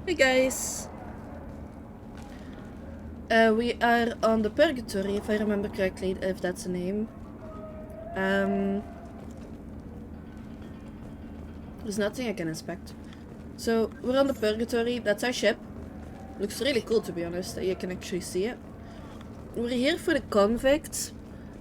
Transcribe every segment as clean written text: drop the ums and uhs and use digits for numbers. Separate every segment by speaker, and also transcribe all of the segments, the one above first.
Speaker 1: Hey guys, we are on the Purgatory, if I remember correctly, if that's the name. There's nothing I can inspect. So, we're on the Purgatory, that's our ship. Looks really cool, to be honest, that you can actually see it. We're here for the Convict.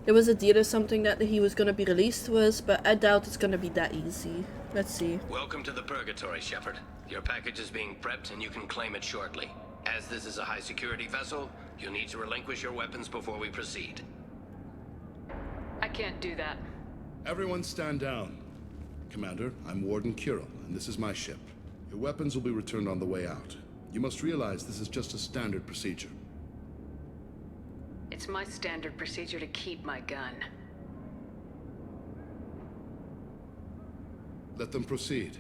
Speaker 1: There was a deal or something that he was gonna be released to us, but I doubt it's gonna be that easy. Let's see.
Speaker 2: Welcome to the Purgatory, Shepard. Your package is being prepped and you can claim it shortly. As this is a high-security vessel, you'll need to relinquish your weapons before we proceed.
Speaker 3: I can't do that.
Speaker 4: Everyone stand down. Commander, I'm Warden Kirill, and this is my ship. Your weapons will be returned on the way out. You must realize this is just a standard procedure.
Speaker 3: It's my standard procedure to keep my gun.
Speaker 4: Let them proceed.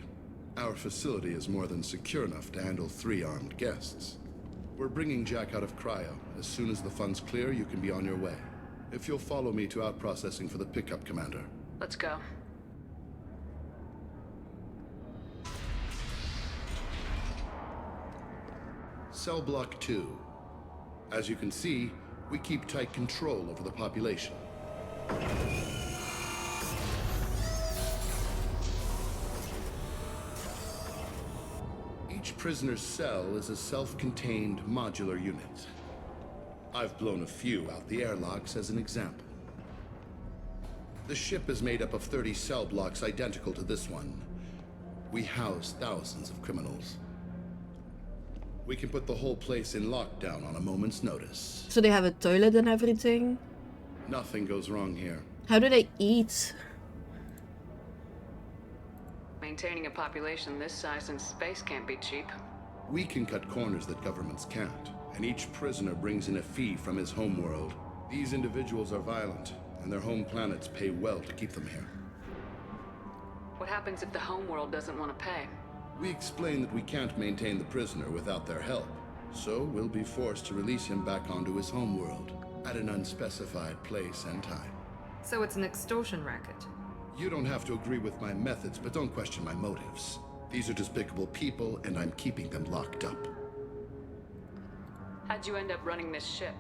Speaker 4: Our facility is more than secure enough to handle 3 armed guests. We're bringing Jack out of cryo. As soon as the funds clear, you can be on your way. If you'll follow me to out-processing for the pickup, Commander.
Speaker 3: Let's go.
Speaker 4: Cell Block 2. As you can see, we keep tight control over the population. Each prisoner's cell is a self-contained modular unit. I've blown a few out the airlocks as an example. The ship is made up of 30 cell blocks identical to this one. We house thousands of criminals. We can put the whole place in lockdown on a moment's notice.
Speaker 1: So they have a toilet and everything?
Speaker 4: Nothing goes wrong here.
Speaker 1: How do they eat?
Speaker 3: Maintaining a population this size in space can't be cheap.
Speaker 4: We can cut corners that governments can't, and each prisoner brings in a fee from his homeworld. These individuals are violent, and their home planets pay well to keep them here.
Speaker 3: What happens if the homeworld doesn't want to pay?
Speaker 4: We explain that we can't maintain the prisoner without their help, so we'll be forced to release him back onto his homeworld at an unspecified place and time.
Speaker 5: So it's an extortion racket.
Speaker 4: You don't have to agree with my methods, but don't question my motives. These are despicable people, and I'm keeping them locked up.
Speaker 3: How'd you end up running this ship?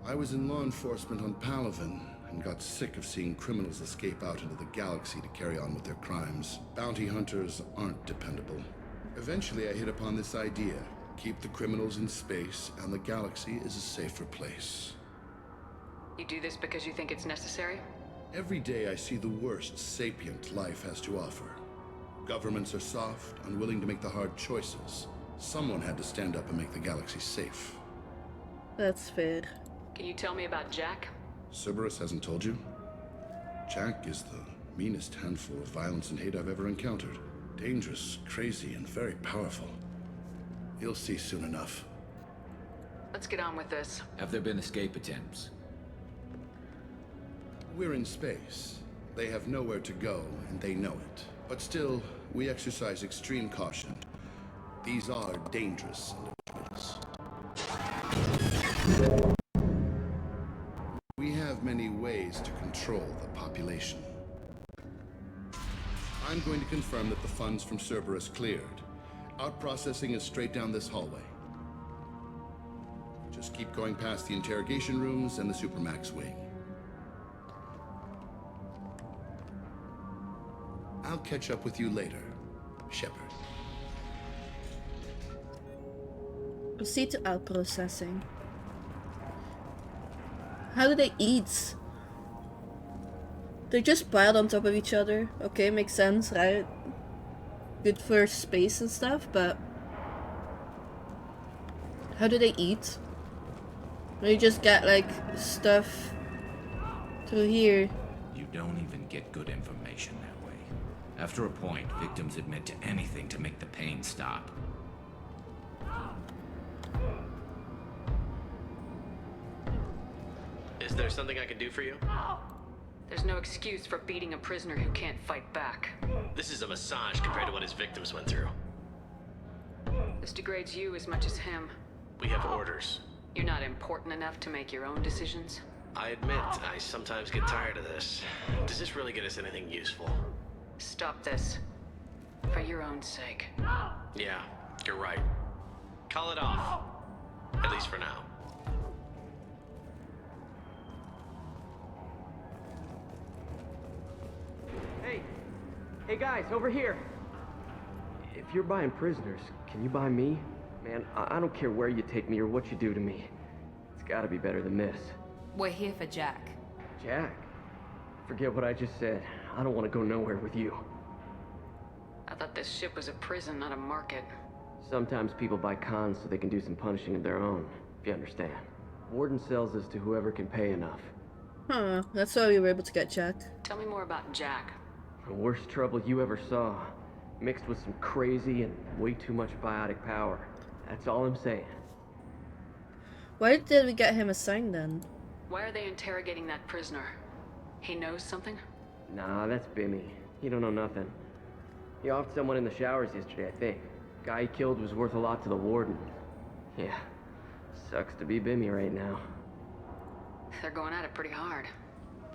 Speaker 4: I was in law enforcement on Palaven, and got sick of seeing criminals escape out into the galaxy to carry on with their crimes. Bounty hunters aren't dependable. Eventually, I hit upon this idea. Keep the criminals in space, and the galaxy is a safer place.
Speaker 3: You do this because you think it's necessary?
Speaker 4: Every day I see the worst sapient life has to offer. Governments are soft, unwilling to make the hard choices. Someone had to stand up and make the galaxy safe.
Speaker 1: That's fair.
Speaker 3: Can you tell me about Jack?
Speaker 4: Cerberus hasn't told you? Jack is the meanest handful of violence and hate I've ever encountered. Dangerous, crazy, and very powerful. You'll see soon enough.
Speaker 3: Let's get on with this.
Speaker 6: Have there been escape attempts?
Speaker 4: We're in space. They have nowhere to go, and they know it. But still, we exercise extreme caution. These are dangerous individuals. We have many ways to control the population. I'm going to confirm that the funds from Cerberus cleared. Out-processing is straight down this hallway. Just keep going past the interrogation rooms and the Supermax wing. I'll catch up with you later, Shepard.
Speaker 1: Proceed to out processing. How do they eat? They're just piled on top of each other. Okay, makes sense, right? Good for space and stuff, but how do they eat? They just get like stuff through here.
Speaker 6: You don't even get good information that way. After a point, victims admit to anything to make the pain stop.
Speaker 2: Is there something I can do for you?
Speaker 3: There's no excuse for beating a prisoner who can't fight back.
Speaker 2: This is a massage compared to what his victims went through.
Speaker 3: This degrades you as much as him.
Speaker 2: We have orders.
Speaker 3: You're not important enough to make your own decisions.
Speaker 2: I admit, I sometimes get tired of this. Does this really get us anything useful?
Speaker 3: Stop this. For your own sake.
Speaker 2: Yeah, you're right. Call it off. At least for now.
Speaker 7: Hey guys, over here! If you're buying prisoners, can you buy me? Man, I don't care where you take me or what you do to me. It's gotta be better than this.
Speaker 5: We're here for Jack.
Speaker 7: Jack? Forget what I just said. I don't want to go nowhere with you.
Speaker 3: I thought this ship was a prison, not a market.
Speaker 7: Sometimes people buy cons so they can do some punishing of their own, if you understand. Warden sells us to whoever can pay enough.
Speaker 1: Huh, that's why we were able to get Jack.
Speaker 3: Tell me more about Jack.
Speaker 7: The worst trouble you ever saw, mixed with some crazy and way too much biotic power. That's all I'm saying.
Speaker 1: Why did we get him assigned then?
Speaker 3: Why are they interrogating that prisoner? He knows something?
Speaker 7: Nah, that's Bimmy. He don't know nothing. He offed someone in the showers yesterday, I think. Guy he killed was worth a lot to the warden. Yeah, sucks to be Bimmy right now.
Speaker 3: They're going at it pretty hard.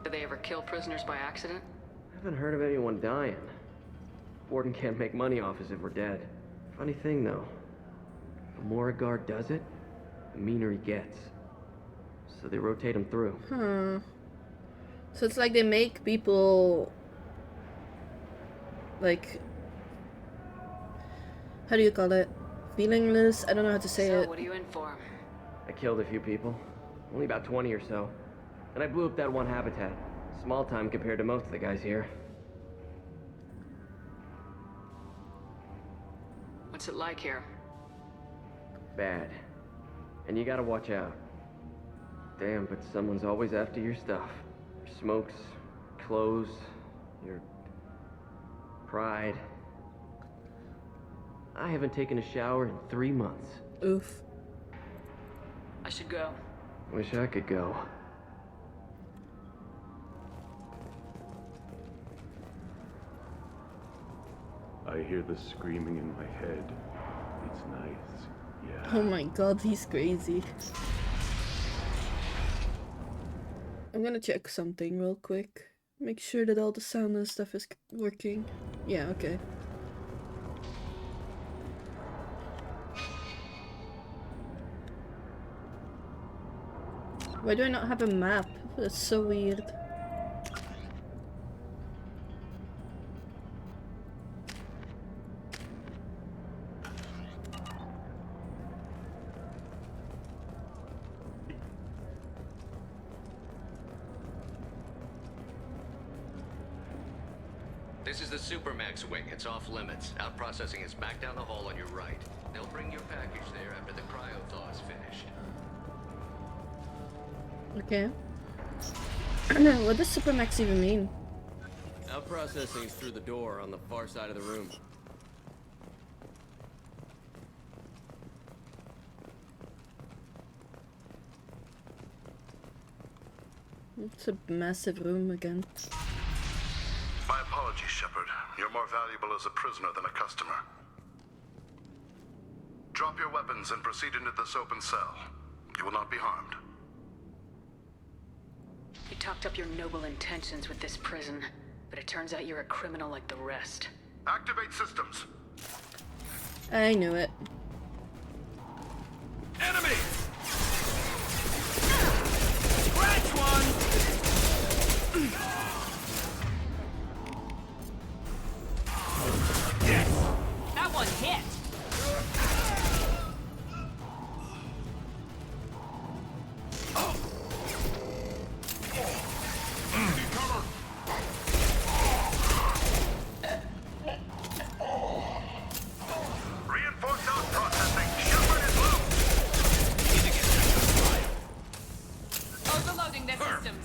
Speaker 3: Do they ever kill prisoners by accident?
Speaker 7: I haven't heard of anyone dying. Warden can't make money off us if we're dead. Funny thing though, the more a guard does it, the meaner he gets. So they rotate him through.
Speaker 1: Huh. So it's like they make people like, how do you call it? Feelingless? I don't know how to say
Speaker 3: So
Speaker 1: it.
Speaker 3: what are you in for?
Speaker 7: I killed a few people. Only about 20 or so. And I blew up that one habitat. Small time compared to most of the guys here.
Speaker 3: What's it like here?
Speaker 7: Bad. And you gotta watch out. Damn, but someone's always after your stuff. Your smokes, clothes, your pride. I haven't taken a shower in 3 months.
Speaker 1: Oof.
Speaker 3: I should go.
Speaker 7: Wish I could go.
Speaker 8: I hear the screaming in my head. It's nice, yeah.
Speaker 1: Oh my god, he's crazy. I'm gonna check something real quick. Make sure that all the sound and stuff is working. Yeah, okay. Why do I not have a map? That's so weird.
Speaker 2: This is the Supermax wing. It's off limits. Out processing is back down the hall on your right. They'll bring your package there after the cryo-thaw is finished.
Speaker 1: Okay. What does Supermax even mean?
Speaker 7: Out processing is through the door on the far side of the room.
Speaker 1: It's a massive room again.
Speaker 4: My apologies, Shepard. You're more valuable as a prisoner than a customer. Drop your weapons and proceed into this open cell. You will not be harmed.
Speaker 3: You talked up your noble intentions with this prison, but it turns out you're a criminal like the rest.
Speaker 4: Activate systems.
Speaker 1: I knew it.
Speaker 9: Enemy! Scratch one!
Speaker 5: That one hit!
Speaker 4: Reinforce out processing. Shepard is low.
Speaker 5: Overloading their systems.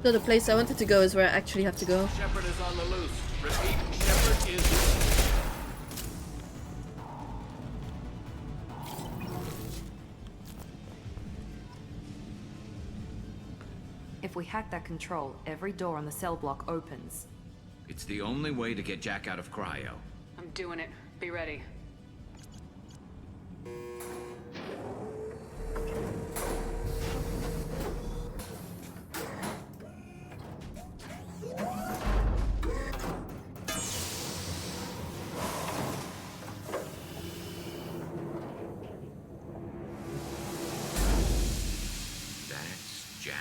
Speaker 1: So the place I wanted to go is where I actually have to go.
Speaker 2: Shepard is on the loose. Repeat, Shepard is loose.
Speaker 5: If we hack that control, every door on the cell block opens.
Speaker 6: It's the only way to get Jack out of cryo.
Speaker 3: I'm doing it. Be ready.
Speaker 6: That's Jack.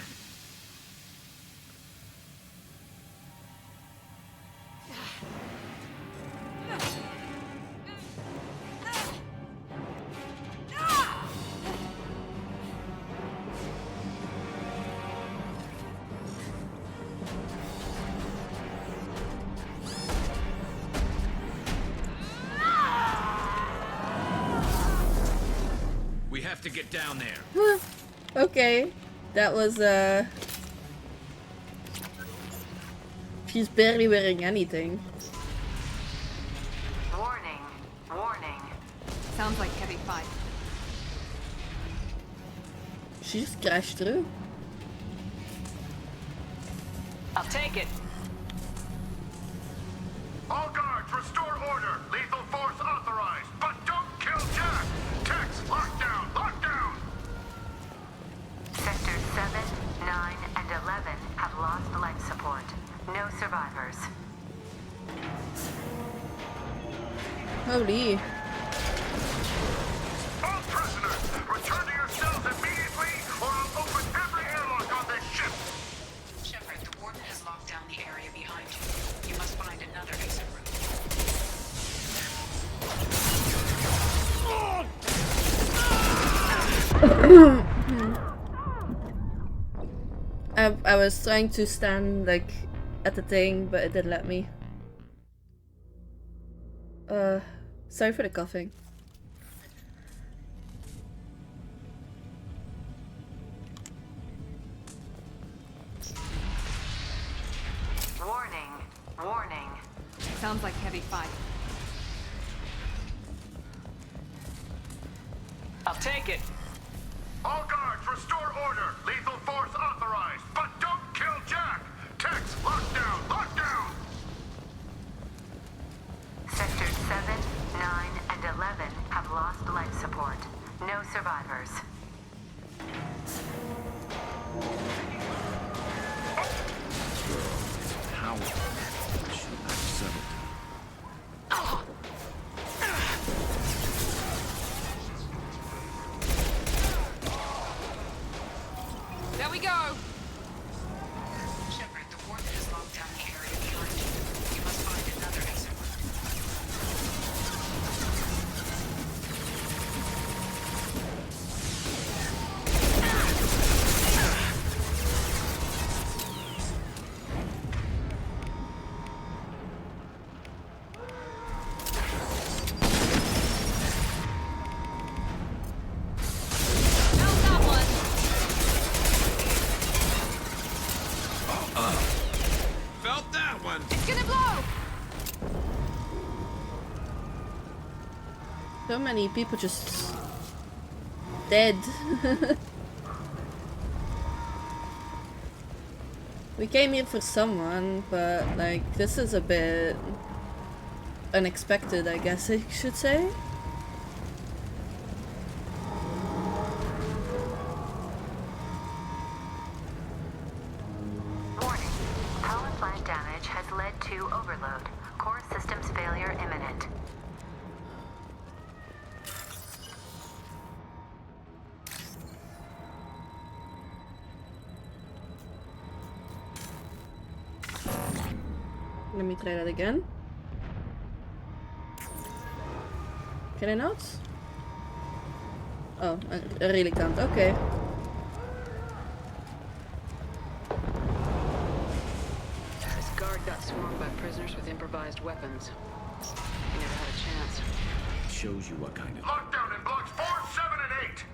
Speaker 6: We have to get down there.
Speaker 1: Okay. That was, she's barely wearing anything.
Speaker 3: Warning. Warning.
Speaker 5: Sounds like heavy fight.
Speaker 1: She just crashed through.
Speaker 3: I'll take it.
Speaker 9: All guards, restore order. Lethal force authorized, but don't kill Jack. Tex, lockdown, lockdown.
Speaker 10: Sectors 7, 9, and 11 have lost life support. No survivors.
Speaker 1: Holy.
Speaker 9: All prisoners, return to your cells immediately, or I'll open every airlock on this ship.
Speaker 3: Shepard, the warden has locked down the area behind you. You must find another exit route.
Speaker 1: I was trying to stand like at the thing, but it didn't let me. Sorry for the coughing.
Speaker 10: Warning. Warning.
Speaker 5: Sounds like heavy fight.
Speaker 3: I'll take it.
Speaker 9: All guards, restore order. Lethal force authorized, but don't kill Jack. Tex, lockdown, lockdown.
Speaker 10: Sectors 7, 9, and 11 have lost life support. No survivors.
Speaker 6: How should I settle?
Speaker 5: There we go!
Speaker 3: Shepard, the warden has locked down the area behind you. You must find another exit route.
Speaker 5: How's that one?
Speaker 9: Felt that one.
Speaker 5: It's gonna blow!
Speaker 1: So many people just dead. We came here for someone, but like this is a bit unexpected, I guess I should say.
Speaker 10: Warning. Power plant damage has led to overload. Core systems failure imminent.
Speaker 1: Let me try that again. Can I not? Oh, I really can't. Okay.
Speaker 3: This guard got swarmed by prisoners with improvised weapons. He never had a chance.
Speaker 6: Shows you what kind of...
Speaker 9: Lockdown in blocks 4, 7, and 8.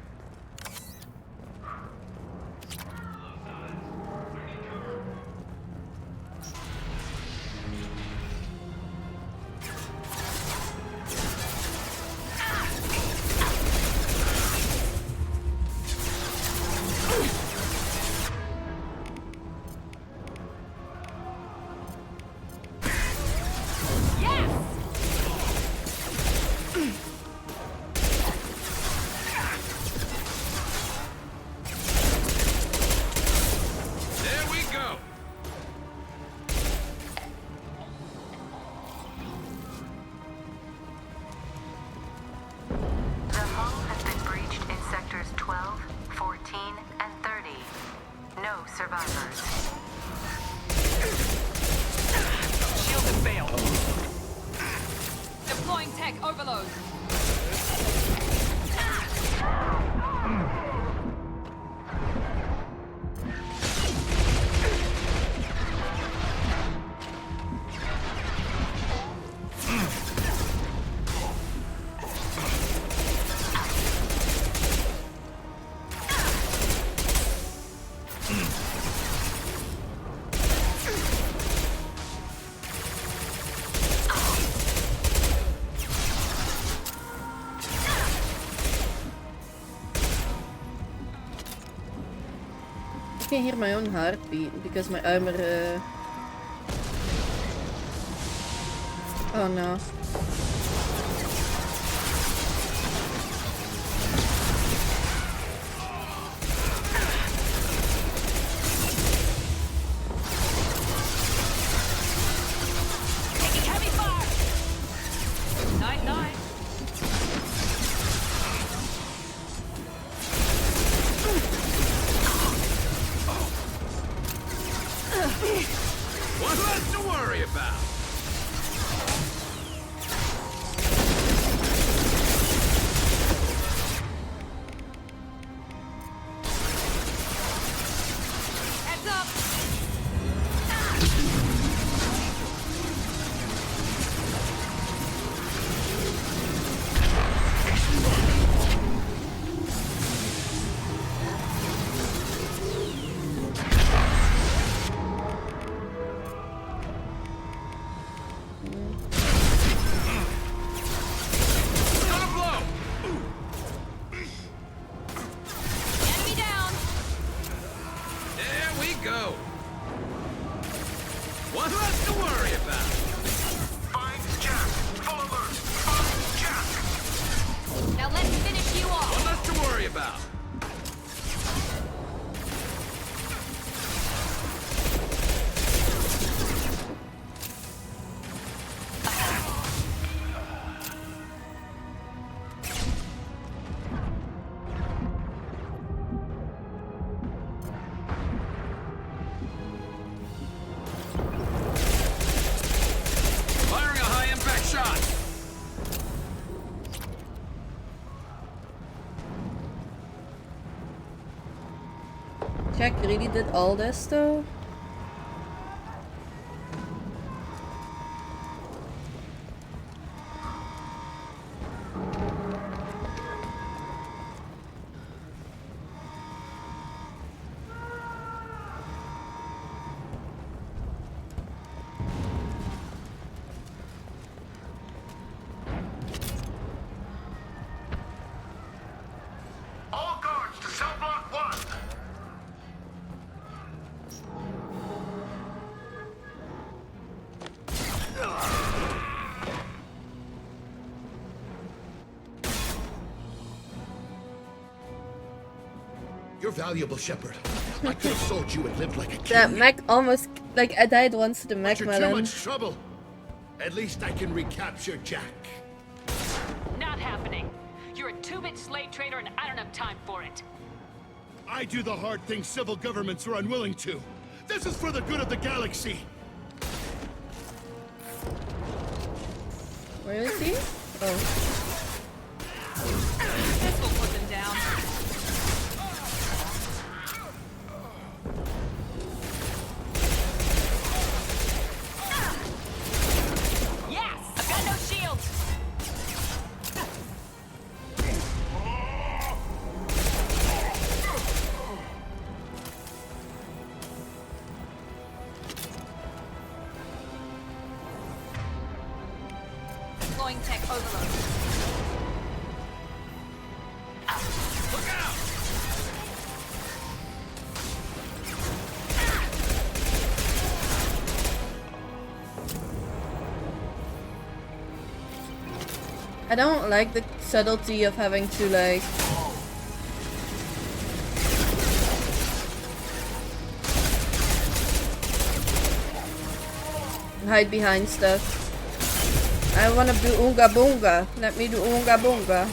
Speaker 10: survivors.
Speaker 11: Shield has failed. Deploying tech overload.
Speaker 1: I can hear my own heartbeat because my armor. Oh no.
Speaker 11: Taking heavy fire. 9-9.
Speaker 2: One less to worry about.
Speaker 11: Heads up.
Speaker 2: Gonna blow.
Speaker 11: Enemy down.
Speaker 2: There we go. One less to worry about.
Speaker 9: Find Jack. Full alert. Find Jack.
Speaker 11: Now let's finish you off.
Speaker 2: One less to worry about. Firing a high-impact shot.
Speaker 1: Jack really did all this though?
Speaker 9: All guards to cell block 1.
Speaker 4: You're valuable, Shepard. I could have sold you and lived like a king.
Speaker 1: That mech almost, like, I died once to the
Speaker 4: But
Speaker 1: mech
Speaker 4: you're too
Speaker 1: melon.
Speaker 4: much trouble. At least I can recapture Jack.
Speaker 11: Not happening. You're a 2-bit slave trader and I don't have time for it.
Speaker 4: I do the hard things civil governments are unwilling to. This is for the good of the galaxy.
Speaker 1: Where is he? Oh.
Speaker 11: This will put them down. Yes! I've got no shields! Deploying tech overload.
Speaker 2: Look out!
Speaker 1: I don't like the subtlety of having to like hide behind stuff. I wanna do Oonga Boonga. Let me do Oonga Boonga.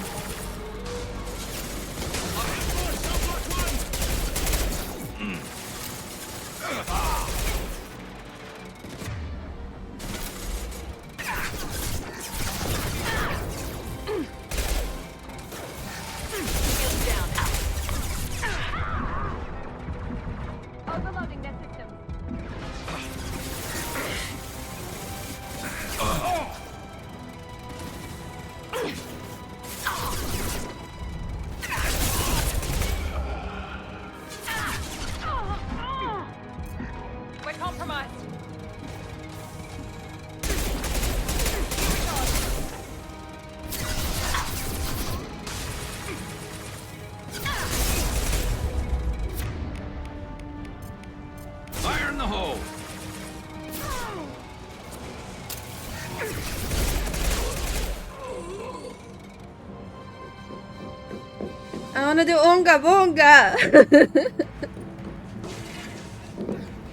Speaker 6: No!
Speaker 1: I wanna do Onga Bonga!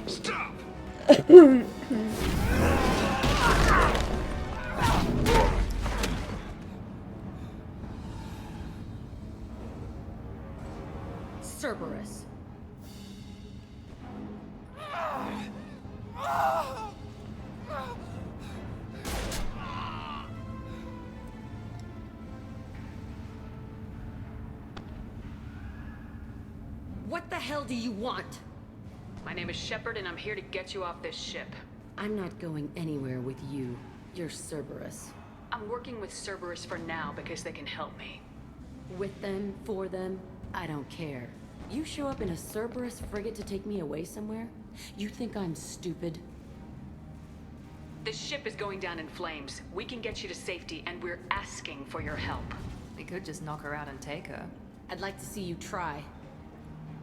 Speaker 9: Stop!
Speaker 5: Cerberus. What the hell do you want?
Speaker 3: My name is Shepard, and I'm here to get you off this ship.
Speaker 5: I'm not going anywhere with you. You're Cerberus.
Speaker 3: I'm working with Cerberus for now because they can help me.
Speaker 5: With them, for them, I don't care. You show up in a Cerberus frigate to take me away somewhere? You think I'm stupid?
Speaker 3: This ship is going down in flames. We can get you to safety, and we're asking for your help.
Speaker 5: We could just knock her out and take her. I'd like to see you try.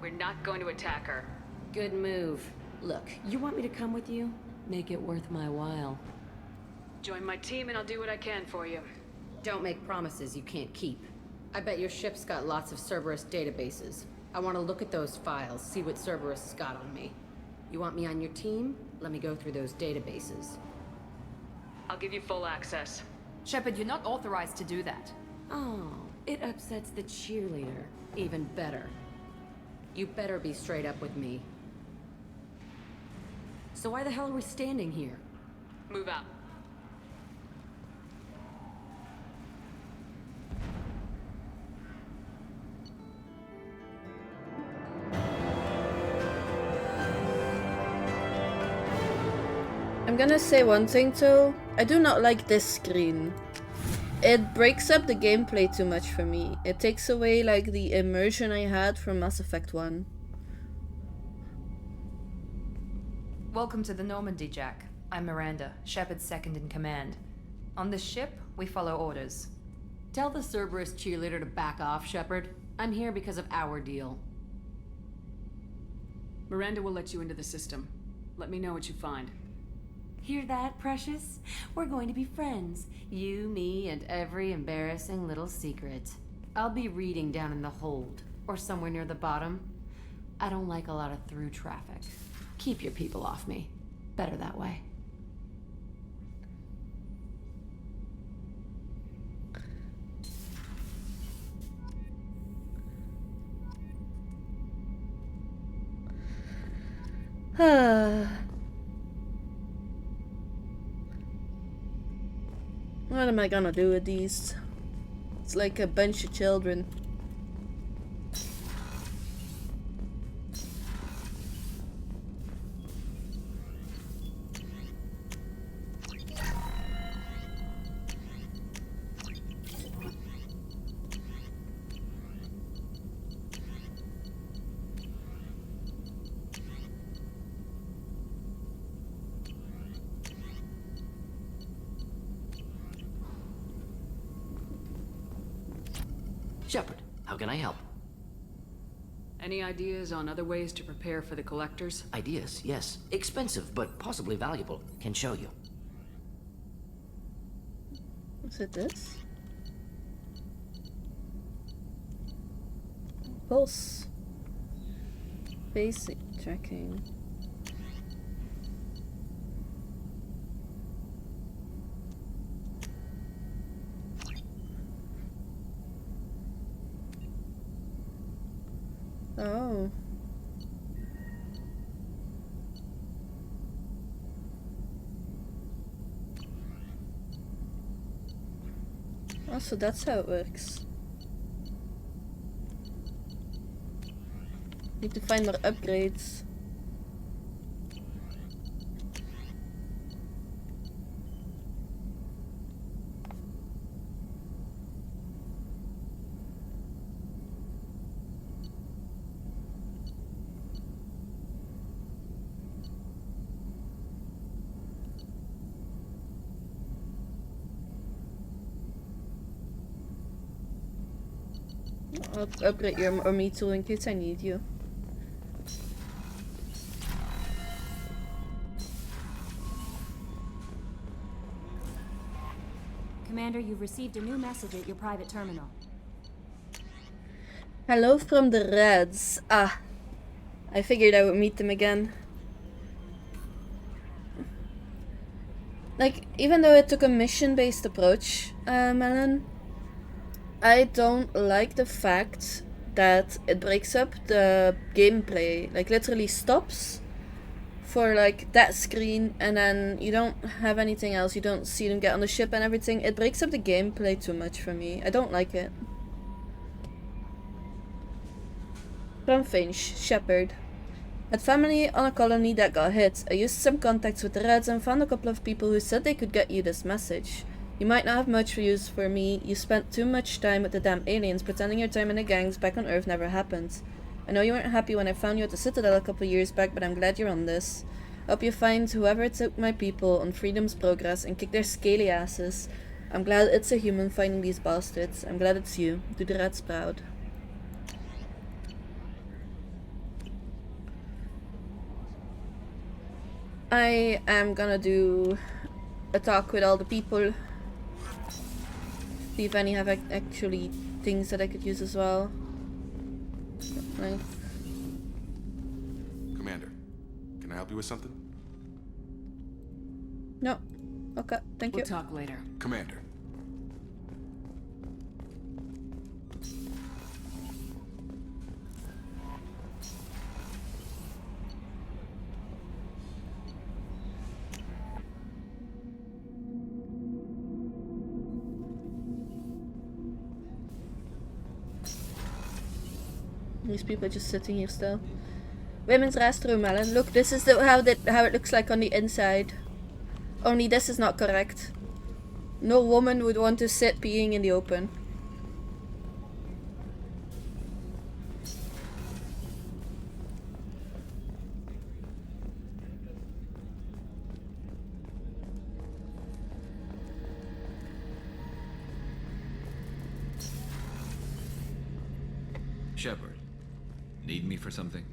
Speaker 3: We're not going to attack her.
Speaker 5: Good move. Look, you want me to come with you? Make it worth my while.
Speaker 3: Join my team, and I'll do what I can for you.
Speaker 5: Don't make promises you can't keep. I bet your ship's got lots of Cerberus databases. I want to look at those files, see what Cerberus has got on me. You want me on your team? Let me go through those databases.
Speaker 3: I'll give you full access.
Speaker 5: Shepard, you're not authorized to do that. Oh, it upsets the cheerleader. Even better. You better be straight up with me. So why the hell are we standing here?
Speaker 3: Move out.
Speaker 1: I'm gonna say one thing though. I do not like this screen. It breaks up the gameplay too much for me. It takes away like the immersion I had from Mass Effect 1.
Speaker 5: Welcome to the Normandy, Jack. I'm Miranda, Shepard's second in command. On this ship, we follow orders. Tell the Cerberus cheerleader to back off, Shepard. I'm here because of our deal.
Speaker 3: Miranda will let you into the system. Let me know what you find.
Speaker 5: Hear that, Precious? We're going to be friends. You, me, and every embarrassing little secret. I'll be reading down in the hold, or somewhere near the bottom. I don't like a lot of through traffic. Keep your people off me. Better that way.
Speaker 1: What am I gonna do with these? It's like a bunch of children.
Speaker 12: Shepard, how can I help?
Speaker 3: Any ideas on other ways to prepare for the collectors?
Speaker 12: Ideas, yes. Expensive, but possibly valuable. Can show you.
Speaker 1: Is it this? Pulse. Basic tracking. Oh. Oh, so that's how it works. Need to find more upgrades. I'll upgrade your ME2 in case I need you.
Speaker 13: Commander, you've received a new message at your private terminal.
Speaker 1: Hello from the Reds. Ah, I figured I would meet them again. Like, even though it took a mission-based approach, Melon, I don't like the fact that it breaks up the gameplay. Like, literally stops for, like, that screen, and then you don't have anything else. You don't see them get on the ship and everything. It breaks up the gameplay too much for me. I don't like it. From Finch, Shepard. Had family on a colony that got hit. I used some contacts with the Reds and found a couple of people who said they could get you this message. You might not have much use for me. You spent too much time with the damn aliens, pretending your time in the gangs back on Earth never happened. I know you weren't happy when I found you at the Citadel a couple years back, but I'm glad you're on this. I hope you find whoever took my people on Freedom's Progress and kick their scaly asses. I'm glad it's a human finding these bastards. I'm glad it's you. Do the Reds proud. I am gonna do a talk with all the people. See if any have actually things that I could use as well. Right.
Speaker 14: Commander, can I help you with something?
Speaker 1: No. Okay, thank you.
Speaker 3: We'll talk later.
Speaker 14: Commander.
Speaker 1: These people are just sitting here still. Women's restroom, Alan. Look, this is how it looks like on the inside. Only this is not correct. No woman would want to sit peeing in the open.
Speaker 6: Shepard, need me for something?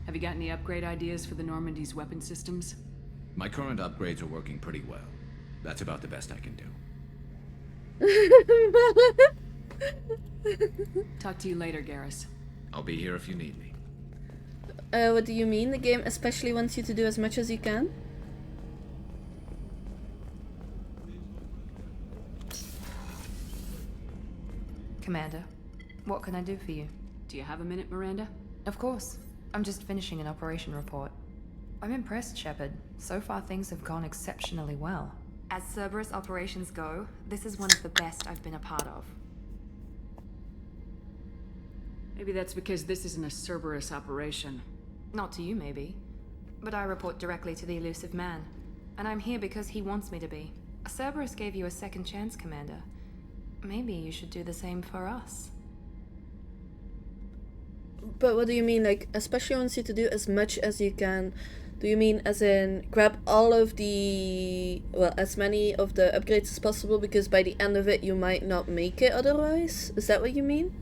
Speaker 3: Have you got any upgrade ideas for the Normandy's weapon systems?
Speaker 6: My current upgrades are working pretty well. That's about the best I can do.
Speaker 3: Talk to you later, Garrus.
Speaker 6: I'll be here if you need me.
Speaker 1: What do you mean? The game especially wants you to do as much as you can?
Speaker 5: Commander, what can I do for you?
Speaker 3: Do you have a minute, Miranda?
Speaker 5: Of course. I'm just finishing an operation report. I'm impressed, Shepard. So far things have gone exceptionally well. As Cerberus operations go, this is one of the best I've been a part of.
Speaker 3: Maybe that's because this isn't a Cerberus operation.
Speaker 5: Not to you, maybe. But I report directly to the elusive man. And I'm here because he wants me to be. Cerberus gave you a second chance, Commander. Maybe you should do the same for us.
Speaker 1: But what do you mean, like, especially wants you to do as much as you can? Do you mean as in grab all of the, well, as many of the upgrades as possible because by the end of it you might not make it otherwise? Is that what you mean?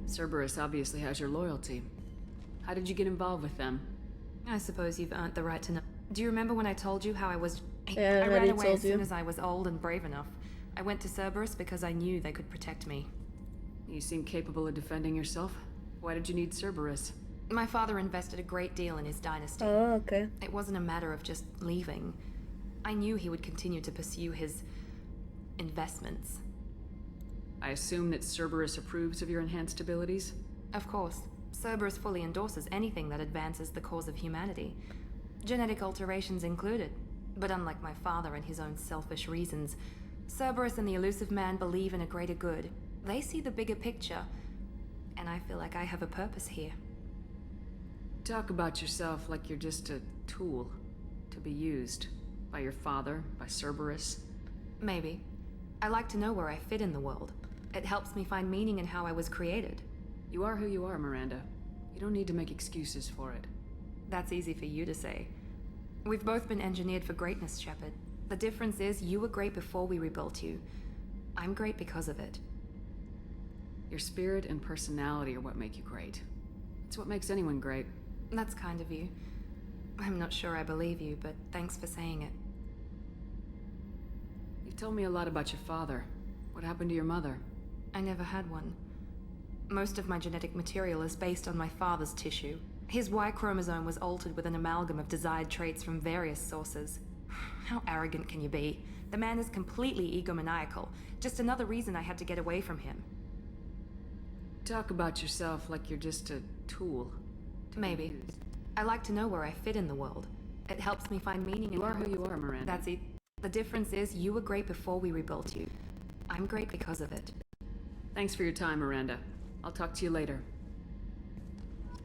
Speaker 3: Cerberus obviously has your loyalty. How did you get involved with them?
Speaker 5: I suppose you've earned the right to know. Do you remember when I told you how I was...
Speaker 1: Yeah,
Speaker 5: I ran away as soon as I was old and brave enough. I went to Cerberus because I knew they could protect me.
Speaker 3: You seem capable of defending yourself. Why did you need Cerberus?
Speaker 5: My father invested a great deal in his dynasty.
Speaker 1: Oh, okay.
Speaker 5: It wasn't a matter of just leaving. I knew he would continue to pursue his... investments.
Speaker 3: I assume that Cerberus approves of your enhanced abilities?
Speaker 5: Of course. Cerberus fully endorses anything that advances the cause of humanity. Genetic alterations included. But unlike my father and his own selfish reasons, Cerberus and the elusive man believe in a greater good. They see the bigger picture, and I feel like I have a purpose here.
Speaker 3: Talk about yourself like you're just a tool to be used by your father, by Cerberus.
Speaker 5: Maybe. I like to know where I fit in the world. It helps me find meaning in how I was created.
Speaker 3: You are who you are, Miranda. You don't need to make excuses for it.
Speaker 5: That's easy for you to say. We've both been engineered for greatness, Shepard. The difference is you were great before we rebuilt you. I'm great because of it.
Speaker 3: Your spirit and personality are what make you great. It's what makes anyone great.
Speaker 5: That's kind of you.
Speaker 15: I'm not sure I believe you, but thanks for saying it.
Speaker 3: You've told me a lot about your father. What happened to your mother?
Speaker 15: I never had one. Most of my genetic material is based on my father's tissue. His Y chromosome was altered with an amalgam of desired traits from various sources. How arrogant can you be? The man is completely egomaniacal. Just another reason I had to get away from him.
Speaker 3: Talk about yourself like you're just a tool.
Speaker 15: Maybe. I like to know where I fit in the world. It helps me find meaning in
Speaker 3: You are who you are, Miranda.
Speaker 15: That's it. The difference is you were great before we rebuilt you. I'm great because of it.
Speaker 3: Thanks for your time, Miranda. I'll talk to you later.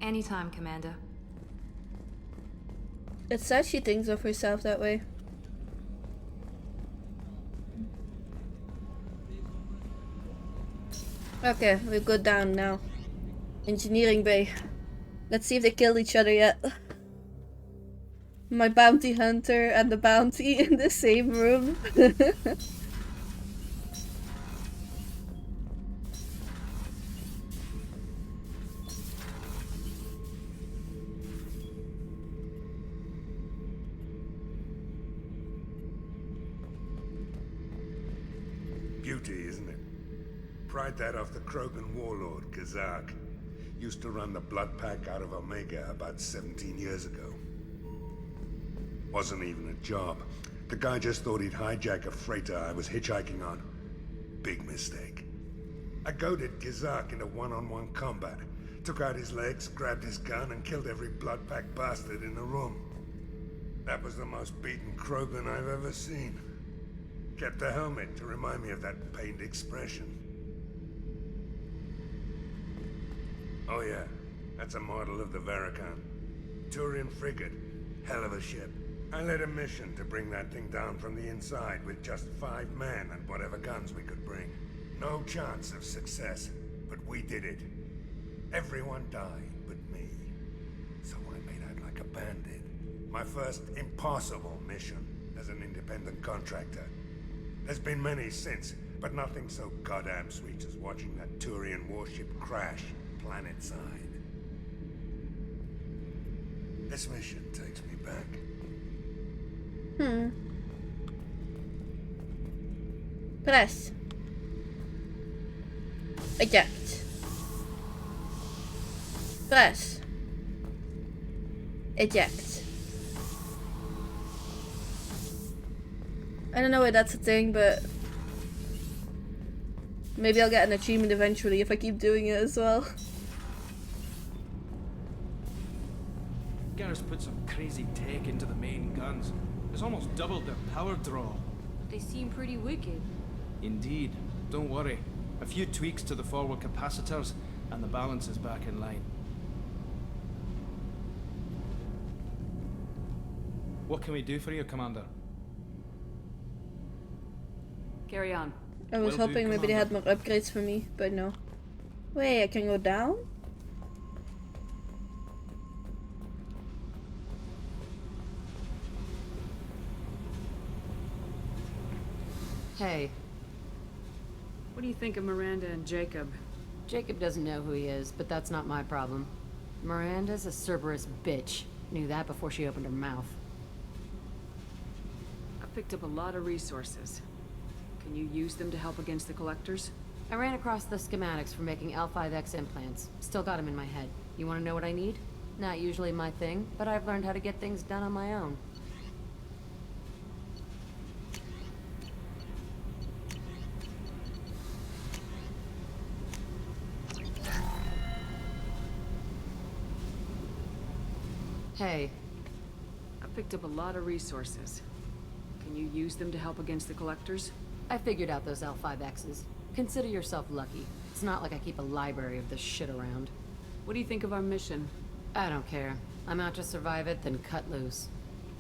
Speaker 15: Anytime, Commander.
Speaker 1: It's sad she thinks of herself that way. Okay, we go down now. Engineering bay. Let's see if they killed each other yet. My bounty hunter and the bounty in the same room.
Speaker 16: Beauty, isn't it? Pried that off the Krogan warlord, Kazak. Used to run the blood pack out of Omega about 17 years ago. Wasn't even a job. The guy just thought he'd hijack a freighter I was hitchhiking on. Big mistake. I goaded Kazak into one-on-one combat. Took out his legs, grabbed his gun, and killed every blood pack bastard in the room. That was the most beaten Krogan I've ever seen. Kept the helmet to remind me of that pained expression. Oh yeah, that's a model of the Varakan. Turian frigate. Hell of a ship. I led a mission to bring that thing down from the inside with just 5 men and whatever guns we could bring. No chance of success, but we did it. Everyone died but me. So I made out like a bandit. My first impossible mission as an independent contractor. There's been many since, but nothing so goddamn sweet as watching that Turian warship crash planet-side. This mission takes me back.
Speaker 1: Press. Eject. Press. Eject. I don't know why that's a thing, but maybe I'll get an achievement eventually if I keep doing it as well.
Speaker 17: Garrus put some crazy tech into the main guns. It's almost doubled their power draw.
Speaker 18: They seem pretty wicked.
Speaker 17: Indeed. Don't worry. A few tweaks to the forward capacitors, and the balance is back in line. What can we do for you, Commander?
Speaker 3: Carry on.
Speaker 1: I was hoping maybe they had more upgrades for me, but no. Wait, I can go down?
Speaker 5: Hey.
Speaker 3: What do you think of Miranda and Jacob?
Speaker 5: Jacob doesn't know who he is, but that's not my problem. Miranda's a Cerberus bitch. Knew that before she opened her mouth.
Speaker 3: I picked up a lot of resources. Can you use them to help against the Collectors?
Speaker 5: I ran across the schematics for making L5X implants. Still got them in my head. You want to know what I need? Not usually my thing, but I've learned how to get things done on my own. Hey.
Speaker 3: I picked up a lot of resources. Can you use them to help against the Collectors?
Speaker 5: I figured out those L5Xs. Consider yourself lucky. It's not like I keep a library of this shit around.
Speaker 3: What do you think of our mission?
Speaker 5: I don't care. I'm out to survive it, then cut loose.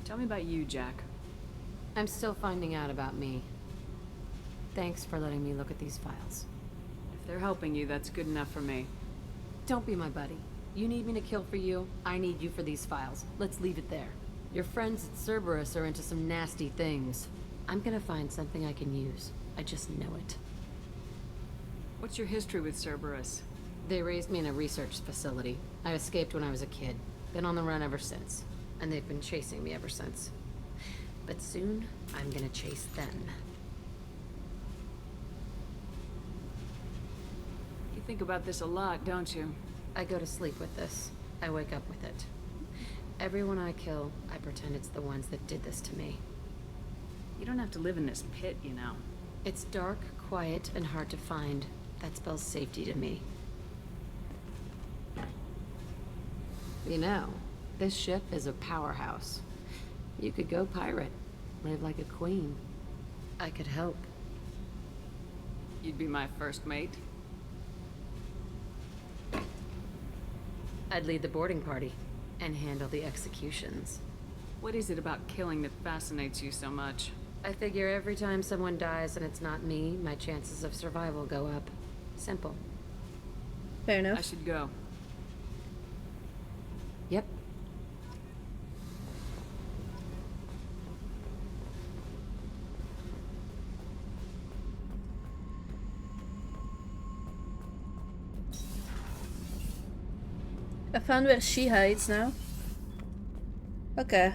Speaker 3: Tell me about you, Jack.
Speaker 5: I'm still finding out about me. Thanks for letting me look at these files.
Speaker 3: If they're helping you, that's good enough for me.
Speaker 5: Don't be my buddy. You need me to kill for you, I need you for these files. Let's leave it there. Your friends at Cerberus are into some nasty things. I'm gonna find something I can use. I just know it.
Speaker 3: What's your history with Cerberus?
Speaker 5: They raised me in a research facility. I escaped when I was a kid. Been on the run ever since. and they've been chasing me ever since. But soon, I'm gonna chase them.
Speaker 3: You think about this a lot, don't you?
Speaker 5: I go to sleep with this. I wake up with it. Everyone I kill, I pretend it's the ones that did this to me.
Speaker 3: You don't have to live in this pit, you know.
Speaker 5: It's dark, quiet, and hard to find. That spells safety to me. You know, this ship is a powerhouse. You could go pirate, live like a queen. I could help.
Speaker 3: You'd be my first mate.
Speaker 5: I'd lead the boarding party and handle the executions.
Speaker 3: What is it about killing that fascinates you so much?
Speaker 5: I figure every time someone dies and it's not me, my chances of survival go up. Simple.
Speaker 1: Fair enough.
Speaker 3: I should go.
Speaker 5: Yep.
Speaker 1: I found where she hides now. Okay.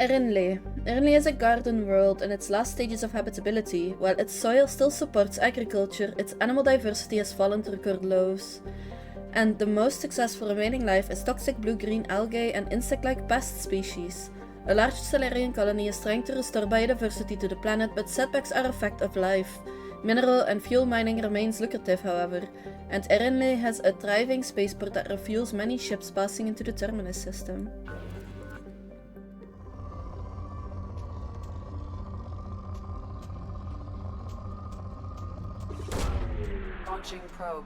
Speaker 1: Erinley. Erinley is a garden world in its last stages of habitability. While its soil still supports agriculture, its animal diversity has fallen to record lows. And the most successful remaining life is toxic blue-green algae and insect-like pest species. A large Stellarian colony is trying to restore biodiversity to the planet, but setbacks are a fact of life. Mineral and fuel mining remains lucrative, however, and Erinley has a thriving spaceport that refuels many ships passing into the terminus system.
Speaker 3: Launching probe.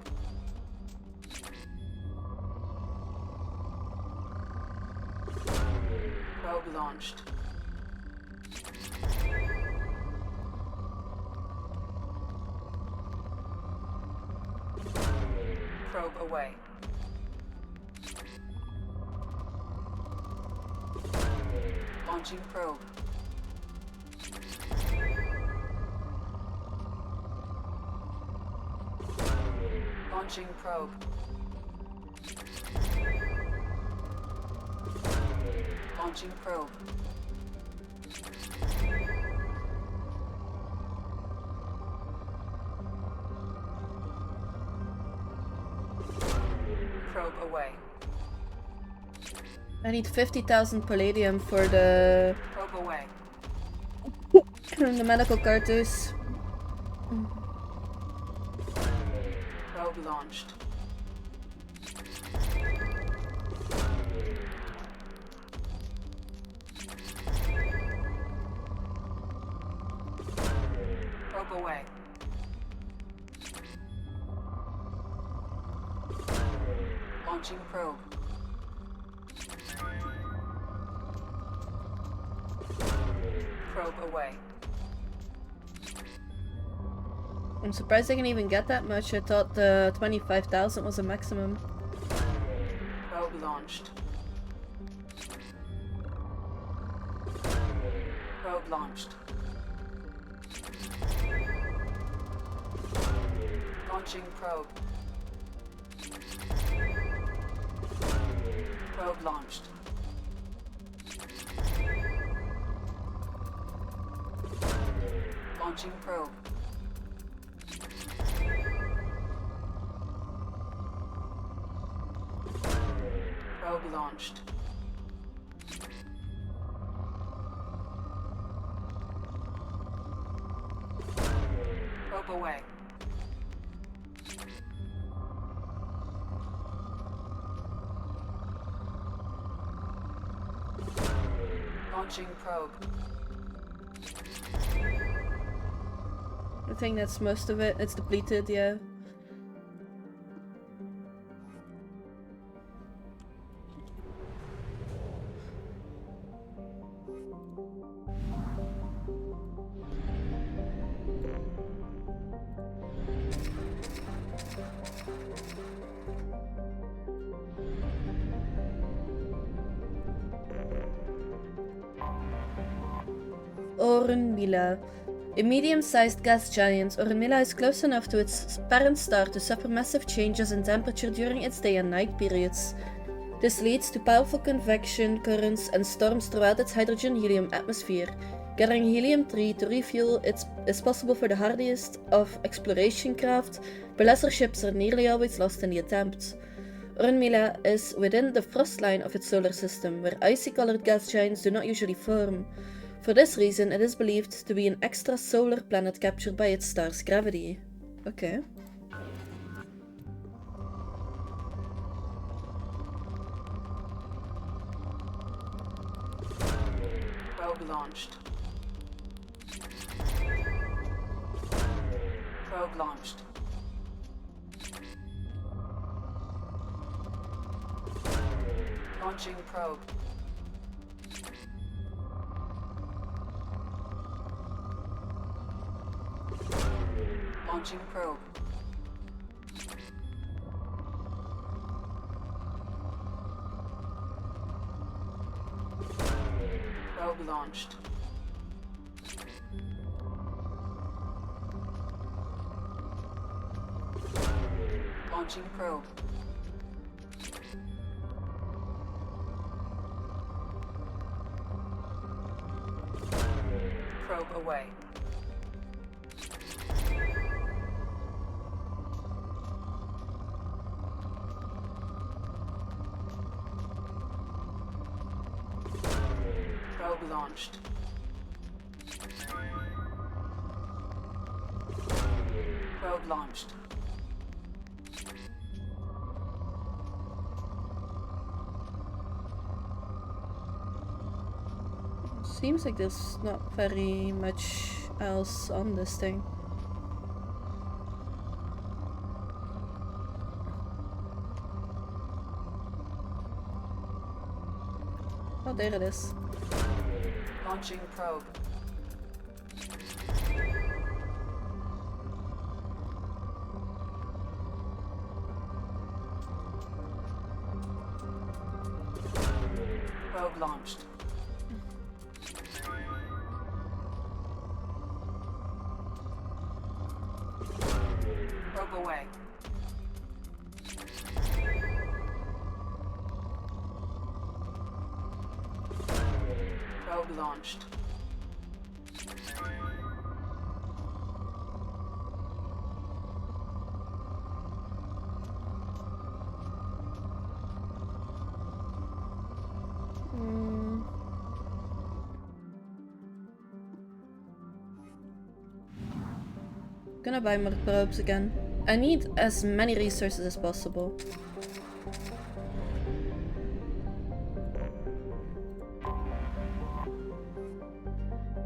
Speaker 3: Probe launched. Probe away. Launching probe. Launching probe. Launching probe. Probe away.
Speaker 1: I need 50,000 palladium for the
Speaker 3: Probe away.
Speaker 1: the medical cartouche.
Speaker 3: Probe launched. Probe away. Launching probe. Probe away.
Speaker 1: I'm surprised I can even get that much. I thought the 25,000 was a maximum.
Speaker 3: Probe launched. Probe launched. Launching probe. Probe launched. Launching probe. Probe launched. Probe away. Launching probe.
Speaker 1: I think that's most of it. It's depleted, yeah. Orunmila. A medium-sized gas giant, Orunmila is close enough to its parent star to suffer massive changes in temperature during its day and night periods. This leads to powerful convection currents and storms throughout its hydrogen-helium atmosphere. Gathering helium-3 to refuel is possible for the hardiest of exploration craft, but lesser ships are nearly always lost in the attempt. Orunmila is within the frost line of its solar system, where icy-colored gas giants do not usually form. For this reason, it is believed to be an extrasolar planet captured by its star's gravity. Okay.
Speaker 3: Probe launched. Probe launched. Launching probe. Launching probe. Probe launched. Launching probe. Probe away. Probe launched. Probe launched.
Speaker 1: Seems like there's not very much else on this thing. Oh, there it is.
Speaker 3: Launching probe. Probe launched. Probe away. Probe launched.
Speaker 1: Gonna buy more probes again. I need as many resources as possible.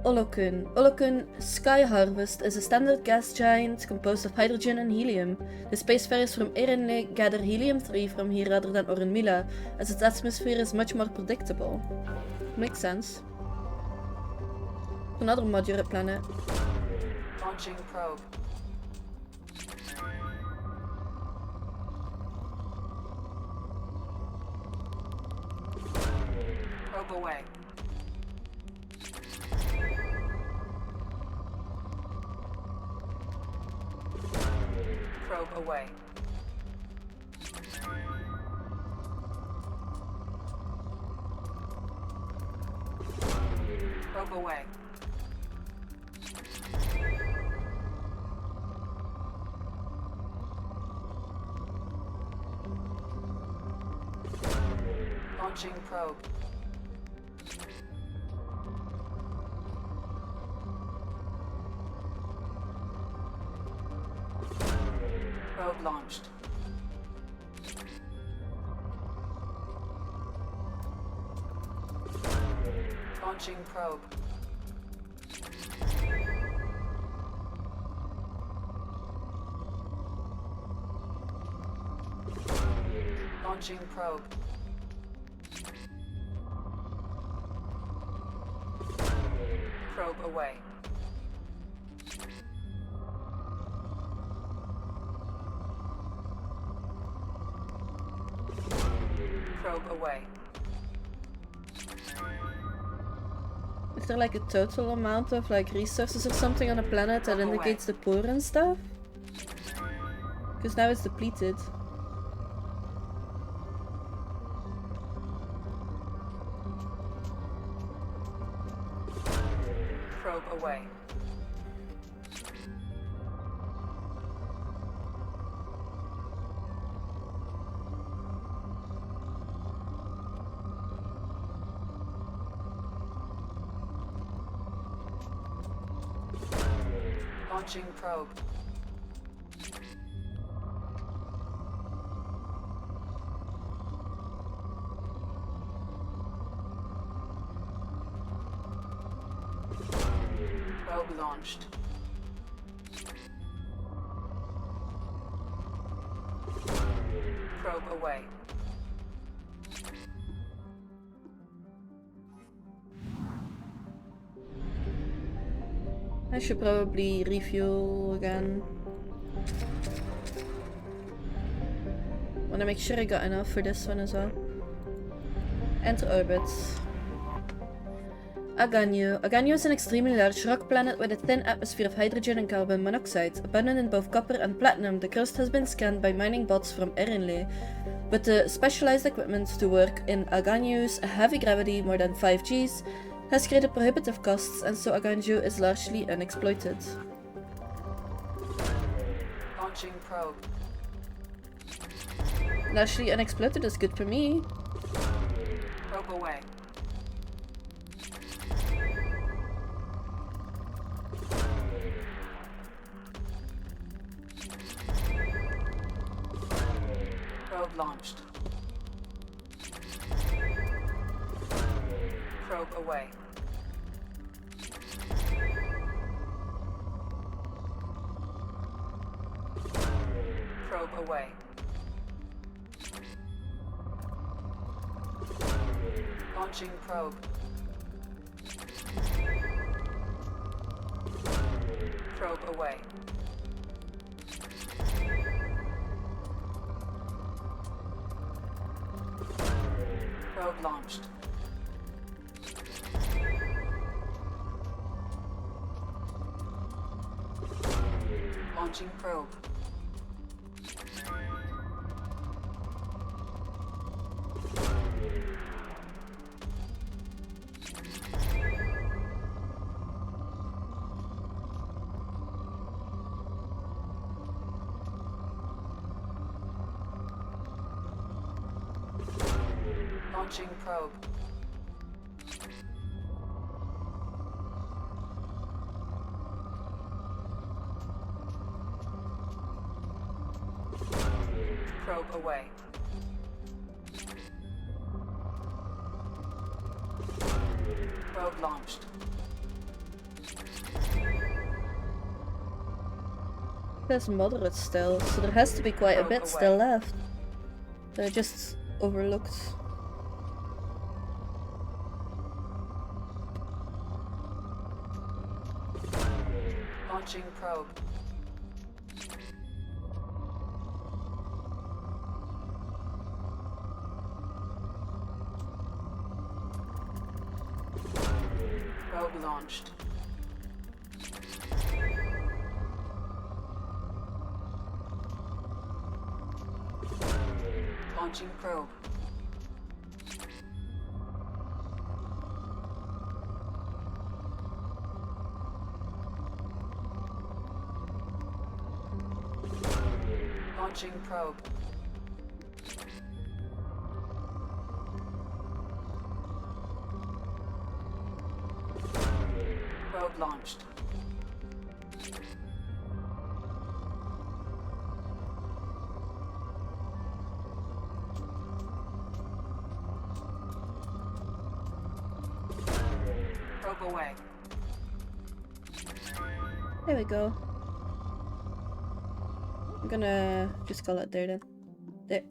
Speaker 1: Olokun. Olokun Sky Harvest is a standard gas giant composed of hydrogen and helium. The spacefarers from Erenle gather helium-3 from here rather than Orunmila, as its atmosphere is much more predictable. Makes sense. Another modular planet.
Speaker 3: Launching probe. Probe away. Probe away. Probe away. Launching probe. Probe launched. Launching probe. Launching probe. Probe away. Probe away.
Speaker 1: Is there like a total amount of like resources or something on a planet that indicates the poor and stuff? Because now it's depleted.
Speaker 11: Probe away. Launching probe. Probe launched. Probe away.
Speaker 1: I should probably refuel again. Wanna make sure I got enough for this one as well. Enter orbit. Aganyu. Aganyu is an extremely large rock planet with a thin atmosphere of hydrogen and carbon monoxide. Abundant in both copper and platinum, the crust has been scanned by mining bots from Erinle. With the specialized equipment to work in Aganyu's heavy gravity, more than 5 Gs, has created prohibitive costs, and so Aganyu is largely unexploited.
Speaker 11: Launching probe.
Speaker 1: Largely unexploited is good for me.
Speaker 11: Probe away. Probe launched. Probe away. Probe away. Launching probe. Probe away. Probe launched. Launching probe. Launching probe. Probe away. Probe launched.
Speaker 1: There's moderate still, so there has to be quite a bit still left. That I just overlooked.
Speaker 11: Launching probe. Probe launched. Launching probe. Launching probe. Probe launched. Probe away.
Speaker 1: There we go. I'm gonna just call it there then. There.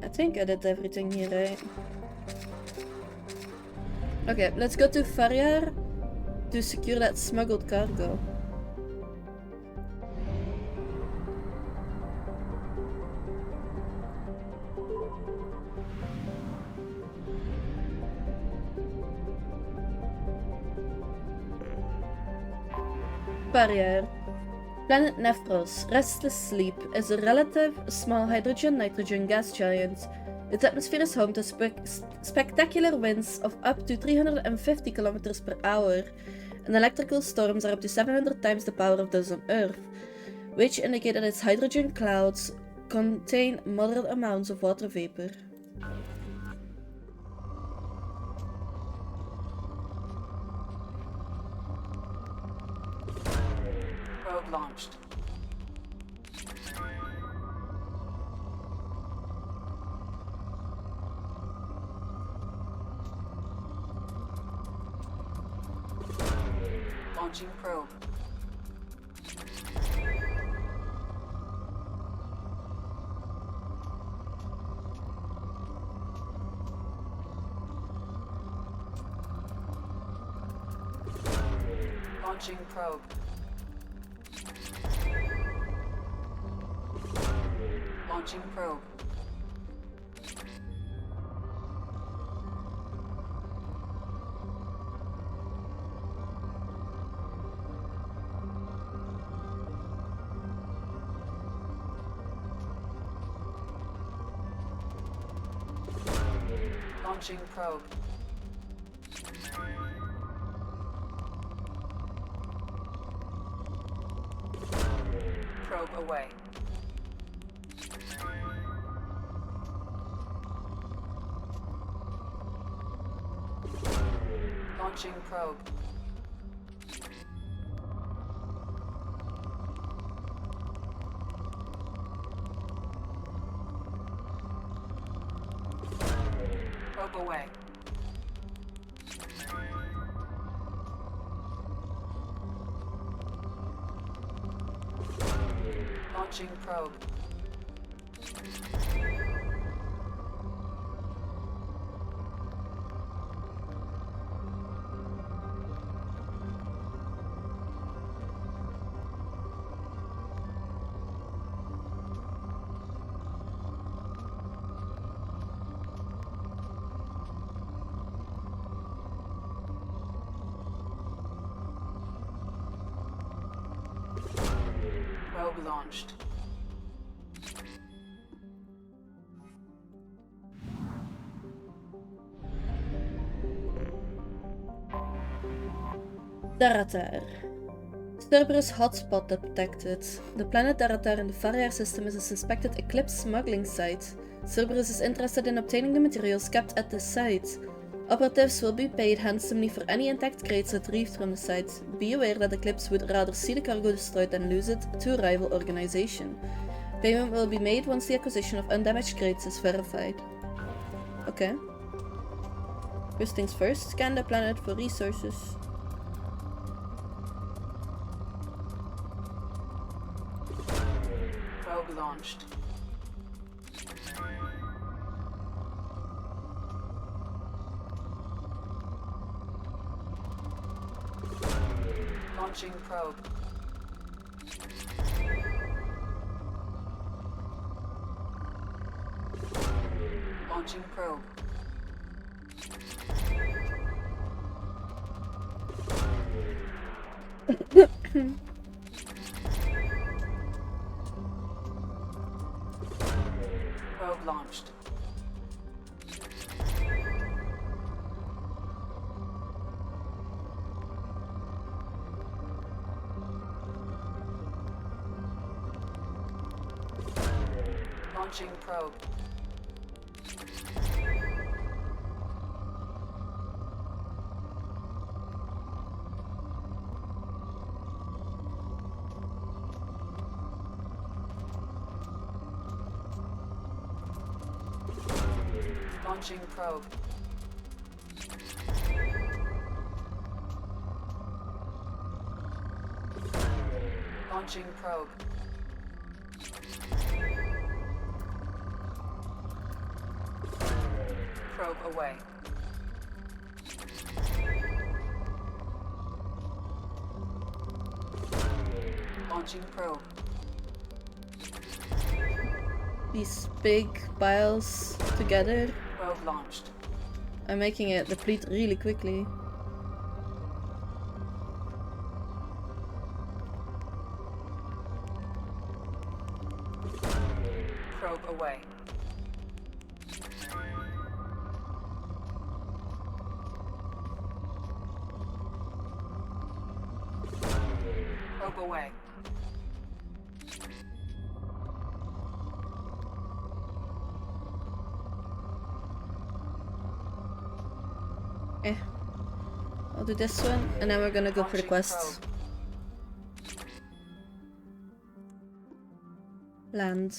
Speaker 1: I think I did everything here, right? Okay, let's go to Faryar to secure that smuggled cargo. Barrier. Planet Nephros, restless sleep, is a relative small hydrogen-nitrogen gas giant. Its atmosphere is home to spectacular winds of up to 350 kilometers per hour, and electrical storms are up to 700 times the power of those on Earth, which indicate that its hydrogen clouds contain moderate amounts of water vapor.
Speaker 11: Probe launched. Launching probe. Launching probe. Launching probe. Launching probe. Probe away. Launching probe. Probe away. Launching probe. Probe launched.
Speaker 1: Daratar. Cerberus hotspot detected. The planet Daratar in the Farrier system is a suspected Eclipse smuggling site. Cerberus is interested in obtaining the materials kept at the site. Operatives will be paid handsomely for any intact crates retrieved from the site. Be aware that Eclipse would rather see the cargo destroyed than lose it to a rival organization. Payment will be made once the acquisition of undamaged crates is verified. Okay. First things first, scan the planet for resources.
Speaker 11: Probe launched. Launching probe. Launching probe. Probe launched. Launching probe. Launching probe. Launching probe. Probe away. Launching probe.
Speaker 1: These big piles together
Speaker 11: Probe launched.
Speaker 1: are making it deplete really quickly.
Speaker 11: probe away. Probe away.
Speaker 1: I'll do this one, and then we're gonna go for the quest. Land.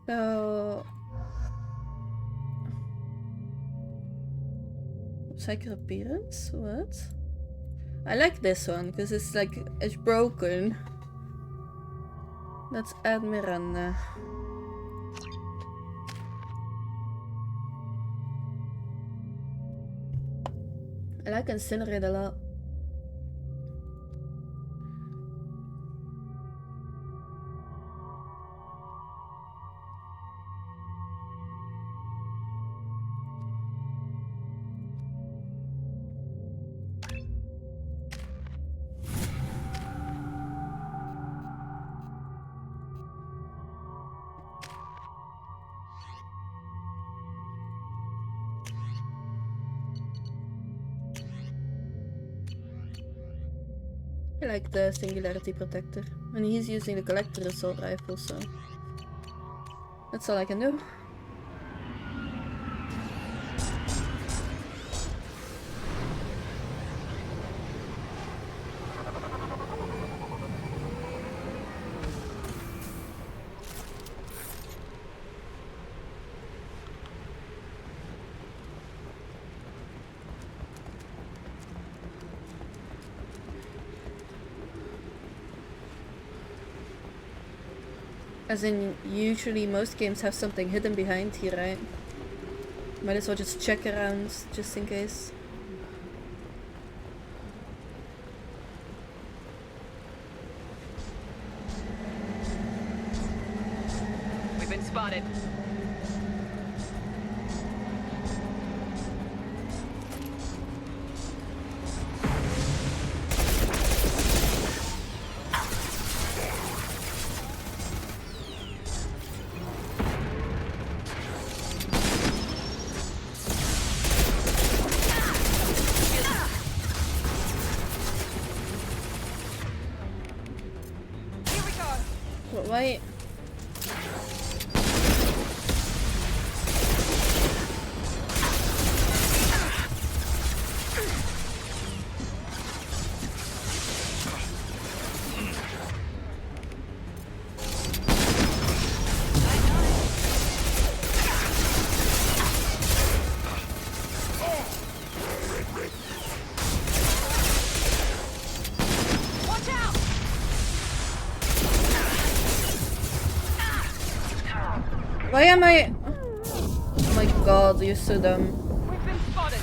Speaker 1: So... Psychic appearance? What? I like this one, because it's like, it's broken. That's Admiranda. I like Incinerate a lot. I like the Singularity Protector. And he's using the Collector Assault Rifle, so... That's all I can do. As in, usually most games have something hidden behind here, right? Might as well just check around, just in case.
Speaker 11: We've been spotted.
Speaker 1: Why? Why am I... Oh my god, you're so dumb.
Speaker 11: We've been spotted.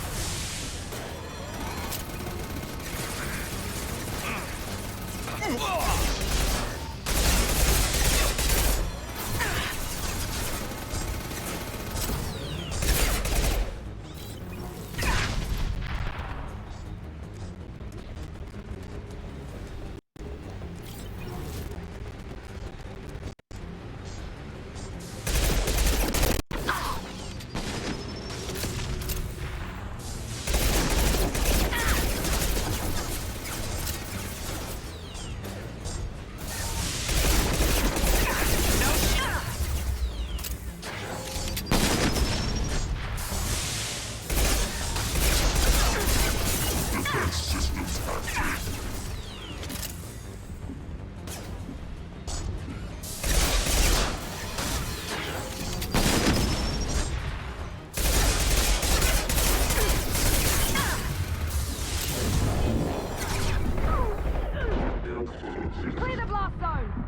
Speaker 11: Clear the blast zone.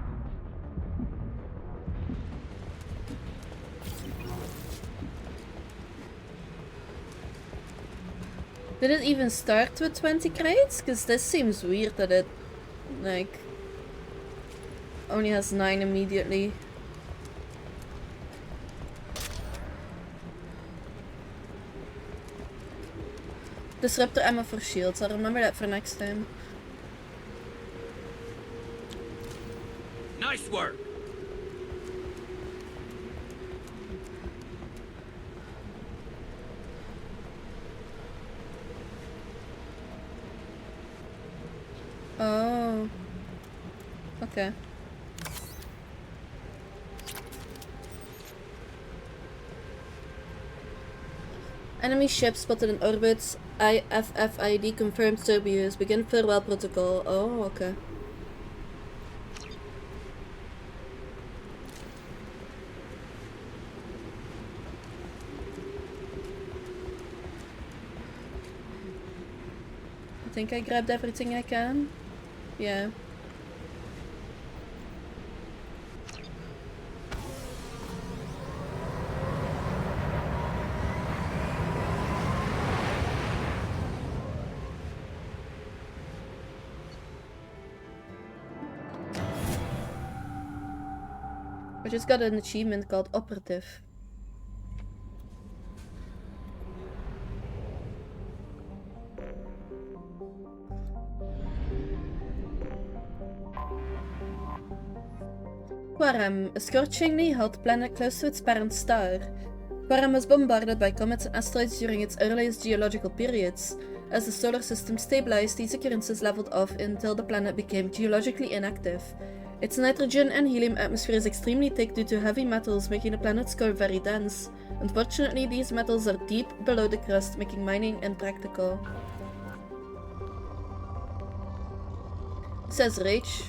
Speaker 1: Did it even start with 20 crates? Because this seems weird that it, like, only has 9 immediately. Disruptor ammo for shields. I'll remember that for next time.
Speaker 6: Nice work!
Speaker 1: Oh. Okay. Enemy ship spotted in orbit. IFFID confirmed turbo use. Begin farewell protocol. Oh, okay. I think I grabbed everything I can. Yeah. I just got an achievement called Operative. Quarem, a scorchingly hot planet close to its parent star. Quarem was bombarded by comets and asteroids during its earliest geological periods. As the solar system stabilized, these occurrences leveled off until the planet became geologically inactive. Its nitrogen and helium atmosphere is extremely thick due to heavy metals, making the planet's core very dense. Unfortunately, these metals are deep below the crust, making mining impractical. It says Rage.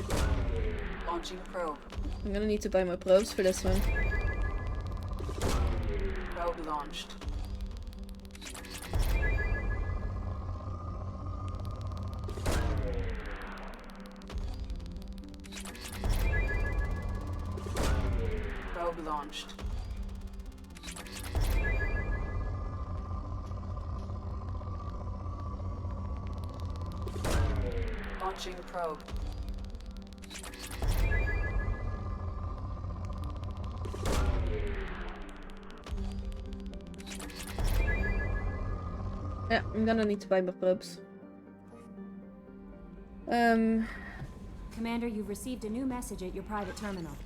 Speaker 11: Launching probe.
Speaker 1: I'm gonna need to buy more probes for this one.
Speaker 11: Probe launched. Probe launched. Launching probe.
Speaker 1: Yeah, I'm gonna need to buy more probes.
Speaker 13: Commander, you've received a new message at your private terminal.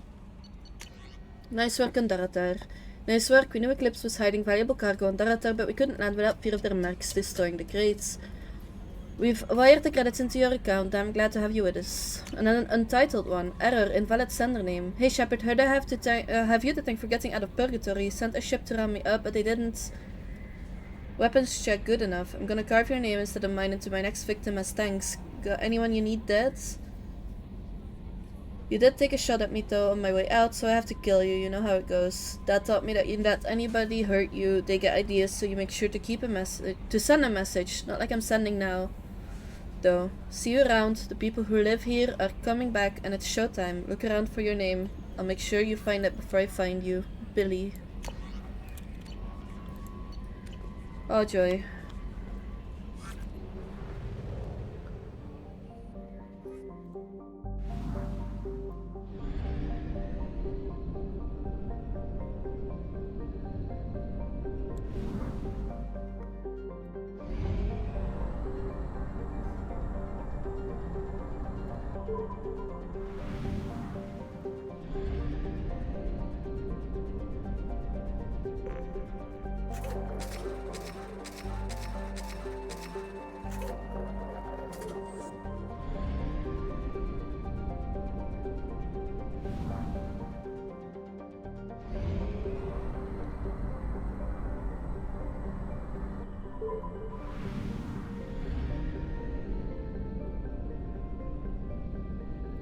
Speaker 1: Nice work on Daratar. Nice work, we knew Eclipse was hiding valuable cargo on Daratar, but we couldn't land without fear of their mechs destroying the crates. We've wired the credits into your account. I'm glad to have you with us. And then an untitled one. Error, invalid sender name. Hey Shepard, heard I have you to thank for getting out of purgatory. Sent a ship to round me up, but they didn't weapons check good enough. I'm gonna carve your name instead of mine into my next victim as thanks. Got anyone you need dead? You did take a shot at me though on my way out, so I have to kill you. You know how it goes. Dad taught me that you let anybody hurt you, they get ideas, so you make sure to keep a message, to send a message, not like I'm sending now. Though, see you around. The people who live here are coming back, and it's showtime. Look around for your name. I'll make sure you find it before I find you, Billy. Oh joy.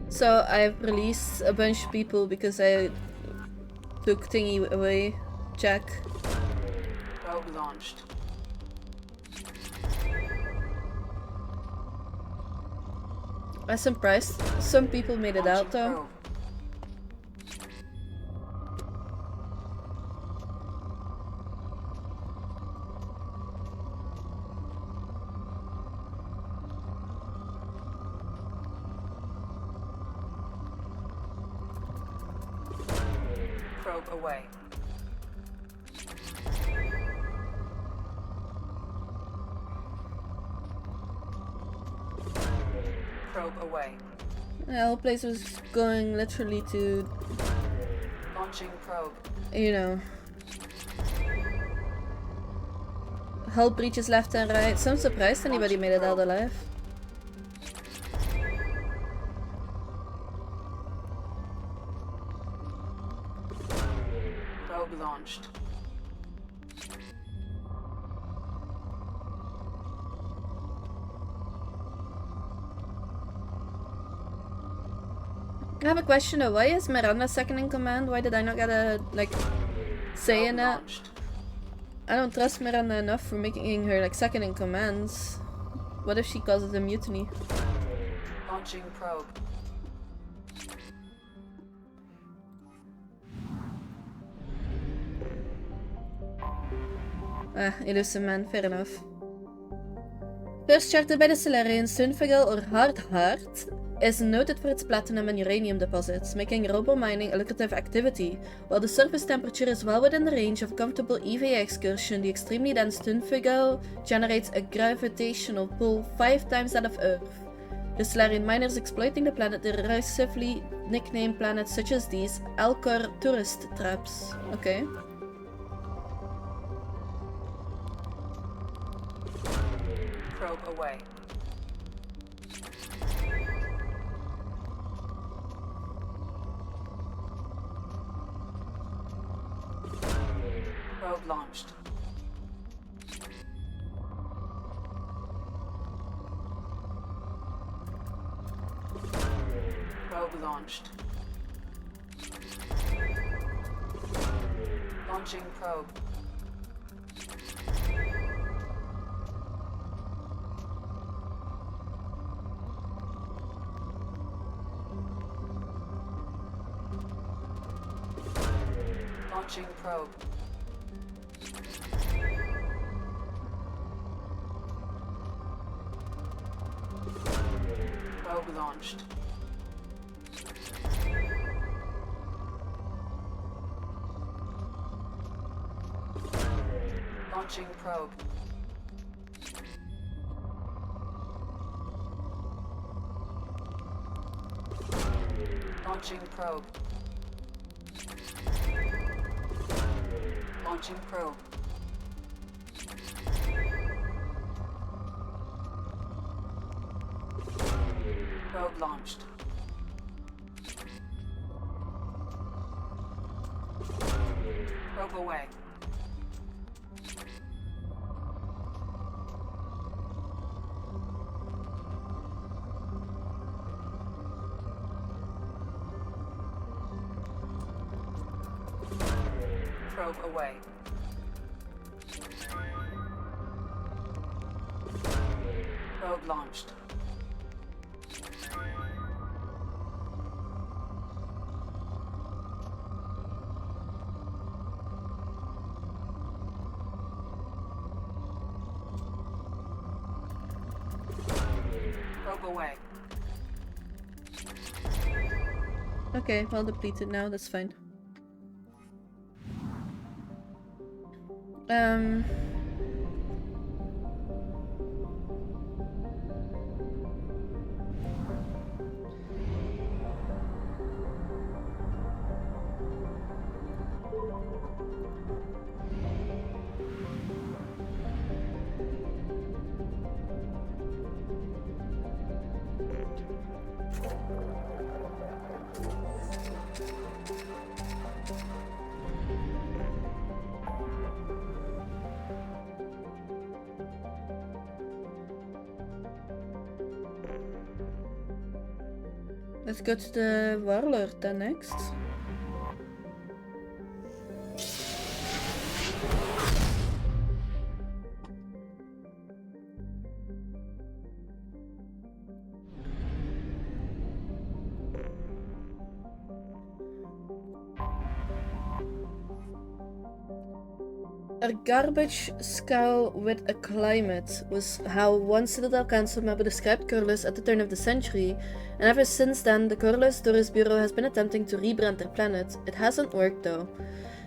Speaker 1: So I've released a bunch of people because I took thingy away. Jack.
Speaker 11: Probe launched.
Speaker 1: I'm surprised. Some people made it out though.
Speaker 11: Probe away. Probe away.
Speaker 1: The whole place was going literally to...
Speaker 3: Launching probe.
Speaker 1: You know... hull breaches left and right. So I'm surprised anybody made it out alive.
Speaker 3: Probe launched.
Speaker 1: I have a question though. Why is Miranda second in command? Why did I not get a, like, say in that? I don't trust Miranda enough for making her, like, second in command. What if she causes a mutiny?
Speaker 3: Launching probe.
Speaker 1: Ah, elusive man, fair enough. First charter by the Solarian, Sunfigel or Hard Heart is noted for its platinum and uranium deposits, making robo-mining a lucrative activity. While the surface temperature is well within the range of a comfortable EVA excursion, the extremely dense Sunfigel generates a gravitational pull 5 times that of Earth. The Solarian miners exploiting the planet derisively nickname planets such as these Alcor tourist traps. Okay.
Speaker 3: Probe away. Probe launched. Probe launched. Launching probe. Launching probe. Probe launched. Launching probe. Launching probe. Launching probe. Probe launched. Probe away. Probe away. Probe launched. Probe away.
Speaker 1: Okay, well depleted now, that's fine. Let's go to the Warlord then next. A garbage scow with a climate was how one Citadel Council member described Corliss at the turn of the century, and ever since then the Corliss Tourist Bureau has been attempting to rebrand their planet. It hasn't worked though.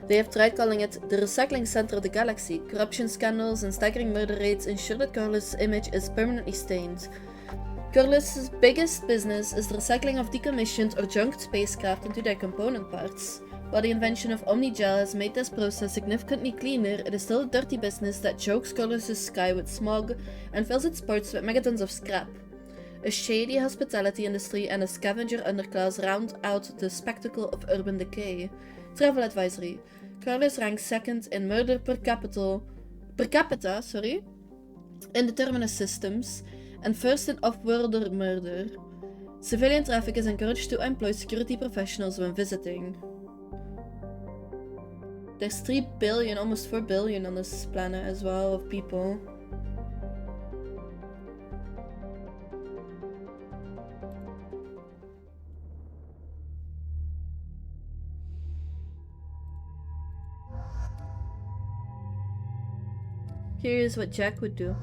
Speaker 1: They have tried calling it the recycling center of the galaxy. Corruption scandals and staggering murder rates ensure that Corliss' image is permanently stained. Corliss's biggest business is the recycling of decommissioned or junked spacecraft into their component parts. While the invention of Omnigel has made this process significantly cleaner, it is still a dirty business that chokes Corliss's sky with smog and fills its ports with megatons of scrap. A shady hospitality industry and a scavenger underclass round out the spectacle of urban decay. Travel advisory. Corliss ranks second in murder per capita, in the terminus systems, and first in off-worlder murder. Civilian traffic is encouraged to employ security professionals when visiting. There's 3 billion, almost 4 billion on this planet as well of people. Here's what Jack would do.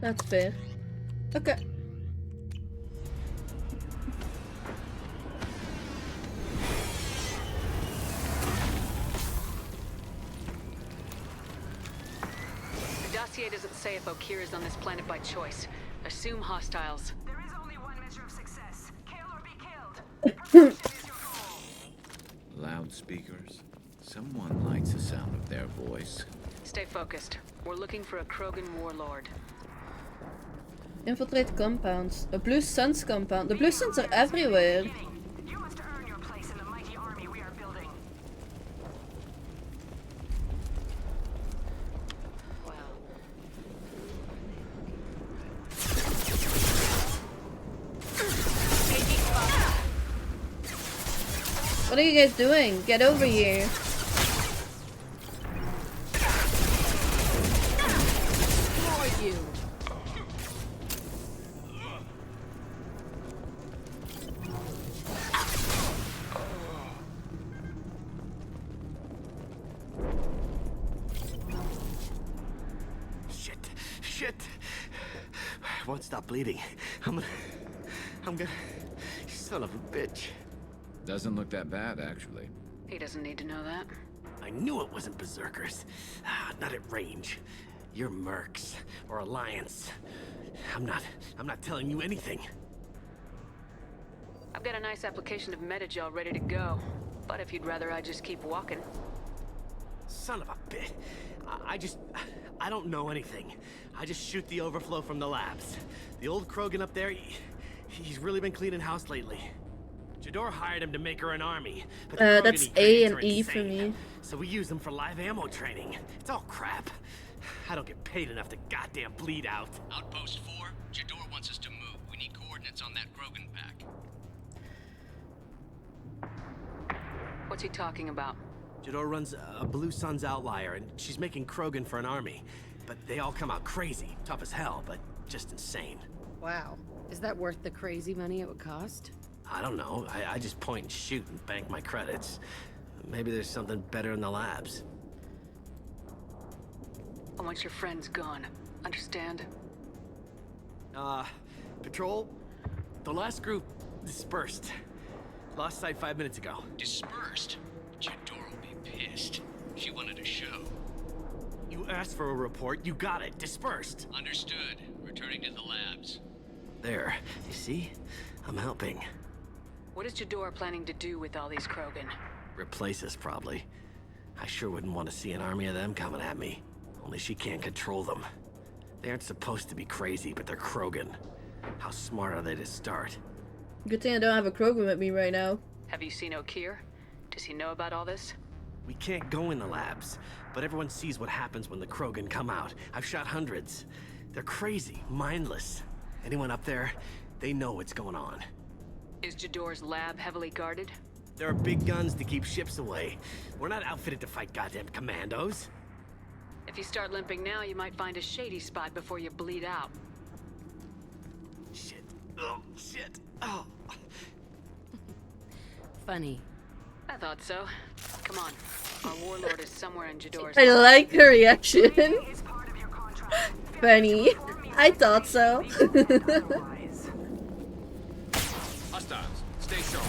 Speaker 1: That's fair. Okay.
Speaker 11: The dossier doesn't say if Okir is on this planet by choice. Assume hostiles.
Speaker 10: There is only one measure of success. Kill or be killed.
Speaker 6: Loudspeakers? Someone likes the sound of their voice.
Speaker 11: Stay focused. We're looking for a Krogan warlord.
Speaker 1: Infiltrate compounds. A Blue Suns compound. The Blue Suns are everywhere.
Speaker 10: You must earn your place in the mighty army we are building.
Speaker 1: What are you guys doing? Get over here.
Speaker 19: Shit! I won't stop bleeding. I'm gonna... Son of a bitch.
Speaker 6: Doesn't look that bad, actually.
Speaker 11: He doesn't need to know that.
Speaker 19: I knew it wasn't berserkers. Not at range. You're mercs or Alliance. I'm not telling you anything.
Speaker 11: I've got a nice application of Metagel ready to go. But if you'd rather I just keep walking.
Speaker 19: Son of a bitch. I don't know anything. I just shoot the overflow from the labs. The old Krogan up there, he's really been cleaning house lately. Jador hired him to make her an army. But
Speaker 1: that's A and E for me.
Speaker 19: So we use them for live ammo training. It's all crap. I don't get paid enough to goddamn bleed out.
Speaker 20: Outpost 4, Jador wants us to move. We need coordinates on that Krogan pack.
Speaker 11: What's he talking about?
Speaker 19: Jador runs a Blue Suns outlier, and she's making Krogan for an army. But they all come out crazy. Tough as hell, but just insane.
Speaker 5: Wow. Is that worth the crazy money it would cost?
Speaker 19: I don't know. I just point and shoot and bank my credits. Maybe there's something better in the labs.
Speaker 11: I want your friends gone. Understand?
Speaker 19: Patrol? The last group dispersed. Lost sight 5 minutes ago.
Speaker 20: Dispersed? Jador will be pissed. She wanted a show.
Speaker 19: You asked for a report, you got it. Dispersed.
Speaker 20: Understood. Returning to the labs.
Speaker 19: There. You see? I'm helping.
Speaker 11: What is Jador planning to do with all these Krogan?
Speaker 19: Replace us, probably. I sure wouldn't want to see an army of them coming at me. Only she can't control them. They aren't supposed to be crazy, but they're Krogan. How smart are they to start?
Speaker 1: Good thing I don't have a Krogan with me right now.
Speaker 11: Have you seen Okir? Does he know about all this?
Speaker 19: We can't go in the labs, but everyone sees what happens when the Krogan come out. I've shot hundreds. They're crazy, mindless. Anyone up there, they know what's going on.
Speaker 11: Is Jador's lab heavily guarded?
Speaker 19: There are big guns to keep ships away. We're not outfitted to fight goddamn commandos.
Speaker 11: If you start limping now, you might find a shady spot before you bleed out.
Speaker 19: Shit. Oh, shit. Oh.
Speaker 5: Funny.
Speaker 11: I thought so. Come on. Our warlord is somewhere in Jador's
Speaker 1: I like her reaction. Funny. I thought so.
Speaker 6: Hostiles, stay sharp.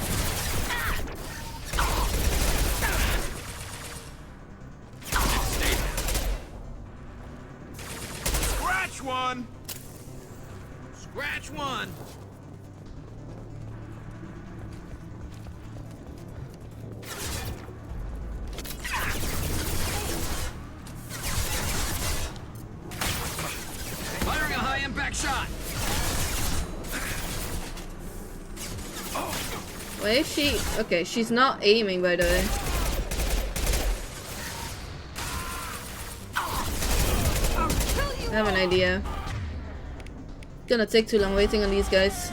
Speaker 9: Scratch one!
Speaker 6: Scratch one! Firing a high-impact shot!
Speaker 1: Where is she? Okay, she's not aiming, by the way. I have an idea. Gonna take too long waiting on these guys.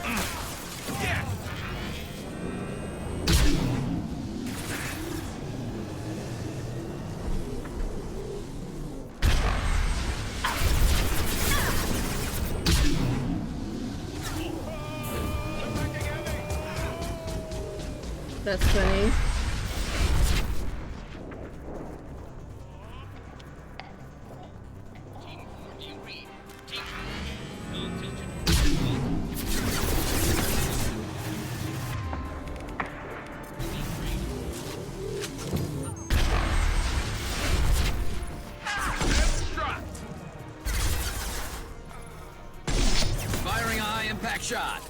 Speaker 1: That's funny.
Speaker 6: Firing a high-impact shot!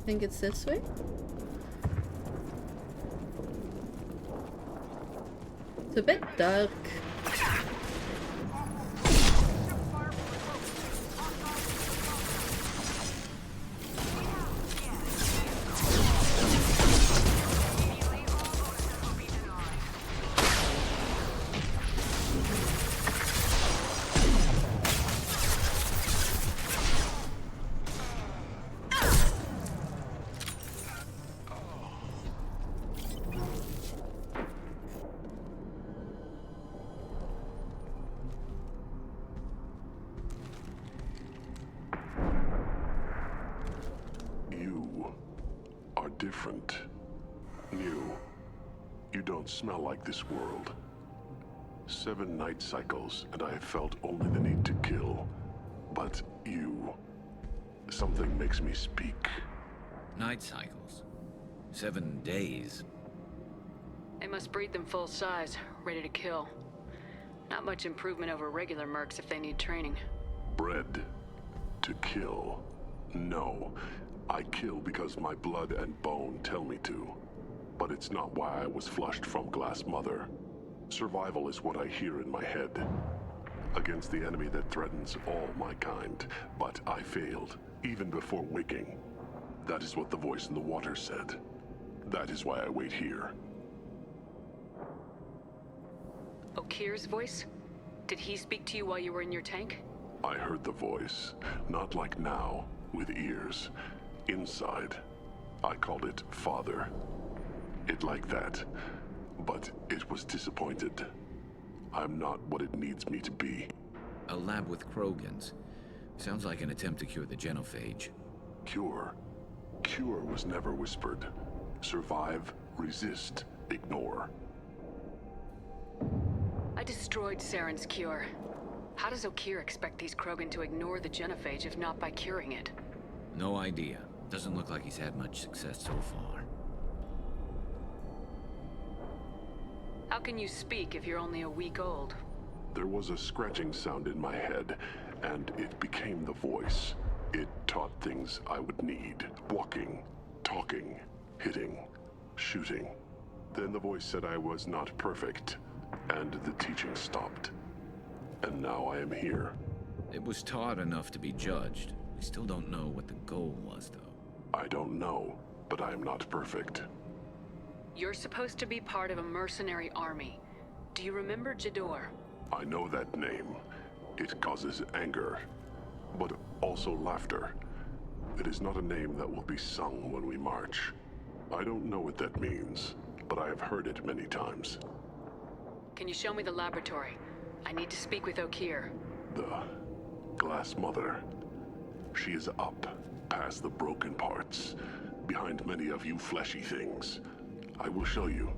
Speaker 1: I think it's this way. It's a bit dark.
Speaker 8: Different. New. You don't smell like this world. 7 night cycles, and I have felt only the need to kill. But you... something makes me speak.
Speaker 6: Night cycles. 7 days.
Speaker 11: They must breed them full size, ready to kill. Not much improvement over regular mercs if they need training.
Speaker 8: Bred to kill. No. I kill because my blood and bone tell me to. But it's not why I was flushed from Glass Mother. Survival is what I hear in my head. Against the enemy that threatens all my kind. But I failed, even before waking. That is what the voice in the water said. That is why I wait here.
Speaker 11: Okir's voice? Did he speak to you while you were in your tank?
Speaker 8: I heard the voice. Not like now, with ears. Inside. I called it Father. It like that. But it was disappointed. I'm not what it needs me to be.
Speaker 6: A lab with Krogans. Sounds like an attempt to cure the genophage.
Speaker 8: Cure? Cure was never whispered. Survive, resist, ignore.
Speaker 11: I destroyed Saren's cure. How does Okir expect these Krogan to ignore the genophage if not by curing it?
Speaker 6: No idea. Doesn't look like he's had much success so far.
Speaker 11: How can you speak if you're only a week old?
Speaker 8: There was a scratching sound in my head, and it became the voice. It taught things I would need. Walking, talking, hitting, shooting. Then the voice said I was not perfect, and the teaching stopped. And now I am here.
Speaker 6: It was taught enough to be judged. We still don't know what the goal was, though.
Speaker 8: I don't know, but I am not perfect.
Speaker 11: You're supposed to be part of a mercenary army. Do you remember Jador?
Speaker 8: I know that name. It causes anger, but also laughter. It is not a name that will be sung when we march. I don't know what that means, but I have heard it many times.
Speaker 11: Can you show me the laboratory? I need to speak with Okir.
Speaker 8: The Glass Mother. She is up, past the broken parts, behind many of you fleshy things. I will show you.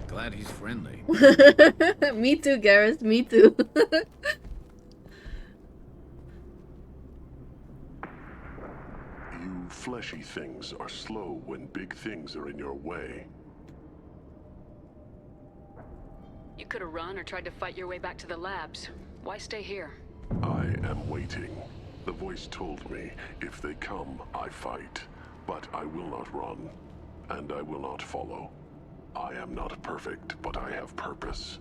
Speaker 6: Glad he's friendly.
Speaker 1: Me too, Gareth. Me too.
Speaker 8: You fleshy things are slow when big things are in your way.
Speaker 11: You could have run or tried to fight your way back to the labs. Why stay here?
Speaker 8: I am waiting. The voice told me, if they come, I fight. But I will not run, and I will not follow. I am not perfect, but I have purpose.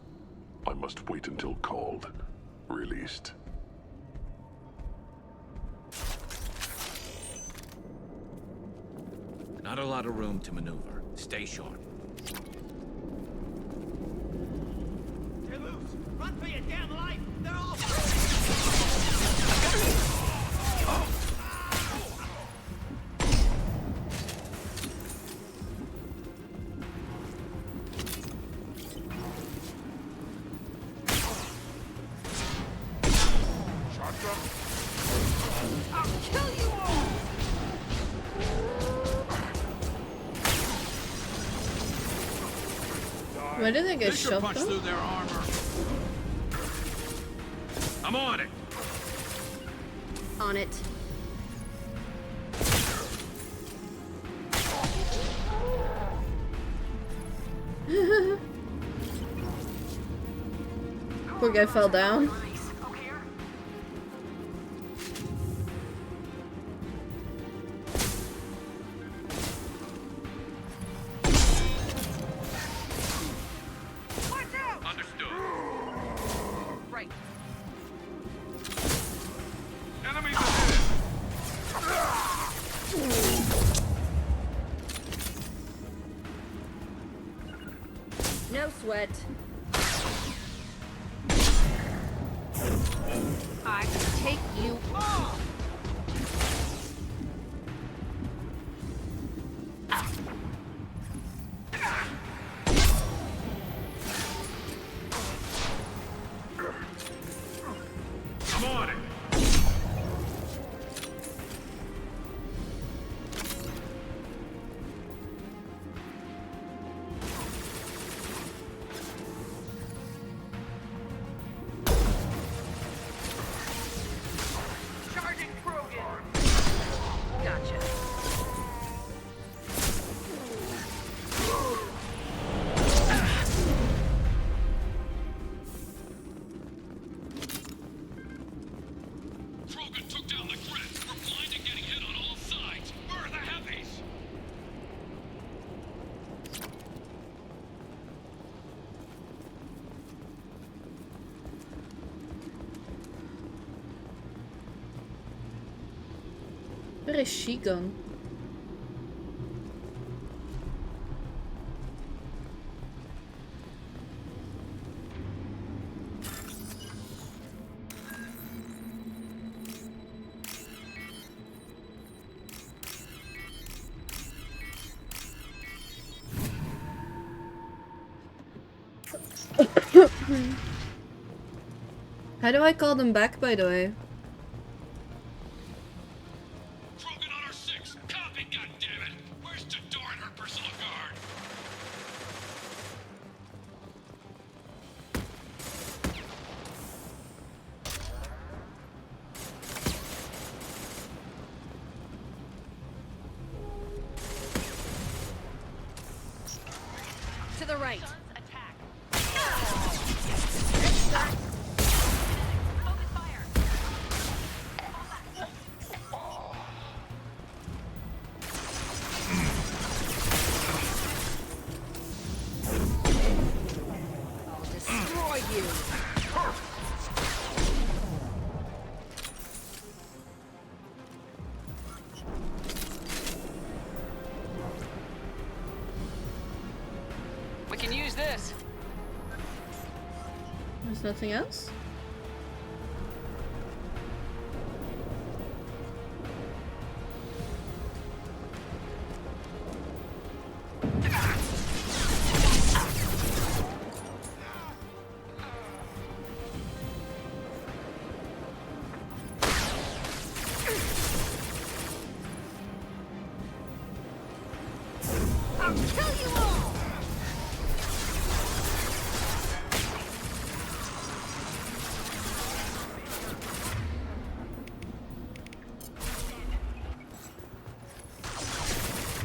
Speaker 8: I must wait until called, released.
Speaker 6: Not a lot of room to maneuver. Stay sharp.
Speaker 19: They're loose! Run for your damn life! They're all...
Speaker 9: I'll kill you all!
Speaker 1: Why did they get
Speaker 6: Fisher
Speaker 1: shoved
Speaker 6: punched
Speaker 1: up?
Speaker 6: through their armor. I'm on it.
Speaker 1: On it. Poor guy fell down. No sweat. I can take you all.
Speaker 9: I'm on it.
Speaker 19: Charging Krogan! Gotcha.
Speaker 9: Krogan took down the grids. We're blind and getting hit on all sides. Where are the heavies?
Speaker 1: Where is she gone? How do I call them back, by the way?
Speaker 9: Krogan on our 6. Copy, goddammit. Where's Tador and her personal guard?
Speaker 11: To the right.
Speaker 19: I'll destroy you!
Speaker 11: We can use this.
Speaker 1: There's nothing else?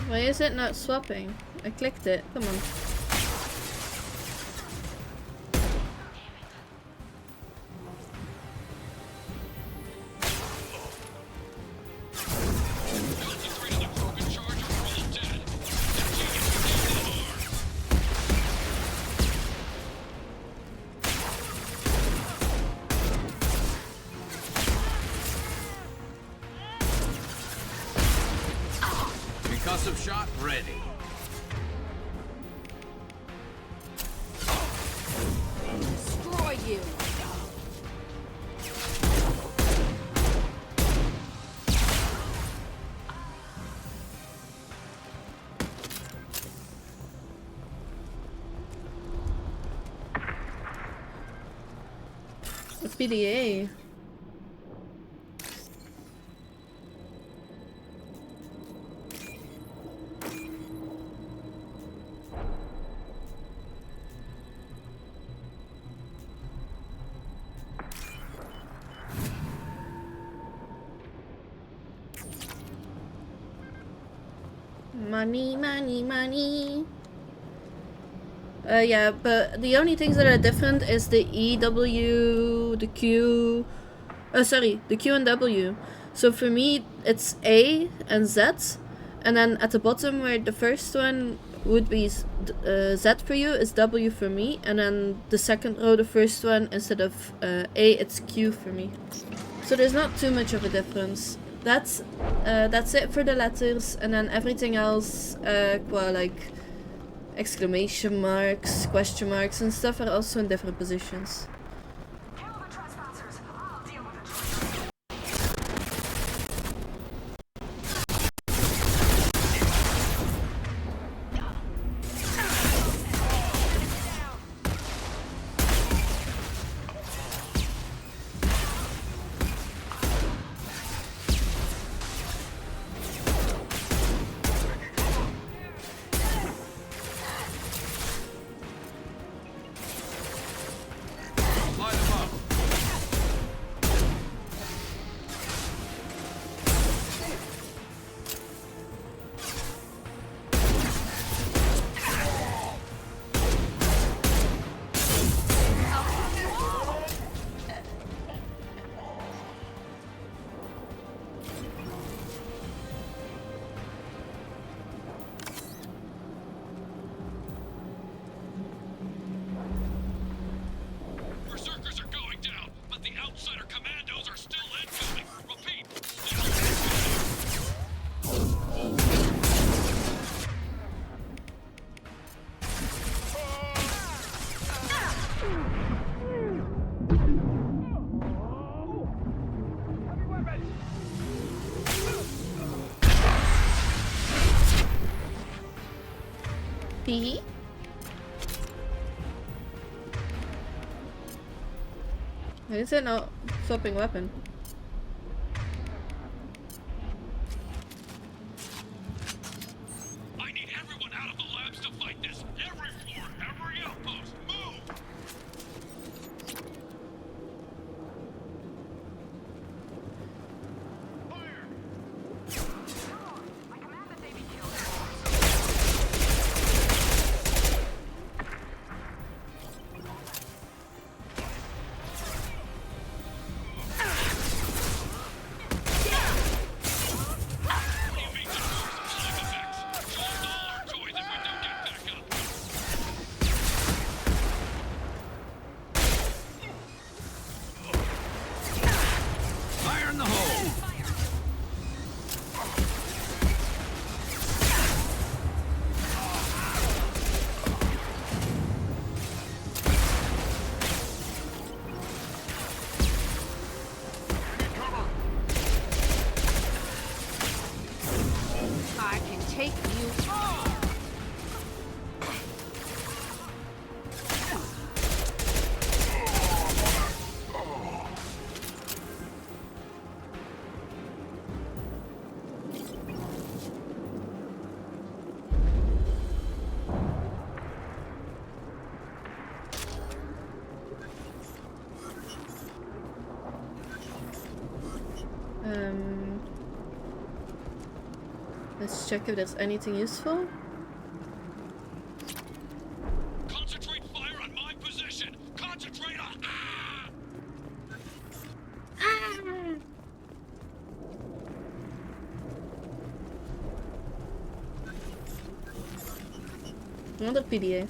Speaker 1: Why is it not swapping? I clicked it. Come on.
Speaker 6: Concussive shot ready.
Speaker 18: Destroy you!
Speaker 1: PDA. Money, money, money. Yeah, but the only things that are different is the E, W, the Q. Sorry, the Q and W. So for me, it's A and Z, and then at the bottom where the first one would be Z for you is W for me, and then the second row, the first one, instead of A, it's Q for me. So there's not too much of a difference. That's it for the letters, and then everything else, qua like exclamation marks, question marks, and stuff are also in different positions. Hee. Why is it not swapping weapon?
Speaker 9: I need everyone out of the labs to fight this. Every floor, every outpost, move!
Speaker 1: Let's check if there's anything useful.
Speaker 9: Concentrate fire on my position! Concentrate on...
Speaker 1: Another PDA.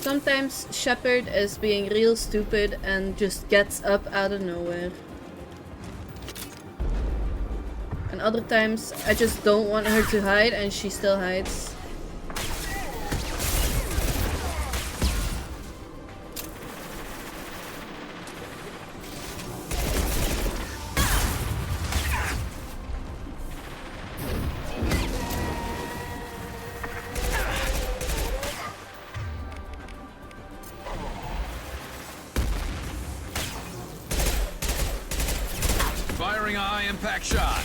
Speaker 1: Sometimes Shepard is being real stupid and just gets up out of nowhere. And other times I just don't want her to hide and she still hides.
Speaker 9: Firing a high-impact shot.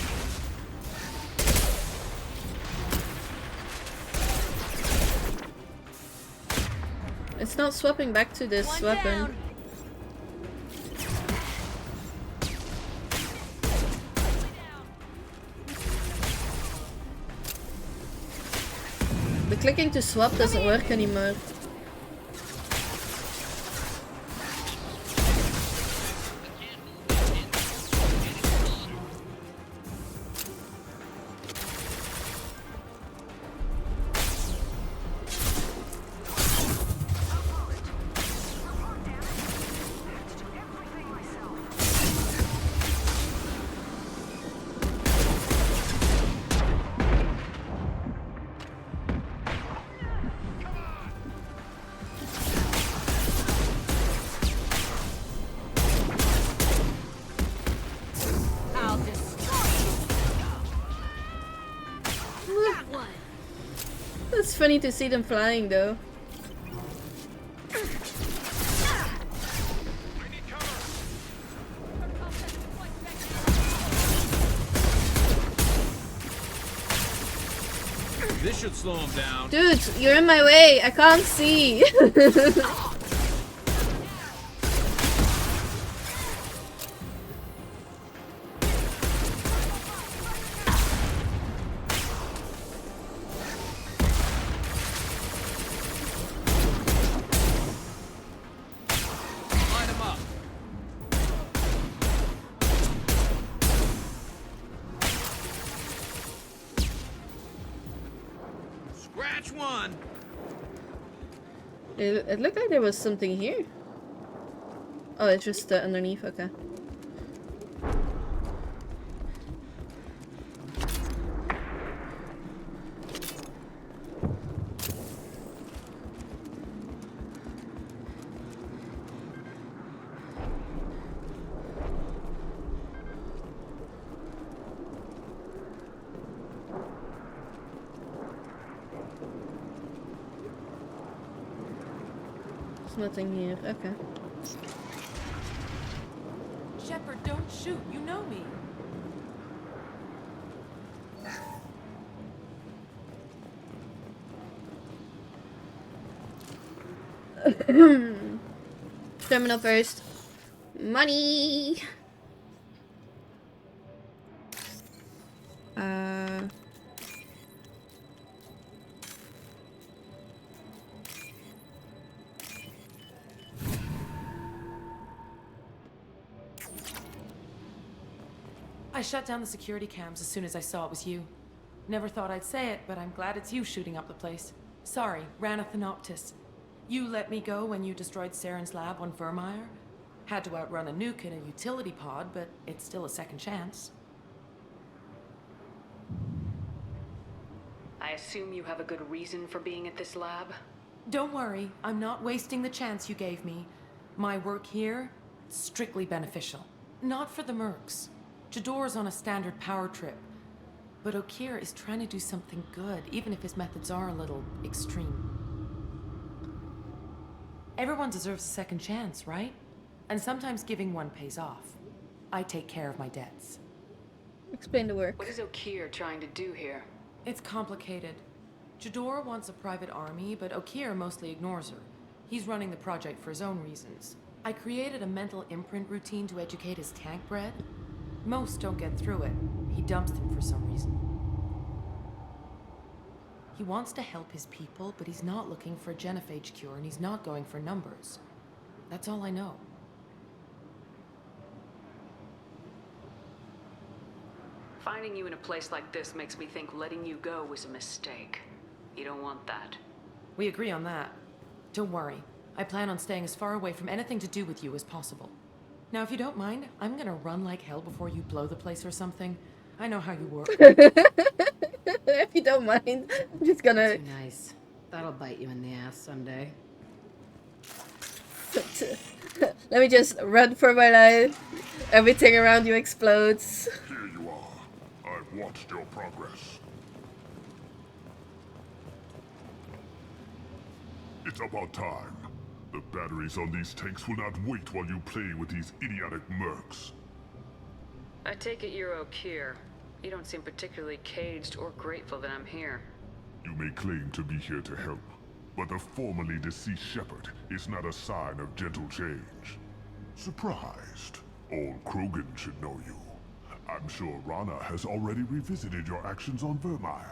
Speaker 1: It's not swapping back to this weapon. The clicking to swap doesn't work anymore. It's funny to see them flying though.
Speaker 9: This should slow him down.
Speaker 1: Dude, you're in my way. I can't see.
Speaker 9: Line him up. Scratch one.
Speaker 1: It looked like there was something here. Oh, it's just underneath. Okay. Nothing here. Okay.
Speaker 18: Shepard, don't shoot. You know me.
Speaker 1: Terminal first. Money.
Speaker 18: I shut down the security cams as soon as I saw it was you. Never thought I'd say it, but I'm glad it's you shooting up the place. Sorry, Ranathanoptis. You let me go when you destroyed Saren's lab on Vermeer. Had to outrun a nuke in a utility pod, but it's still a second chance.
Speaker 11: I assume you have a good reason for being at this lab?
Speaker 18: Don't worry, I'm not wasting the chance you gave me. My work here, strictly beneficial. Not for the mercs. Jador's on a standard power trip. But Okeer is trying to do something good, even if his methods are a little extreme. Everyone deserves a second chance, right? And sometimes giving one pays off. I take care of my debts.
Speaker 1: Explain the work.
Speaker 11: What is Okeer trying to do here?
Speaker 18: It's complicated. Jador wants a private army, but Okeer mostly ignores her. He's running the project for his own reasons. I created a mental imprint routine to educate his tank bred. Most don't get through it. He dumps them for some reason. He wants to help his people, but he's not looking for a genophage cure, and he's not going for numbers. That's all I know.
Speaker 11: Finding you in a place like this makes me think letting you go was a mistake. You don't want that.
Speaker 18: We agree on that. Don't worry. I plan on staying as far away from anything to do with you as possible. Now, if you don't mind, I'm gonna run like hell before you blow the place or something. I know how you work.
Speaker 1: If you don't mind, I'm just gonna...
Speaker 5: Too nice. That'll bite you in the ass someday.
Speaker 1: Let me just run for my life. Everything around you explodes.
Speaker 8: Here you are. I've watched your progress. It's about time. The batteries on these tanks will not wait while you play with these idiotic mercs.
Speaker 11: I take it you're Okeer. You don't seem particularly caged or grateful that I'm here.
Speaker 8: You may claim to be here to help, but the formerly deceased Shepard is not a sign of gentle change. Surprised? Old Krogan should know you. I'm sure Rana has already revisited your actions on Vermeer.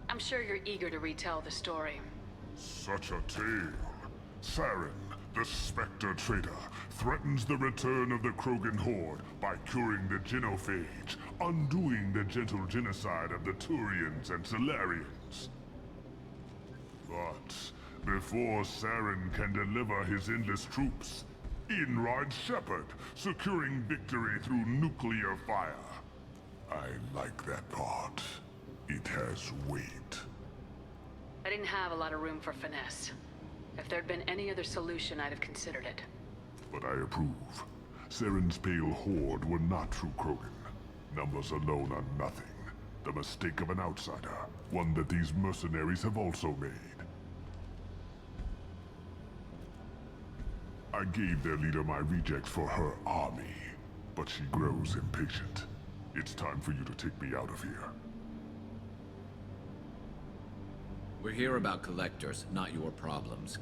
Speaker 11: I'm sure you're eager to retell the story.
Speaker 8: Such a tale. Saren, the Spectre traitor, threatens the return of the Krogan horde by curing the genophage, undoing the gentle genocide of the Turians and Solarians. But before Saren can deliver his endless troops, in rides Shepard, securing victory through nuclear fire. I like that part. It has weight.
Speaker 11: I didn't have a lot of room for finesse. If there'd been any other solution, I'd have considered it.
Speaker 8: But I approve. Saren's pale horde were not true Krogan. Numbers alone are nothing. The mistake of an outsider, one that these mercenaries have also made. I gave their leader my rejects for her army, but she grows impatient. It's time for you to take me out of here.
Speaker 6: We're here about collectors, not your problems.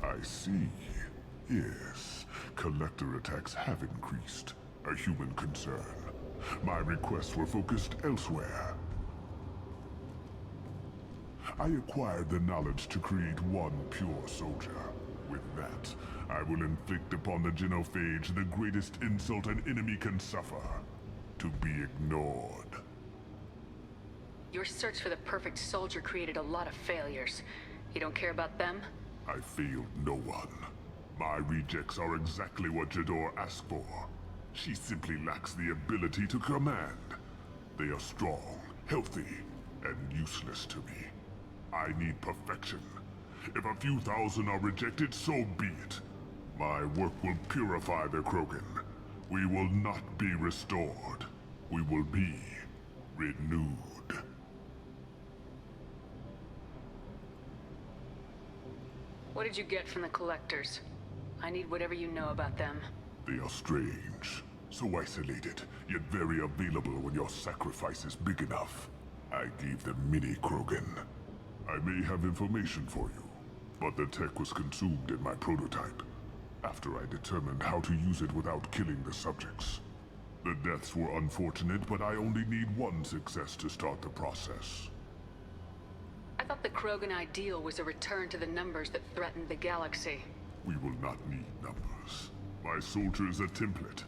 Speaker 8: I see. Yes, collector attacks have increased. A human concern. My requests were focused elsewhere. I acquired the knowledge to create one pure soldier. With that, I will inflict upon the genophage the greatest insult an enemy can suffer. To be ignored.
Speaker 11: Your search for the perfect soldier created a lot of failures. You don't care about them?
Speaker 8: I failed no one. My rejects are exactly what Jador asked for. She simply lacks the ability to command. They are strong, healthy, and useless to me. I need perfection. If a few thousand are rejected, so be it. My work will purify the Krogan. We will not be restored. We will be renewed.
Speaker 11: What did you get from the collectors? I need whatever you know about them.
Speaker 8: They are strange. So isolated, yet very available when your sacrifice is big enough. I gave them mini Krogan. I may have information for you, but the tech was consumed in my prototype, after I determined how to use it without killing the subjects. The deaths were unfortunate, but I only need one success to start the process.
Speaker 11: I thought the Krogan ideal was a return to the numbers that threatened the galaxy.
Speaker 8: We will not need numbers. My soldier is a template.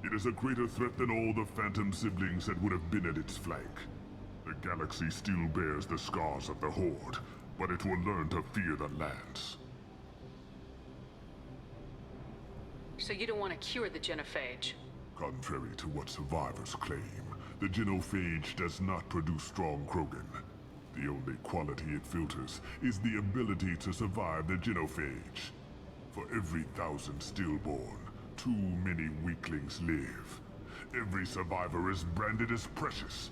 Speaker 8: It is a greater threat than all the Phantom siblings that would have been at its flank. The galaxy still bears the scars of the Horde, but it will learn to fear the Lance.
Speaker 11: So you don't want to cure the genophage?
Speaker 8: Contrary to what survivors claim, the genophage does not produce strong Krogan. The only quality it filters is the ability to survive the genophage. For every 1,000 stillborn, too many weaklings live. Every survivor is branded as precious.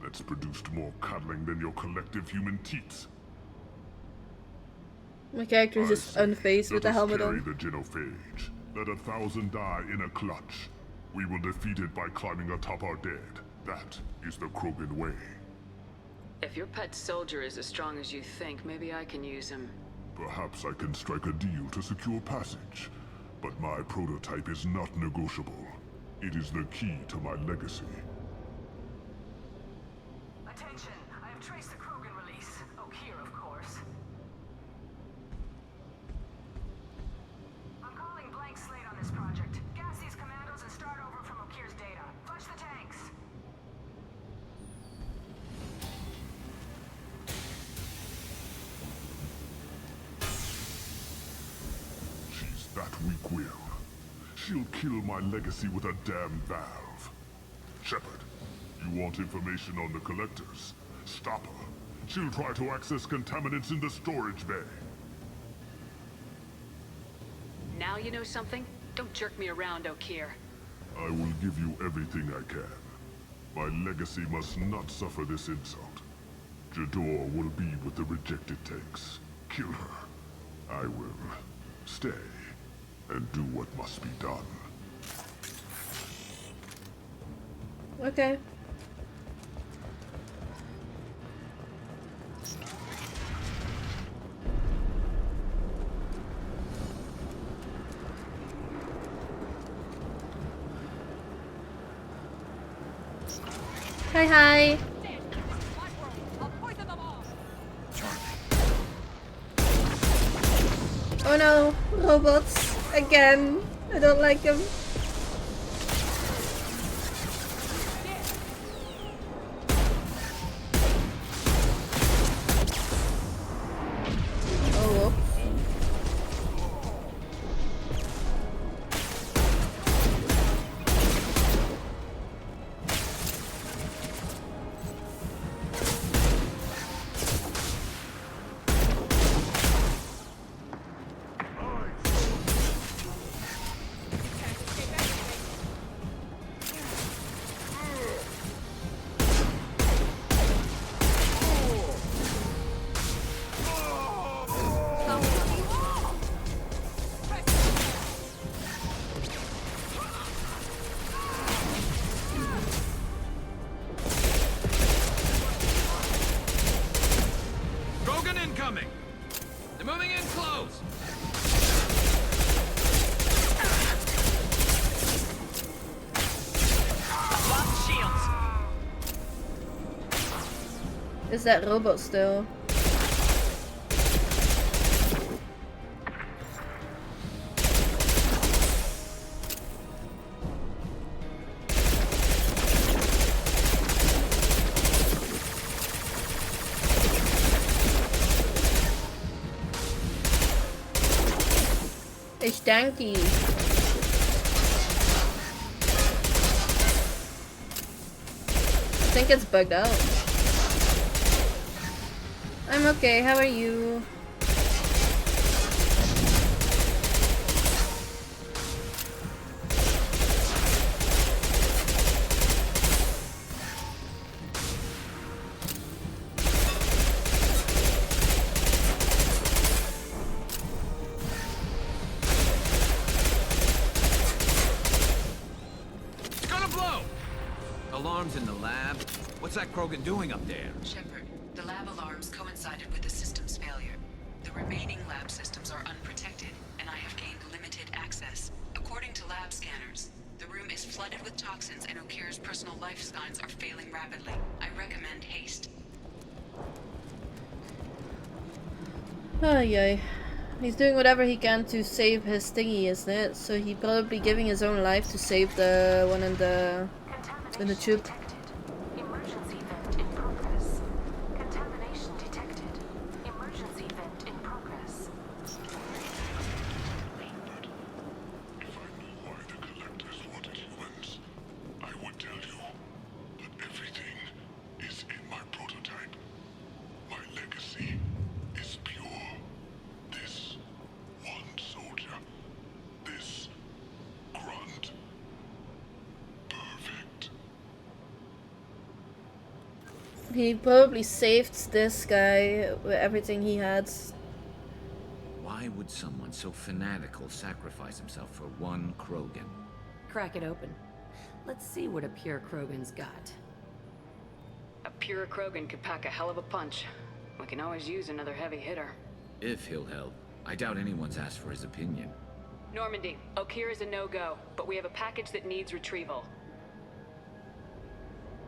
Speaker 8: That's produced more cuddling than your collective human teats.
Speaker 1: My character is just unfazed with the helmet
Speaker 8: carry
Speaker 1: on.
Speaker 8: the genophage. Let 1,000 die in a clutch. We will defeat it by climbing atop our dead. That is the Krogan way.
Speaker 11: If your pet soldier is as strong as you think, maybe I can use him.
Speaker 8: Perhaps I can strike a deal to secure passage. But my prototype is not negotiable. It is the key to my legacy.
Speaker 10: Attention, I have traced the Krogan release. Okeer, of course. I'm calling blank slate on this project. Gas these commandos and start over from Okeer's data. Flush the tanks.
Speaker 8: She's that weak-willed. She'll kill my legacy with a damn valve. Shepard, you want information on the collectors? Stop her. She'll try to access contaminants in the storage bay.
Speaker 11: Now you know something? Don't jerk me around, Okeer.
Speaker 8: I will give you everything I can. My legacy must not suffer this insult. Jador will be with the rejected tanks. Kill her. I will stay and do what must be done.
Speaker 1: Okay. Hi, hi. Oh no, robots again. I don't like them. Oh, whoops.
Speaker 6: Krogan incoming! They're moving in close!
Speaker 11: Lock shields!
Speaker 1: Is that robot still? Ich danke. I think it's bugged out. I'm okay, how are you?
Speaker 6: It's gonna blow! Alarms in the lab? What's that Krogan doing up there?
Speaker 21: Shepard, the lab alarms coincided with the system's failure. The remaining lab systems are unprotected, and I have gained limited access. According to lab scanners, the room is flooded with toxins and Okeer's personal life signs are failing rapidly. I recommend haste.
Speaker 1: Ay ay. He's doing whatever he can to save his thingy, isn't it? So he probably giving his own life to save the one in the tube.
Speaker 10: Emergency vent in progress.
Speaker 1: He probably saved this guy with everything he had.
Speaker 6: Why would someone so fanatical sacrifice himself for one Krogan?
Speaker 5: Crack it open. Let's see what a pure Krogan's got.
Speaker 11: A pure Krogan could pack a hell of a punch. We can always use another heavy hitter.
Speaker 6: If he'll help. I doubt anyone's asked for his opinion.
Speaker 11: Normandy, Okeer is a no-go, but we have a package that needs retrieval.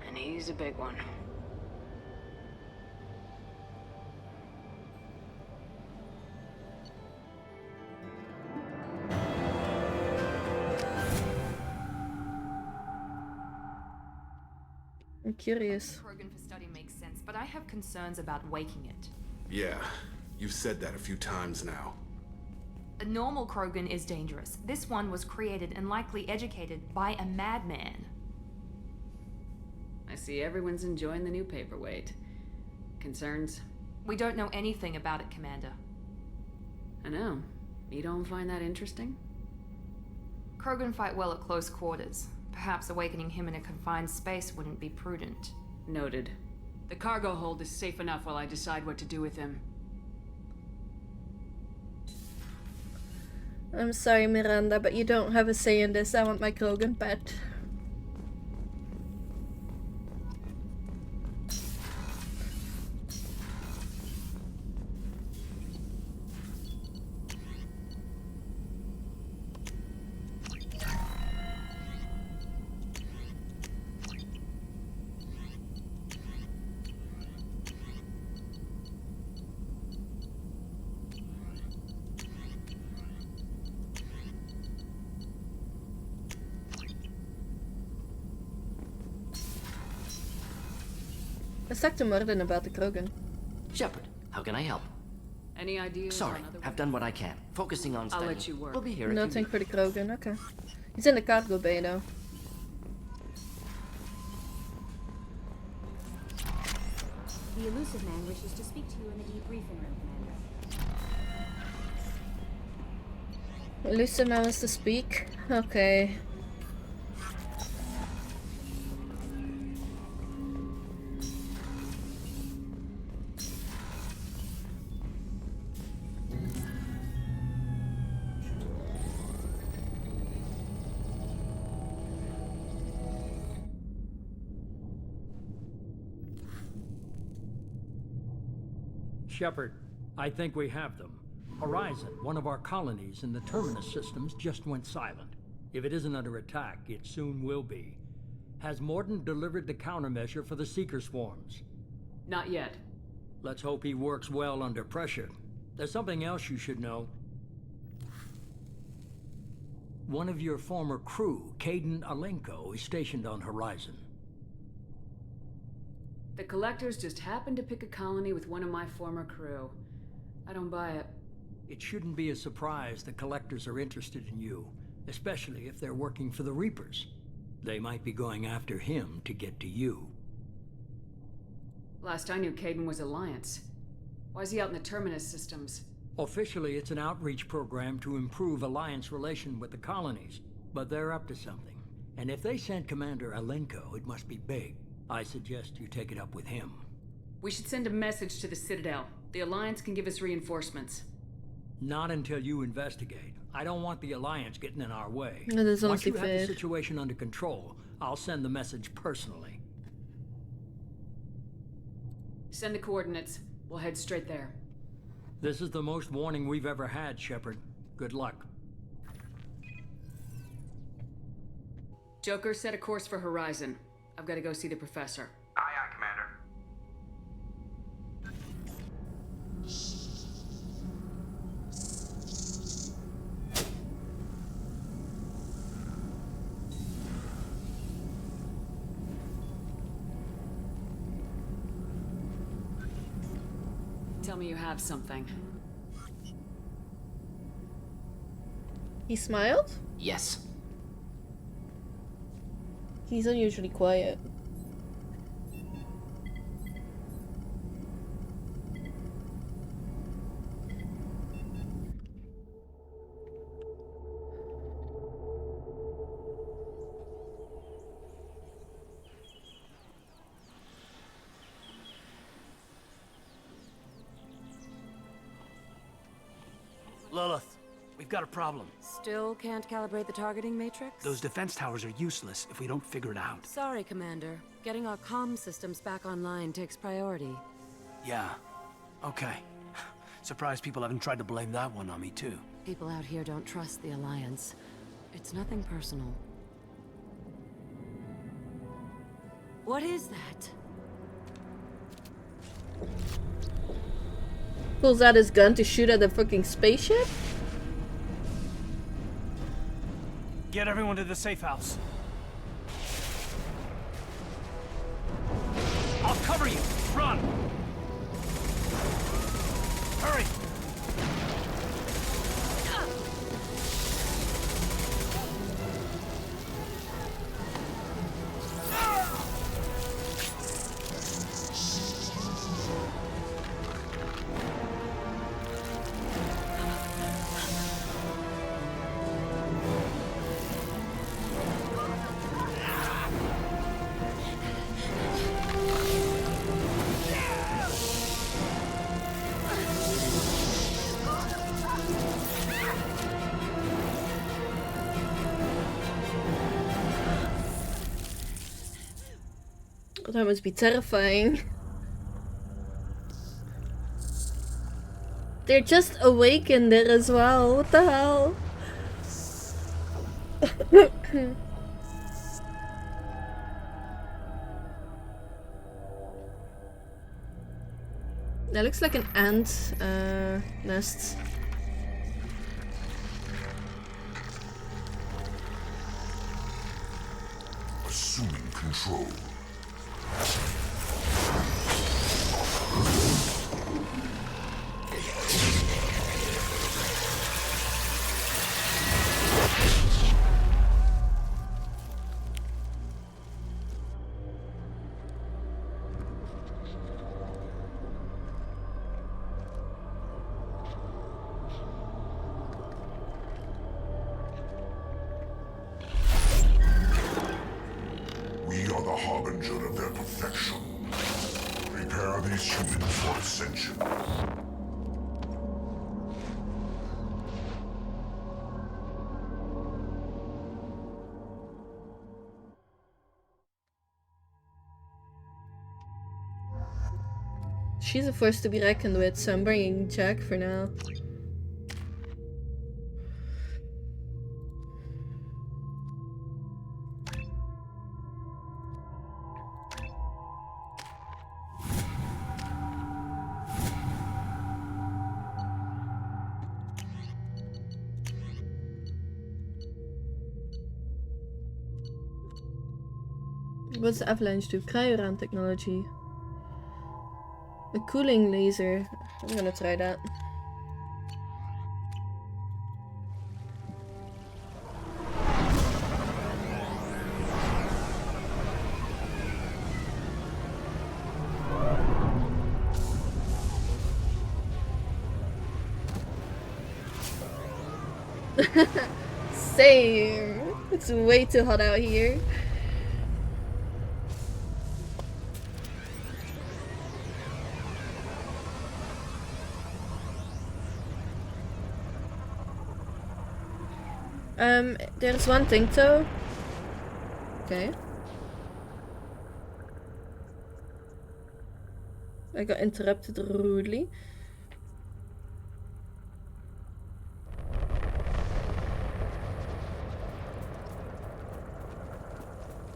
Speaker 11: And he's a big one.
Speaker 1: I'm curious.
Speaker 15: Krogan for study makes sense, but I have concerns about waking it.
Speaker 14: Yeah, you've said that a few times now.
Speaker 15: A normal Krogan is dangerous. This one was created and likely educated by a madman.
Speaker 3: I see everyone's enjoying the new paperweight. Concerns?
Speaker 15: We don't know anything about it, Commander.
Speaker 3: I know. You don't find that interesting?
Speaker 15: Krogan fight well at close quarters. Perhaps awakening him in a confined space wouldn't be prudent.
Speaker 3: Noted. The cargo hold is safe enough while I decide what to do with him.
Speaker 1: I'm sorry, Miranda, but you don't have a say in this. I want my Krogan pet. Let's talk to Morden about the Krogan.
Speaker 12: Shepard, how can I help?
Speaker 3: Any ideas?
Speaker 12: Sorry, I've done what I can. Focusing on study.
Speaker 3: I'll let you work.
Speaker 12: We'll be here.
Speaker 1: Nothing for the Krogan, okay. He's in the cargo bay though.
Speaker 13: The elusive man wishes to speak to you in the debriefing room, Commander.
Speaker 1: Elusive man wants to speak? Okay.
Speaker 7: Shepard, I think we have them. Horizon, one of our colonies in the Terminus systems, just went silent. If it isn't under attack, it soon will be. Has Morden delivered the countermeasure for the Seeker swarms?
Speaker 3: Not yet.
Speaker 7: Let's hope he works well under pressure. There's something else you should know. One of your former crew, Caden Alenko, is stationed on Horizon.
Speaker 3: The Collectors just happened to pick a colony with one of my former crew. I don't buy it.
Speaker 7: It shouldn't be a surprise the Collectors are interested in you, especially if they're working for the Reapers. They might be going after him to get to you.
Speaker 3: Last I knew, Caden was Alliance. Why is he out in the Terminus systems?
Speaker 7: Officially, it's an outreach program to improve Alliance relation with the colonies, but they're up to something. And if they sent Commander Alenko, it must be big. I suggest you take it up with him.
Speaker 3: We should send a message to the Citadel. The Alliance can give us reinforcements.
Speaker 7: Not until you investigate. I don't want the Alliance getting in our way.
Speaker 1: That is
Speaker 7: Once you
Speaker 1: honestly
Speaker 7: have the
Speaker 1: fair.
Speaker 7: situation under control, I'll send the message personally.
Speaker 3: Send the coordinates. We'll head straight there.
Speaker 7: This is the most warning we've ever had, Shepard. Good luck.
Speaker 3: Joker, set a course for Horizon. I've got to go see the Professor.
Speaker 9: Aye, aye, Commander.
Speaker 3: Tell me you have something.
Speaker 1: He smiled?
Speaker 12: Yes.
Speaker 1: He's unusually quiet.
Speaker 4: Lilith, we've got a problem.
Speaker 13: Still can't calibrate the targeting matrix?
Speaker 4: Those defense towers are useless if we don't figure it out.
Speaker 13: Sorry, Commander. Getting our comm systems back online takes priority.
Speaker 4: Yeah. Okay. Surprised people haven't tried to blame that one on me, too.
Speaker 13: People out here don't trust the Alliance. It's nothing personal. What is that?
Speaker 1: Pulls out his gun to shoot at the fucking spaceship?
Speaker 4: Get everyone to the safe house. I'll cover you. Run! Hurry!
Speaker 1: That must be terrifying. They're just awake in there as well. What the hell? That looks like an ant nest.
Speaker 8: Assuming control. We are the harbinger of their perfection. Prepare these humans for ascension.
Speaker 1: She's a force to be reckoned with, so I'm bringing Jack for now. What's the avalanche do? Cryuran technology. A cooling laser. I'm gonna try that. Same. It's way too hot out here. There's one thing though. Okay. I got interrupted rudely.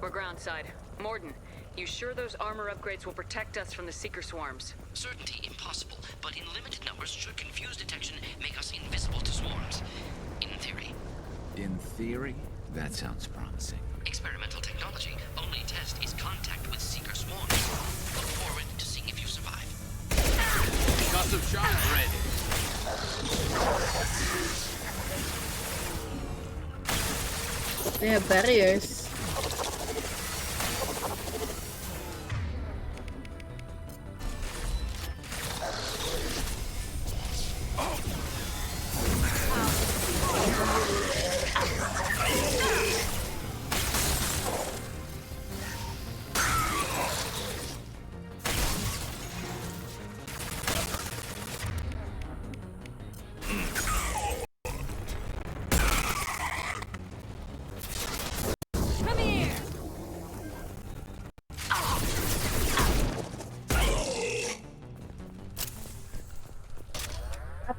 Speaker 11: We're groundside. Morden, you sure those armor upgrades will protect us from the Seeker swarms?
Speaker 12: Certainty impossible, but in limited numbers should confuse detection make us invisible to swarms. In theory.
Speaker 6: In theory? That sounds promising.
Speaker 12: Experimental technology. Only test is contact with Seeker swarms. Look forward to seeing if you survive.
Speaker 20: Custom shot ready.
Speaker 1: They have barriers.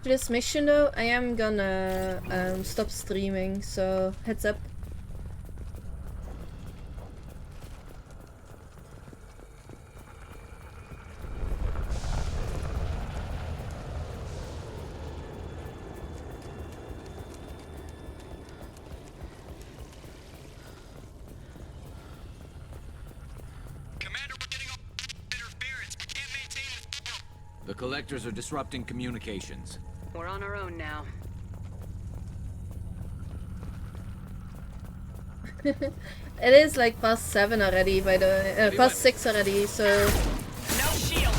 Speaker 1: after this mission though, I am gonna stop streaming, so heads up.
Speaker 6: The collectors are disrupting communications.
Speaker 11: We're on our own now.
Speaker 1: It is like past 7 already, by the way. Past 6 already, so...
Speaker 11: No shield!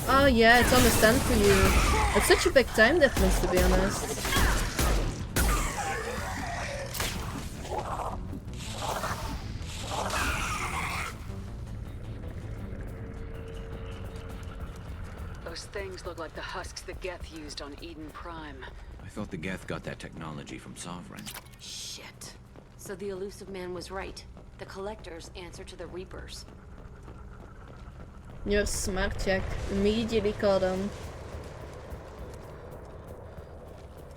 Speaker 1: Oh yeah, it's on the stand for you. It's such a big time difference, to be honest.
Speaker 11: Those things look like the husks the Geth used on Eden Prime.
Speaker 6: I thought the Geth got that technology from Sovereign.
Speaker 5: Shit. So the elusive man was right. The Collectors answer to the Reapers.
Speaker 1: Your smart check. Immediately caught him.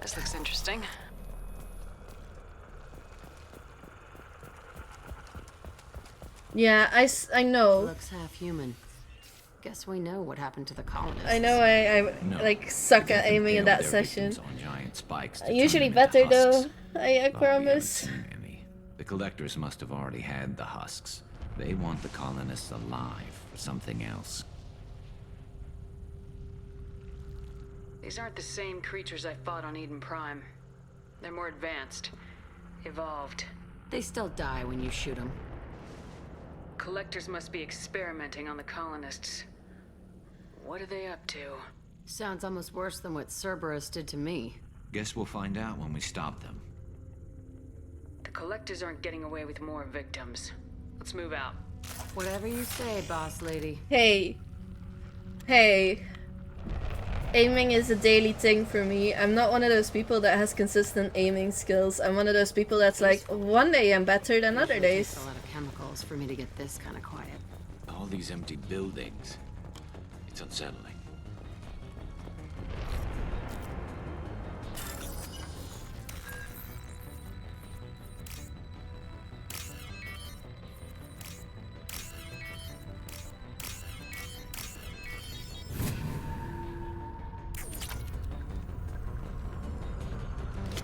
Speaker 11: This looks interesting.
Speaker 1: Yeah, I know.
Speaker 5: Looks half human. Guess we know what happened to the colonists.
Speaker 1: I know I like suck at aiming in that session. Usually better though. I promise.
Speaker 6: The collectors must have already had the husks. They want the colonists alive for something else.
Speaker 11: These aren't the same creatures I fought on Eden Prime. They're more advanced. Evolved.
Speaker 5: They still die when you shoot them.
Speaker 11: Collectors must be experimenting on the colonists. What are they up to?
Speaker 5: Sounds almost worse than what Cerberus did to me.
Speaker 6: Guess we'll find out when we stop them.
Speaker 11: The collectors aren't getting away with more victims. Let's move out.
Speaker 5: Whatever you say, boss lady.
Speaker 1: Hey. Hey. Aiming is a daily thing for me. I'm not one of those people that has consistent aiming skills. I'm one of those people that's like, one day I'm better than other days.
Speaker 5: A lot of chemicals for me to get this kind of quiet.
Speaker 6: All these empty buildings. It's unsettling.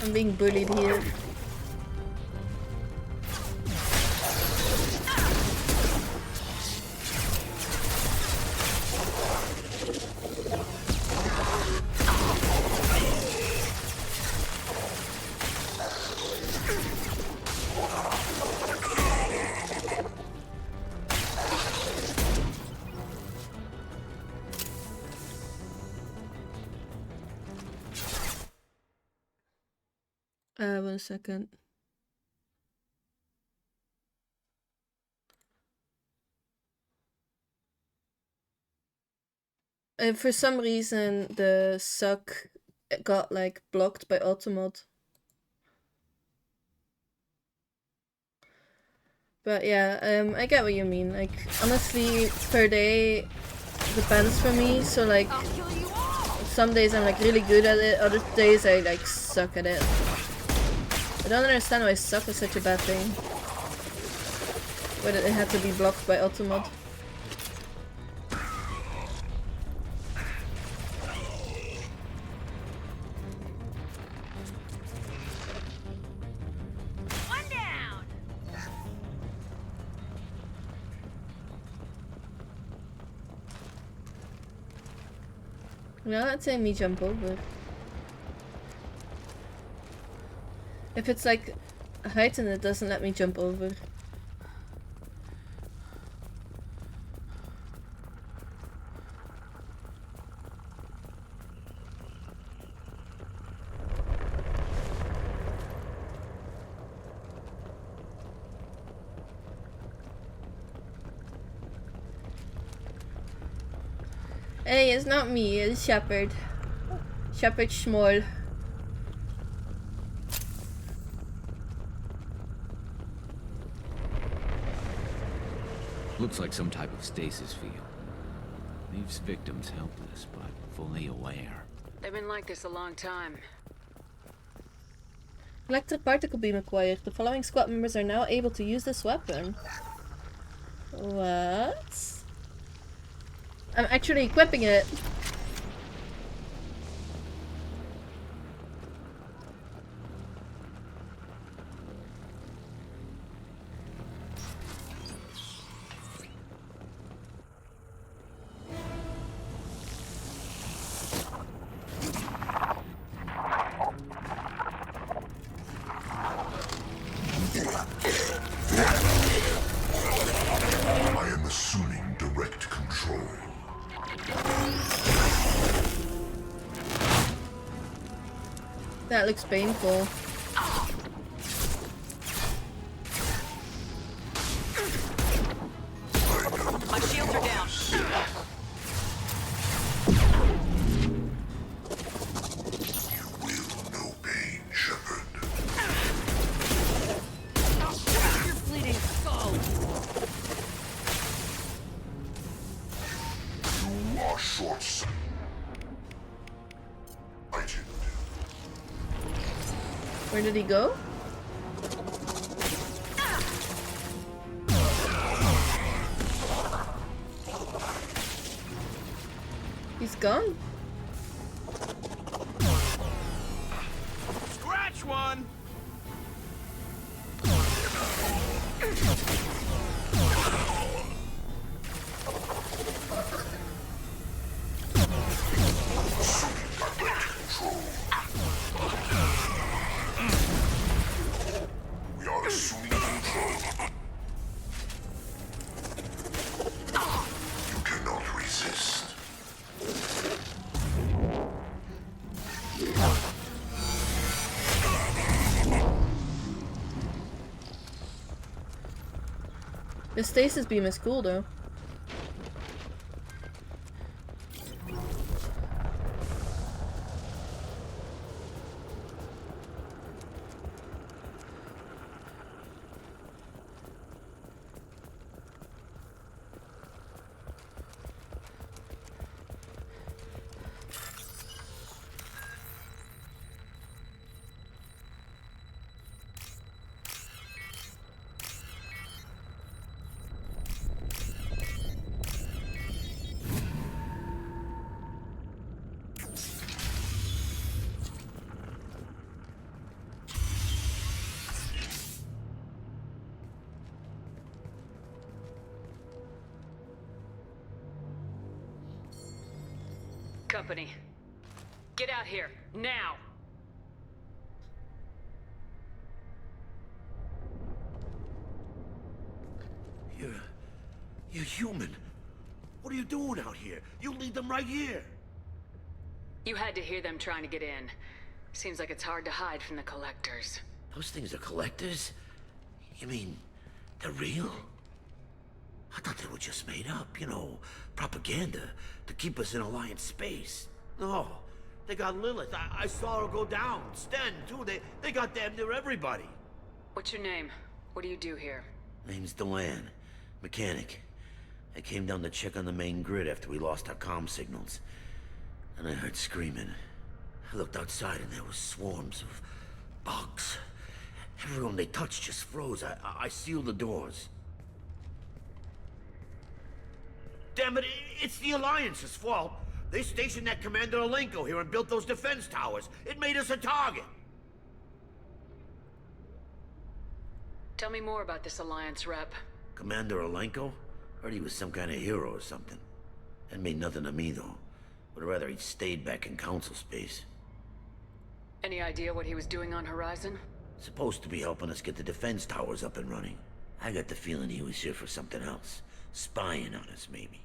Speaker 1: I'm being bullied here. One second. For some reason, the suck got like blocked by Automod. But yeah, I get what you mean. Like honestly, per day depends for me. So like, some days I'm like really good at it. Other days I like suck at it. I don't understand why suck is such a bad thing. Why did it have to be blocked by Automod?
Speaker 11: One down.
Speaker 1: No, let's say me jump over. If it's like heightened, it doesn't let me jump over. Hey, it's not me, it's Shepard. Shepard Schmoll.
Speaker 6: Looks like some type of stasis field. Leaves victims helpless, but fully aware.
Speaker 11: They've been like this a long time.
Speaker 1: Electric particle beam acquired. The following squad members are now able to use this weapon. What? I'm actually equipping it.
Speaker 8: I am assuming direct control.
Speaker 1: That looks painful.
Speaker 21: My shields are down.
Speaker 8: No pain, Shepard.
Speaker 21: You're bleeding so.
Speaker 8: You are short-sighted.
Speaker 1: Where did he go? He's gone.
Speaker 19: Scratch one!
Speaker 8: We are assuming control. You cannot resist.
Speaker 1: The stasis beam is cool though.
Speaker 11: Company. Get out here, now!
Speaker 2: You're human. What are you doing out here? You lead them right here.
Speaker 11: You had to hear them trying to get in. Seems like it's hard to hide from the collectors.
Speaker 2: Those things are collectors? You mean, they're real? I thought they were just made up, you know, propaganda to keep us in Alliance space. No, they got Lilith. I saw her go down. Sten, too. They got damn near everybody.
Speaker 11: What's your name? What do you do here?
Speaker 2: Name's Delan. Mechanic. I came down to check on the main grid after we lost our comm signals. And I heard screaming. I looked outside and there was swarms of bugs. Everyone they touched just froze. I sealed the doors. Damn it, it's the Alliance's fault. They stationed that Commander Alenko here and built those defense towers. It made us a target.
Speaker 11: Tell me more about this Alliance rep.
Speaker 2: Commander Alenko? Heard he was some kind of hero or something. That made nothing of me, though. Would rather he'd stayed back in Council space.
Speaker 11: Any idea what he was doing on Horizon?
Speaker 2: Supposed to be helping us get the defense towers up and running. I got the feeling he was here for something else. Spying on us, maybe.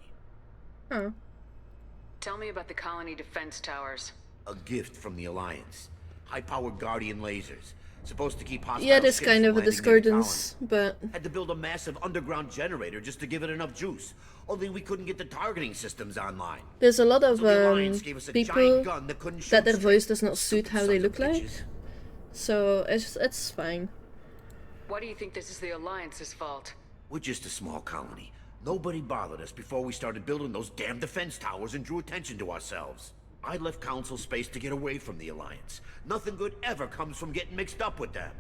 Speaker 1: Huh.
Speaker 11: Tell me about the colony defense towers.
Speaker 2: A gift from the Alliance. High-powered Guardian lasers. Supposed to keep hostile
Speaker 1: Yeah, there's
Speaker 2: ships
Speaker 1: kind
Speaker 2: from
Speaker 1: of a
Speaker 2: landing near the
Speaker 1: discordance, but
Speaker 2: colony. Had to build a massive underground generator just to give it enough juice. Only we couldn't get the targeting systems online.
Speaker 1: there's a lot of
Speaker 2: So the Alliance gave us a
Speaker 1: people
Speaker 2: giant gun that couldn't shoot
Speaker 1: that their voice
Speaker 2: straight.
Speaker 1: does not suit
Speaker 2: Stupid
Speaker 1: how they
Speaker 2: sons of
Speaker 1: look like.
Speaker 2: bitches.
Speaker 1: So it's fine.
Speaker 11: Why do you think this is the Alliance's fault?
Speaker 2: We're just a small colony. Nobody bothered us before we started building those damn defense towers and drew attention to ourselves. I left Council space to get away from the Alliance. Nothing good ever comes from getting mixed up with them.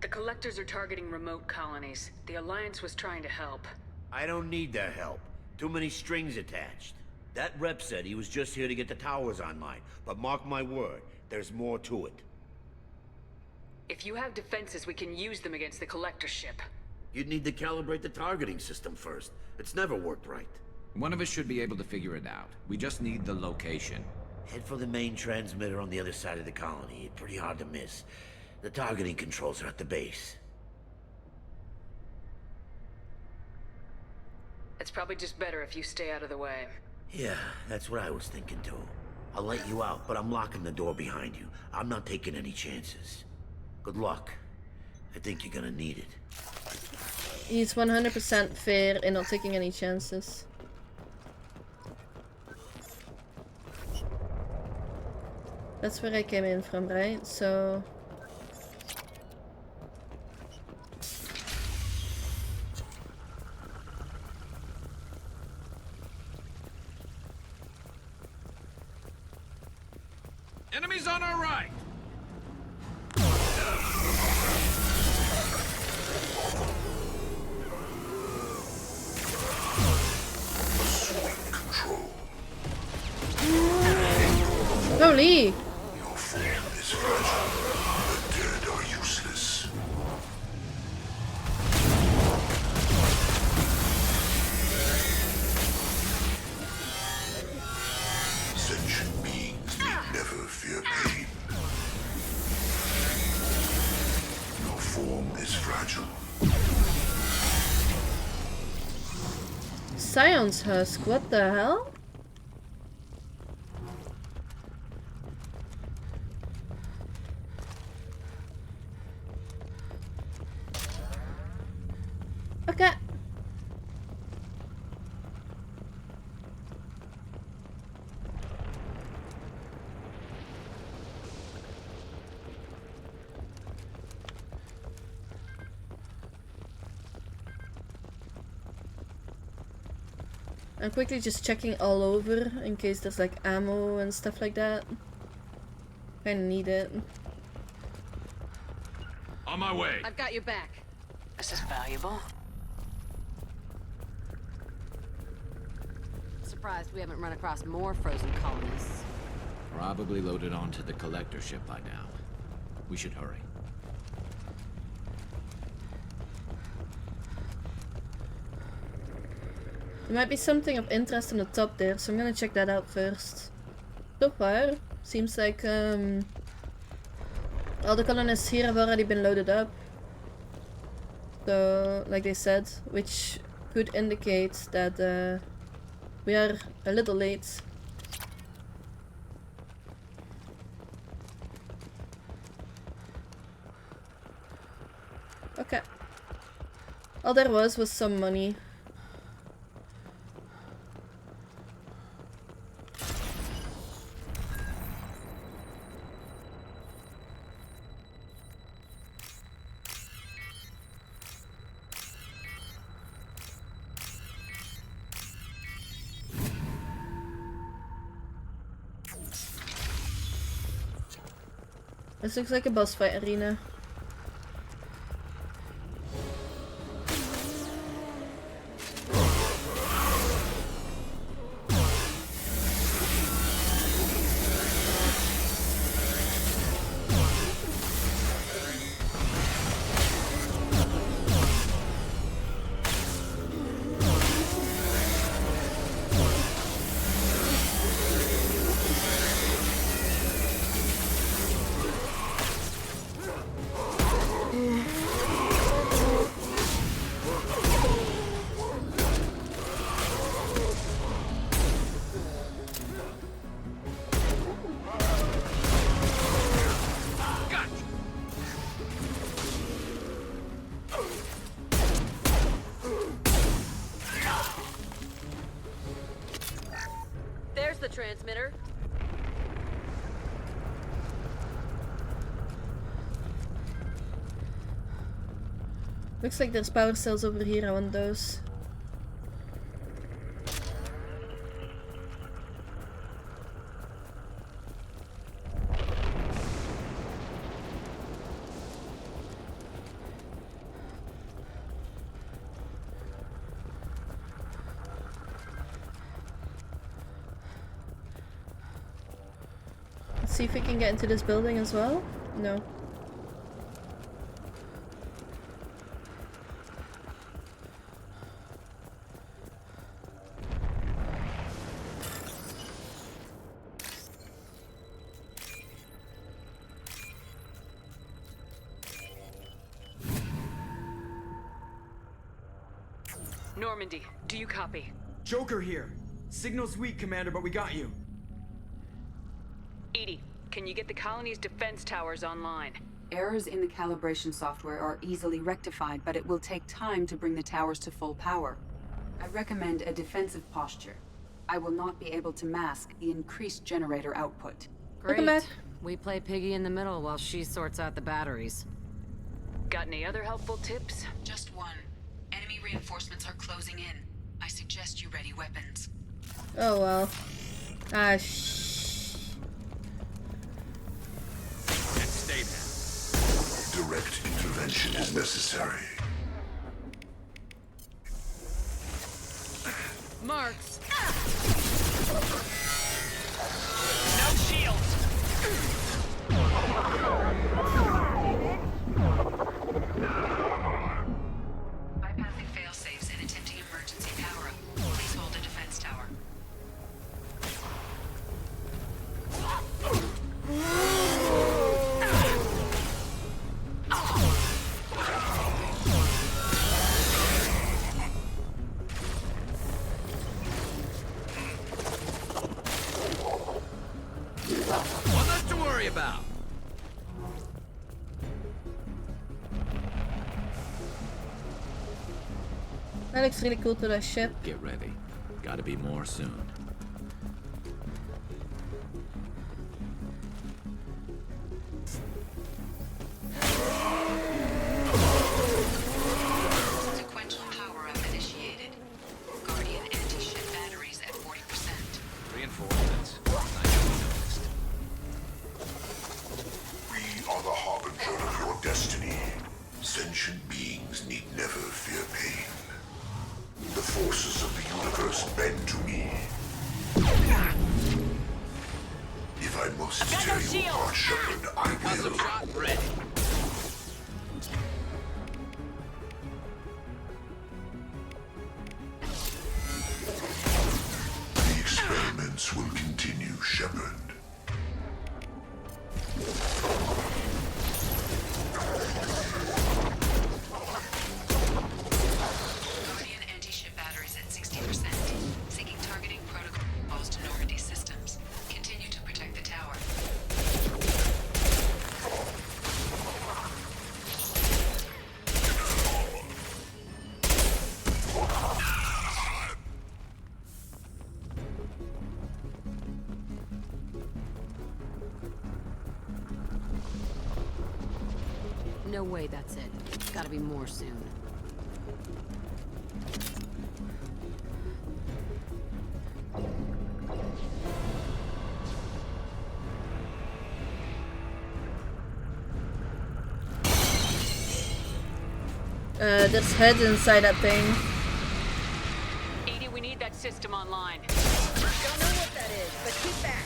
Speaker 11: The Collectors are targeting remote colonies. The Alliance was trying to help.
Speaker 2: I don't need their help. Too many strings attached. That rep said he was just here to get the towers online, but mark my word, there's more to it.
Speaker 11: If you have defenses, we can use them against the Collector ship.
Speaker 2: You'd need to calibrate the targeting system first. It's never worked right.
Speaker 6: One of us should be able to figure it out. We just need the location.
Speaker 2: Head for the main transmitter on the other side of the colony. Pretty hard to miss. The targeting controls are at the base.
Speaker 11: It's probably just better if you stay out of the way.
Speaker 2: Yeah, that's what I was thinking too. I'll let you out, but I'm locking the door behind you. I'm not taking any chances. Good luck. I think you're gonna need it.
Speaker 1: He's 100% fair in not taking any chances. That's where I came in from, right? So...
Speaker 6: Enemies on our right!
Speaker 1: Holy!
Speaker 8: Your form is fragile. The dead are useless. Sentient beings need never fear pain. Your form is fragile.
Speaker 1: Scion's husk, what the hell? Okay. I'm quickly just checking all over in case there's like ammo and stuff like that. Kinda need it.
Speaker 6: On my way.
Speaker 11: I've got your back. This is valuable.
Speaker 5: Surprised we haven't run across more frozen colonists.
Speaker 6: Probably loaded onto the Collector ship by now. We should hurry.
Speaker 1: There might be something of interest on the top there, so I'm gonna check that out first. So far, seems like all the colonists here have already been loaded up. So, like they said, which could indicate that we are a little late. Okay. All there was some money. This looks like a boss fight arena.
Speaker 11: the transmitter.
Speaker 1: Looks like there's power cells over here. I want those. Let's see if we can get into this building as well. No.
Speaker 11: Normandy, do you copy?
Speaker 16: Joker here. Signal's weak, Commander, but we got you.
Speaker 11: Edie, can you get the colony's defense towers online?
Speaker 21: Errors in the calibration software are easily rectified, but it will take time to bring the towers to full power. I recommend a defensive posture. I will not be able to mask the increased generator output.
Speaker 5: Great. We play piggy in the middle while she sorts out the batteries.
Speaker 11: Got any other helpful tips?
Speaker 21: Just one. Enemy reinforcements are closing in. I suggest you ready weapons.
Speaker 1: Oh well. Ah,
Speaker 2: Stay there.
Speaker 8: Direct intervention is necessary.
Speaker 11: Marks.
Speaker 16: No shields!
Speaker 21: Bypassing fail-safes and attempting emergency power-up. Please hold a defense tower.
Speaker 2: One less to worry about.
Speaker 1: that looks really cool to that ship.
Speaker 6: Get ready. Gotta be more soon.
Speaker 21: Sequential power-up initiated. Guardian anti-ship batteries at 40%.
Speaker 6: Reinforcements. I haven't noticed.
Speaker 8: We are the harbinger of your destiny. Sentient beings need never fear pain. The forces of the universe bend to me. If I must tear you apart, Shepard, I will.
Speaker 2: Shot ready.
Speaker 8: The experiments will continue, Shepard.
Speaker 21: Guardian anti-ship batteries at 60%. Seeking targeting protocols to Normandy systems. Continue to protect the tower.
Speaker 5: No way that's it. Gotta be more soon.
Speaker 1: There's heads inside that thing.
Speaker 11: Edie, we need that system online.
Speaker 22: Don't know what that is, but keep back.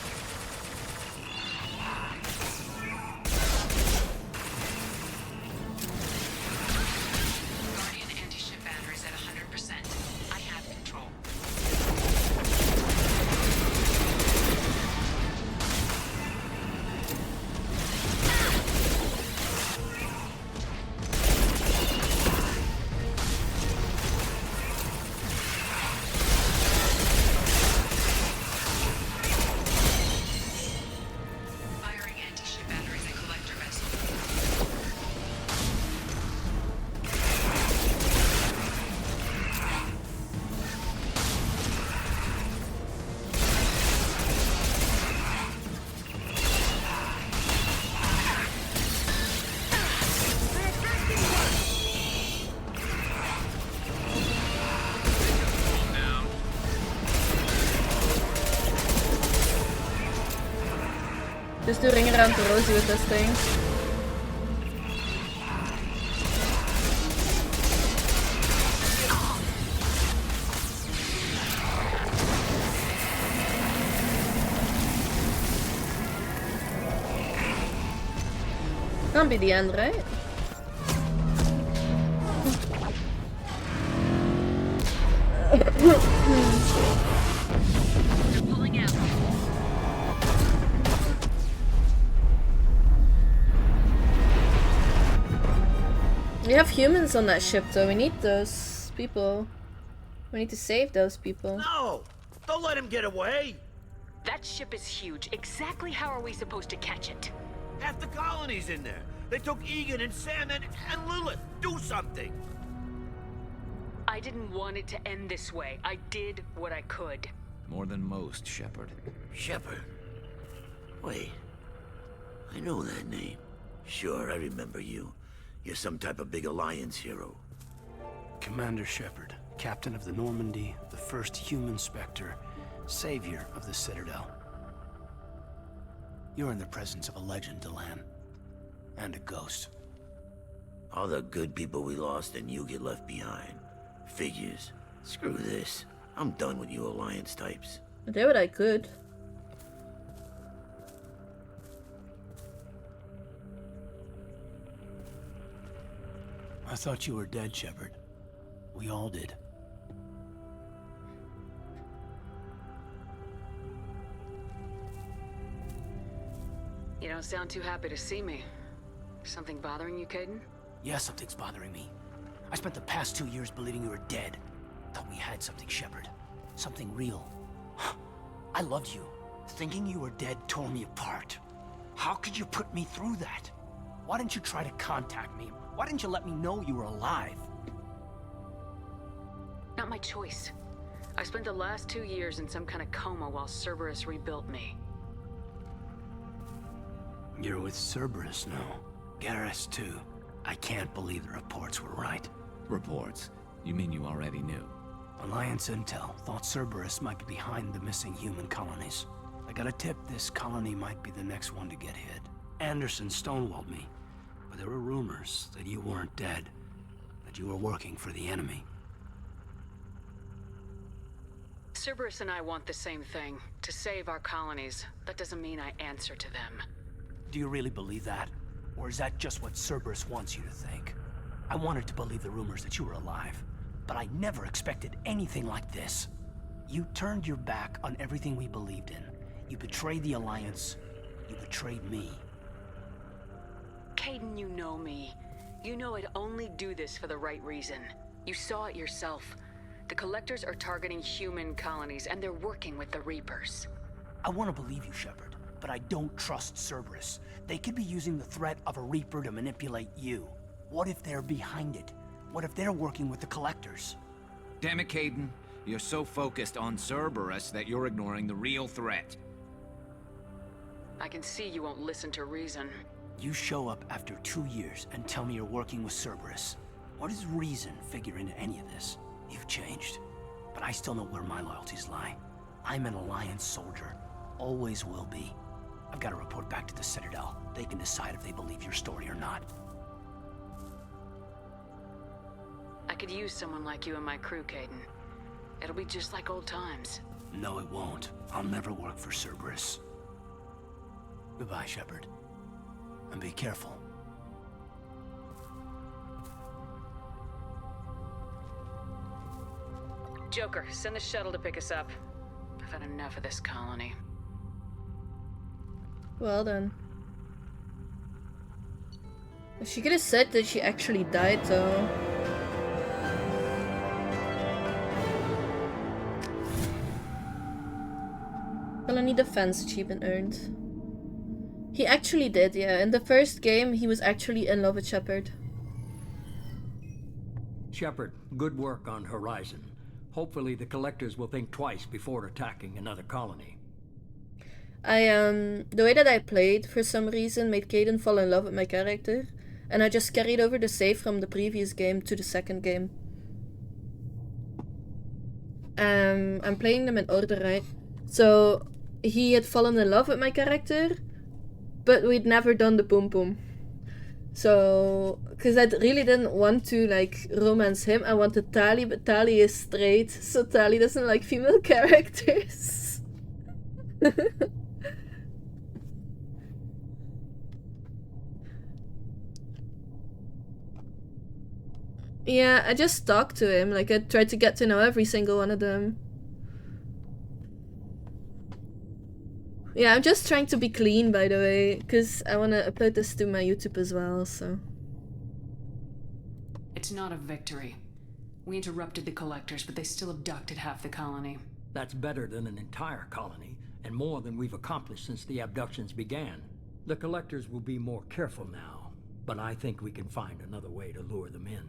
Speaker 21: Guardian anti-ship batteries at 100%. I have control.
Speaker 1: Just do ring around the rosy with this thing. Can't be the end, right?
Speaker 11: They're pulling out.
Speaker 1: We have humans on that ship though, we need those people. We need to save those people.
Speaker 2: No! Don't let him get away!
Speaker 11: That ship is huge. Exactly how are we supposed to catch it?
Speaker 2: Half the colony's in there. They took Egan and Sam and Lilith. Do something!
Speaker 11: I didn't want it to end this way. I did what I could.
Speaker 6: More than most, Shepard.
Speaker 2: Shepard? Wait. I know that name. Sure, I remember you. You're some type of big Alliance hero.
Speaker 4: Commander Shepard, captain of the Normandy, the first human Spectre, savior of the Citadel. You're in the presence of a legend, Delan. And a ghost.
Speaker 2: All the good people we lost and you get left behind. Figures. Screw this. I'm done with you Alliance types.
Speaker 1: I did what I could.
Speaker 4: I thought you were dead, Shepard. We all did.
Speaker 11: You don't sound too happy to see me. Something bothering you, Caden?
Speaker 4: Yeah, something's bothering me. I spent the past 2 years believing you were dead. Thought we had something, Shepard. Something real. I loved you. Thinking you were dead tore me apart. How could you put me through that? Why didn't you try to contact me? Why didn't you let me know you were alive?
Speaker 11: Not my choice. I spent the last 2 years in some kind of coma while Cerberus rebuilt me.
Speaker 4: You're with Cerberus now. Garrus too. I can't believe the reports were right.
Speaker 6: Reports? You mean you already knew?
Speaker 4: Alliance intel thought Cerberus might be behind the missing human colonies. I got a tip this colony might be the next one to get hit. Anderson stonewalled me, but there were rumors that you weren't dead, that you were working for the enemy.
Speaker 11: Cerberus and I want the same thing, to save our colonies. That doesn't mean I answer to them.
Speaker 4: Do you really believe that? Or is that just what Cerberus wants you to think? I wanted to believe the rumors that you were alive, but I never expected anything like this. You turned your back on everything we believed in. You betrayed the Alliance. You betrayed me.
Speaker 11: Caden, you know me. You know I'd only do this for the right reason. You saw it yourself. The Collectors are targeting human colonies, and they're working with the Reapers.
Speaker 4: I want to believe you, Shepard, but I don't trust Cerberus. They could be using the threat of a Reaper to manipulate you. What if they're behind it? What if they're working with the Collectors?
Speaker 6: Damn it, Caden. You're so focused on Cerberus that you're ignoring the real threat.
Speaker 11: I can see you won't listen to reason.
Speaker 4: You show up after 2 years and tell me you're working with Cerberus. What does reason figure into any of this? You've changed, but I still know where my loyalties lie. I'm an Alliance soldier. Always will be. I've got to report back to the Citadel. They can decide if they believe your story or not.
Speaker 11: I could use someone like you in my crew, Caden. It'll be just like old times.
Speaker 4: No, it won't. I'll never work for Cerberus. Goodbye, Shepard. And be careful.
Speaker 11: Joker, send the shuttle to pick us up. I've had enough of this colony.
Speaker 1: Well then. She could have said that she actually died though. Colony defense achievement earned. He actually did, yeah. In the first game, he was actually in love with Shepard.
Speaker 7: Shepard, good work on Horizon. Hopefully the Collectors will think twice before attacking another colony.
Speaker 1: The way that I played, for some reason, made Caden fall in love with my character. And I just carried over the save from the previous game to the second game. I'm playing them in order, right? So, he had fallen in love with my character. but we'd never done the boom boom. So, because I really didn't want to like romance him, I wanted Tali, but Tali is straight, so Tali doesn't like female characters. Yeah, I just talked to him, like I tried to get to know every single one of them. Yeah, I'm just trying to be clean, by the way, because I want to upload this to my YouTube as well, so...
Speaker 3: It's not a victory. We interrupted the collectors, but they still abducted half the colony.
Speaker 7: That's better than an entire colony, and more than we've accomplished since the abductions began. The collectors will be more careful now, but I think we can find another way to lure them in.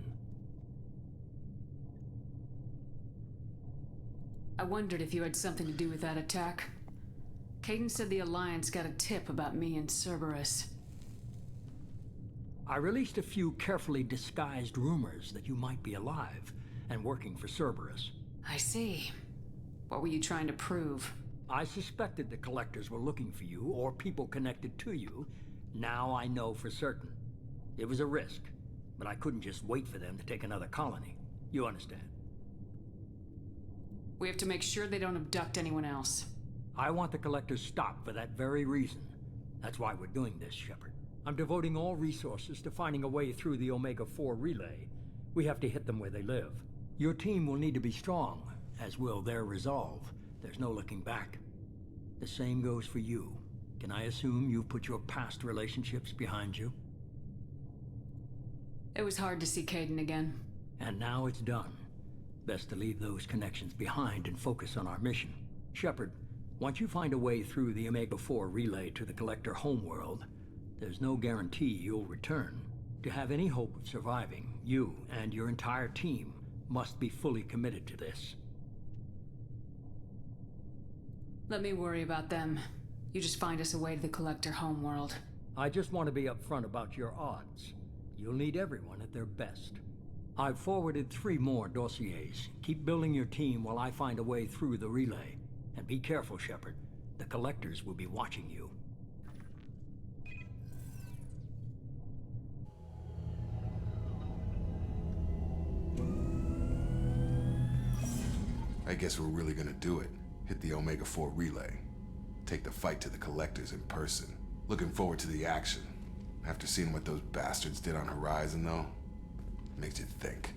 Speaker 3: I wondered if you had something to do with that attack. Caden said the Alliance got a tip about me and Cerberus.
Speaker 7: I released a few carefully disguised rumors that you might be alive and working for Cerberus.
Speaker 3: I see. What were you trying to prove?
Speaker 7: I suspected the collectors were looking for you or people connected to you. Now I know for certain. It was a risk, but I couldn't just wait for them to take another colony. You understand?
Speaker 3: We have to make sure they don't abduct anyone else.
Speaker 7: I want the collectors stopped for that very reason. That's why we're doing this, Shepard. I'm devoting all resources to finding a way through the Omega-4 relay. We have to hit them where they live. Your team will need to be strong, as will their resolve. There's no looking back. The same goes for you. Can I assume you've put your past relationships behind you?
Speaker 3: It was hard to see Caden again.
Speaker 7: And now it's done. Best to leave those connections behind and focus on our mission. Shepard, once you find a way through the Omega-4 relay to the Collector homeworld, there's no guarantee you'll return. To have any hope of surviving, you and your entire team must be fully committed to this.
Speaker 3: Let me worry about them. You just find us a way to the Collector homeworld.
Speaker 7: I just want to be upfront about your odds. You'll need everyone at their best. I've forwarded 3 more dossiers. Keep building your team while I find a way through the relay. And be careful, Shepard. The Collectors will be watching you.
Speaker 14: I guess we're really gonna do it. Hit the Omega-4 relay. Take the fight to the Collectors in person. Looking forward to the action. After seeing what those bastards did on Horizon, though, makes you think.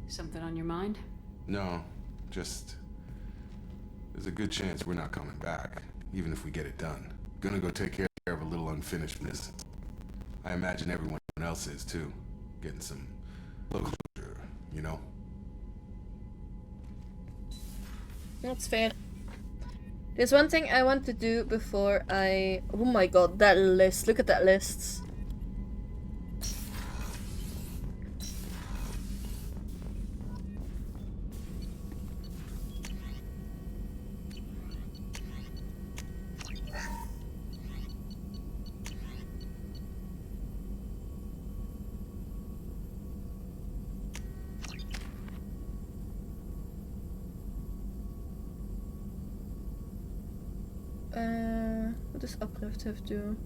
Speaker 3: Something on your mind?
Speaker 14: No, just... there's a good chance we're not coming back, even if we get it done. Gonna go take care of a little unfinished business. I imagine everyone else is, too. Getting some closure, you know?
Speaker 1: That's fair. There's one thing I want to do before I... Oh my god, that list. Look at that list. What does uplift have to do?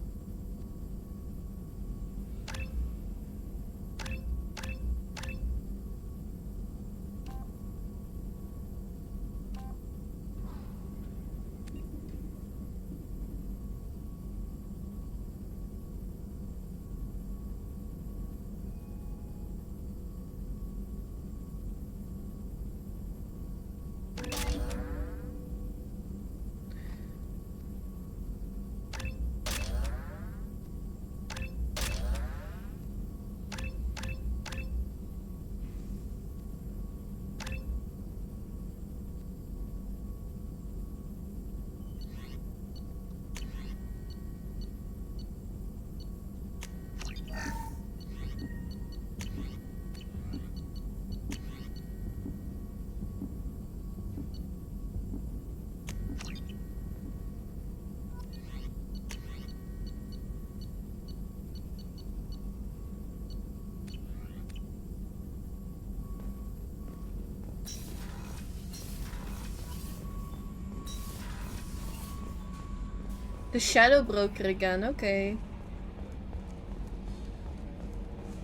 Speaker 1: The Shadow Broker again, okay.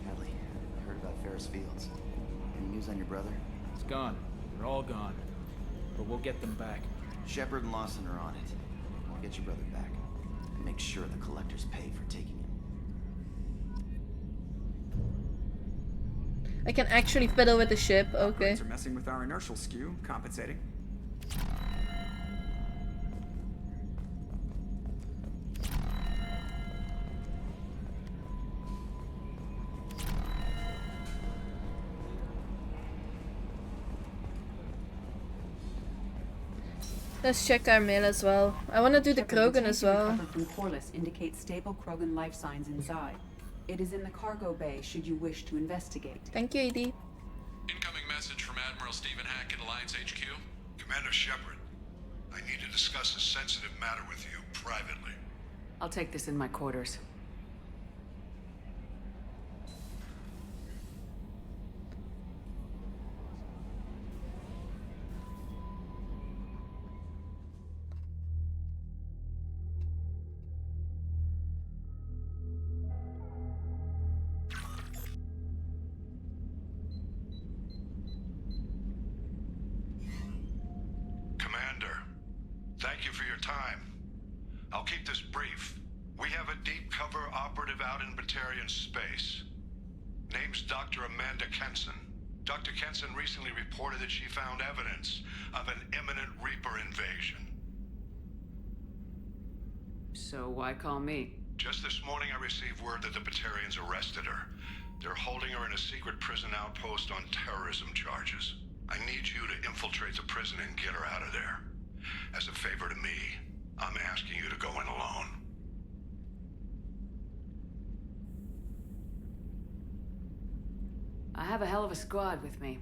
Speaker 17: Hadley, I heard about Ferris Fields. Any news on your brother?
Speaker 18: It's gone. They're all gone. But we'll get them back.
Speaker 17: Shepard and Lawson are on it. We'll get your brother back. And make sure the collectors pay for taking him.
Speaker 1: I can actually fiddle with the ship, okay.
Speaker 23: Upgrades are messing with our inertial skew, compensating.
Speaker 1: Let's check our mail as well. I want to do the Krogan as well.
Speaker 24: From Corliss indicates stable Krogan life signs inside. It is in the cargo bay should you wish to investigate.
Speaker 1: Thank you, Edie.
Speaker 25: Incoming message from Admiral Stephen Hackett, Alliance HQ.
Speaker 26: Commander Shepard, I need to discuss a sensitive matter with you privately.
Speaker 11: I'll take this in my quarters.
Speaker 26: Thank you for your time. I'll keep this brief. We have a deep cover operative out in Batarian space. Name's Dr. Amanda Kenson. Dr. Kenson recently reported that she found evidence of an imminent Reaper invasion.
Speaker 11: So why call me?
Speaker 26: Just this morning I received word that the Batarians arrested her. They're holding her in a secret prison outpost on terrorism charges. I need you to infiltrate the prison and get her out of there. As a favor to me, I'm asking you to go in alone.
Speaker 11: I have a hell of a squad with me.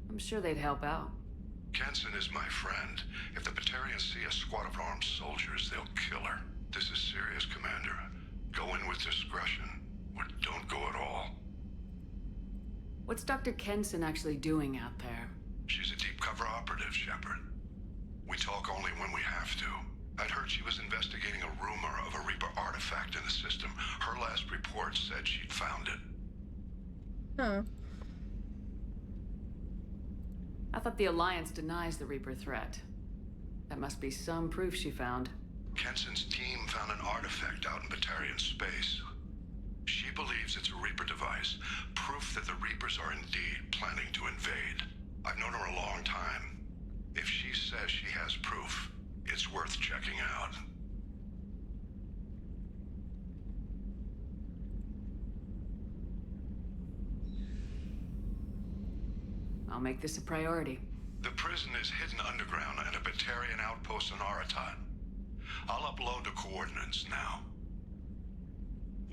Speaker 11: I'm sure they'd help out.
Speaker 26: Kenson is my friend. If the Batarians see a squad of armed soldiers, they'll kill her. This is serious, Commander. Go in with discretion, or don't go at all.
Speaker 11: What's Dr. Kenson actually doing out there?
Speaker 26: She's a deep cover operative, Shepard. We talk only when we have to. I'd heard she was investigating a rumor of a Reaper artifact in the system. Her last report said she'd found it.
Speaker 1: Huh.
Speaker 11: I thought the Alliance denies the Reaper threat. That must be some proof she found.
Speaker 26: Kenson's team found an artifact out in Batarian space. She believes it's a Reaper device, proof that the Reapers are indeed planning to invade. I've known her a long time. If she says she has proof, it's worth checking out.
Speaker 11: I'll make this a priority.
Speaker 26: The prison is hidden underground at a Batarian outpost in Aratat. I'll upload the coordinates now.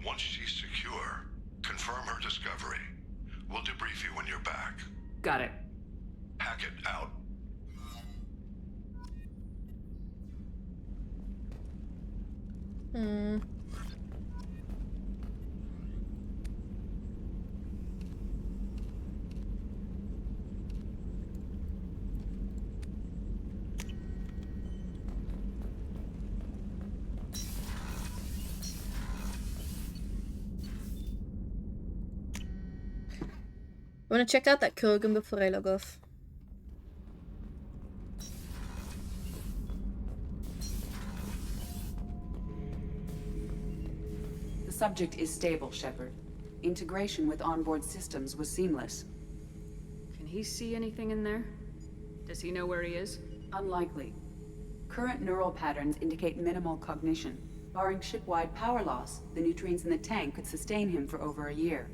Speaker 26: Once she's secure, confirm her discovery. We'll debrief you when you're back.
Speaker 11: Got it.
Speaker 26: Hackett out.
Speaker 1: I want to check out that Krogan before I log off.
Speaker 24: The subject is stable, Shepard. Integration with onboard systems was seamless.
Speaker 11: Can he see anything in there? Does he know where he is?
Speaker 24: Unlikely. Current neural patterns indicate minimal cognition. Barring ship-wide power loss, the nutrients in the tank could sustain him for over a year.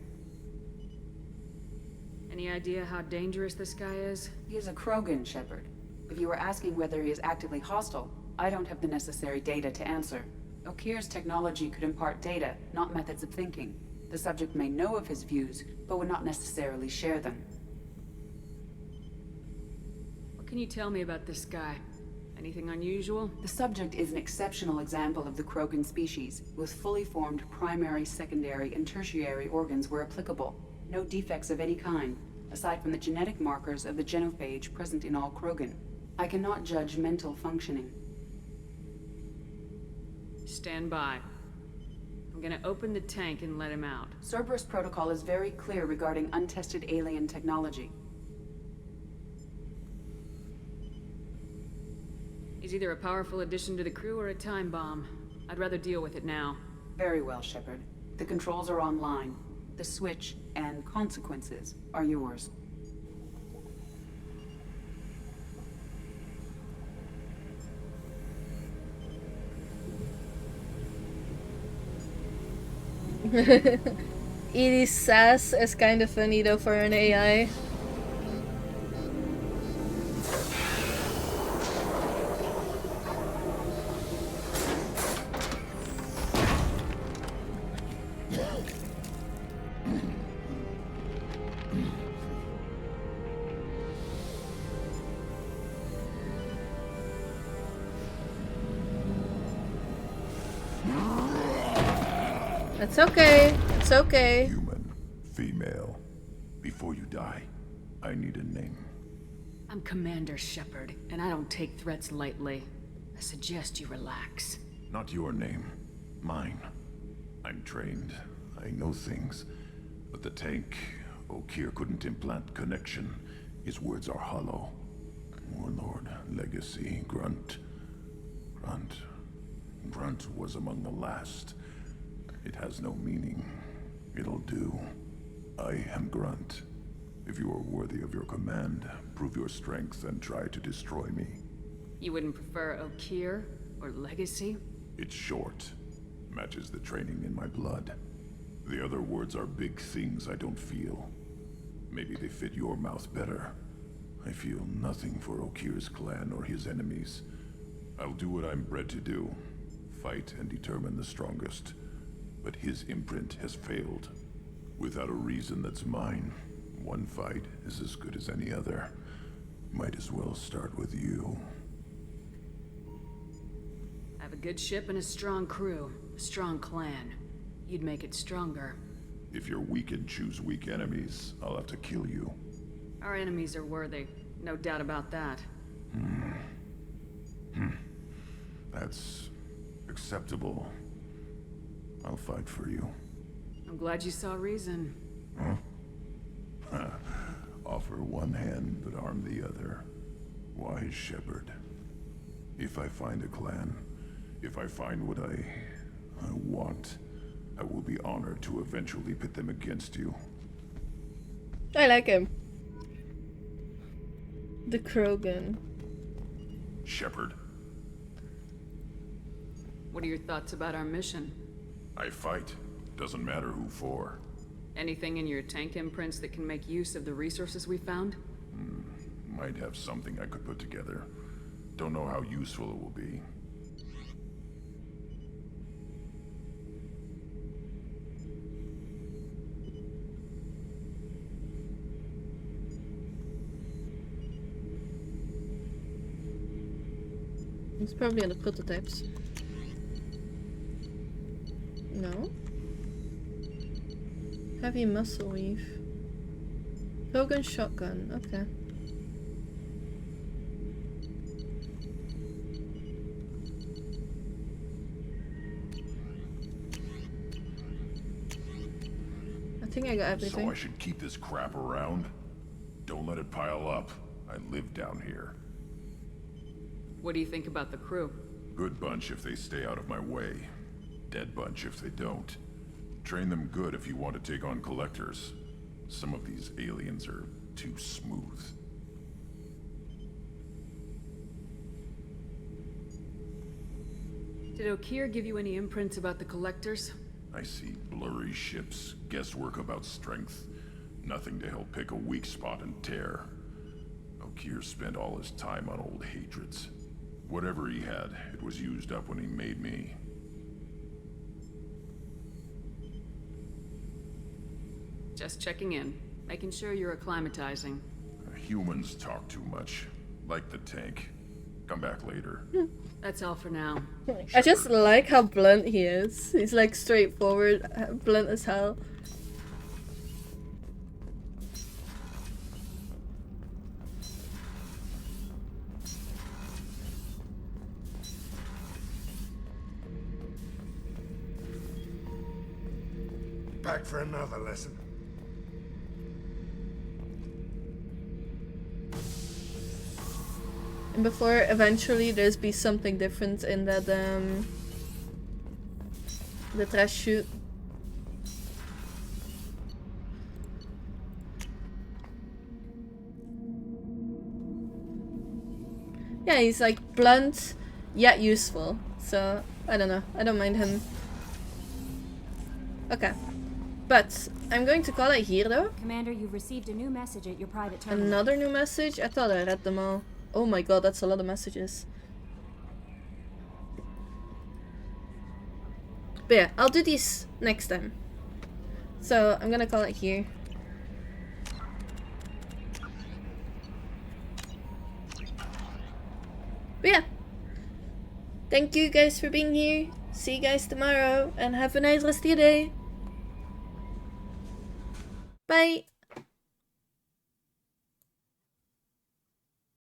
Speaker 11: Any idea how dangerous this guy is?
Speaker 24: He is a Krogan, Shepard. If you were asking whether he is actively hostile, I don't have the necessary data to answer. Okir's technology could impart data, not methods of thinking. The subject may know of his views, but would not necessarily share them.
Speaker 11: What can you tell me about this guy? Anything unusual?
Speaker 24: The subject is an exceptional example of the Krogan species, with fully formed primary, secondary, and tertiary organs where applicable. No defects of any kind, aside from the genetic markers of the genophage present in all Krogan. I cannot judge mental functioning.
Speaker 3: Stand by. I'm gonna open the tank and let him out.
Speaker 24: Cerberus protocol is very clear regarding untested alien technology.
Speaker 3: He's either a powerful addition to the crew or a time bomb. I'd rather deal with it now.
Speaker 24: Very well, Shepard. The controls are online. The switch and consequences are yours.
Speaker 1: Edie's sass is kind of funny though for an AI. It's okay. It's okay.
Speaker 9: Human, female. Before you die, I need a name.
Speaker 3: I'm Commander Shepard, and I don't take threats lightly. I suggest you relax.
Speaker 9: Not your name. Mine. I'm trained. I know things. But the tank, Okeer couldn't implant connection. His words are hollow. Warlord, Legacy, Grunt. Grunt was among the last. It has no meaning. It'll do. I am Grunt. If you are worthy of your command, prove your strength and try to destroy me.
Speaker 3: You wouldn't prefer Okeer or Legacy?
Speaker 9: It's short. Matches the training in my blood. The other words are big things I don't feel. Maybe they fit your mouth better. I feel nothing for Okeer's clan or his enemies. I'll do what I'm bred to do. Fight and determine the strongest. But his imprint has failed. Without a reason that's mine, one fight is as good as any other. Might as well start with you.
Speaker 3: I have a good ship and a strong crew. A strong clan. You'd make it stronger.
Speaker 9: If you're weak and choose weak enemies, I'll have to kill you.
Speaker 3: Our enemies are worthy. No doubt about that.
Speaker 9: That's acceptable. I'll fight for you.
Speaker 3: I'm glad you saw reason.
Speaker 9: Huh? Offer one hand, but arm the other. Wise Shepard. If I find a clan, if I find what I want, I will be honored to eventually pit them against you.
Speaker 1: I like him. The Krogan.
Speaker 9: Shepard.
Speaker 3: What are your thoughts about our mission?
Speaker 9: I fight. Doesn't matter who for.
Speaker 3: Anything in your tank imprints that can make use of the resources we found?
Speaker 9: Might have something I could put together. Don't know how useful it will be.
Speaker 1: It's probably in the prototypes. No? Heavy muscle weave. Krogan shotgun, okay. I think I got everything.
Speaker 9: So I should keep this crap around? Don't let it pile up. I live down here.
Speaker 3: What do you think about the crew?
Speaker 9: Good bunch if they stay out of my way. Dead bunch if they don't. Train them good if you want to take on collectors. Some of these aliens are too smooth.
Speaker 3: Did Okeer give you any imprints about the collectors?
Speaker 9: I see blurry ships, guesswork about strength. Nothing to help pick a weak spot and tear. Okeer spent all his time on old hatreds. Whatever he had, it was used up when he made me.
Speaker 3: Just checking in. Making sure you're acclimatizing.
Speaker 9: Humans talk too much. Like the tank. Come back later.
Speaker 3: That's all for now.
Speaker 1: I just like how blunt he is. He's like straightforward, blunt as hell.
Speaker 10: back for another lesson.
Speaker 1: And before eventually there's be something different in that the trash chute. Yeah, he's like blunt yet useful. So I don't know. I don't mind him. Okay. But I'm going to call it here though.
Speaker 12: Commander, you've received a new message at your private terminal.
Speaker 1: Another new message? I thought I read them all. Oh my god, that's a lot of messages. But yeah, I'll do these next time. So I'm gonna call it here. But yeah. Thank you guys for being here. See you guys tomorrow and have a nice rest of your day. Bye.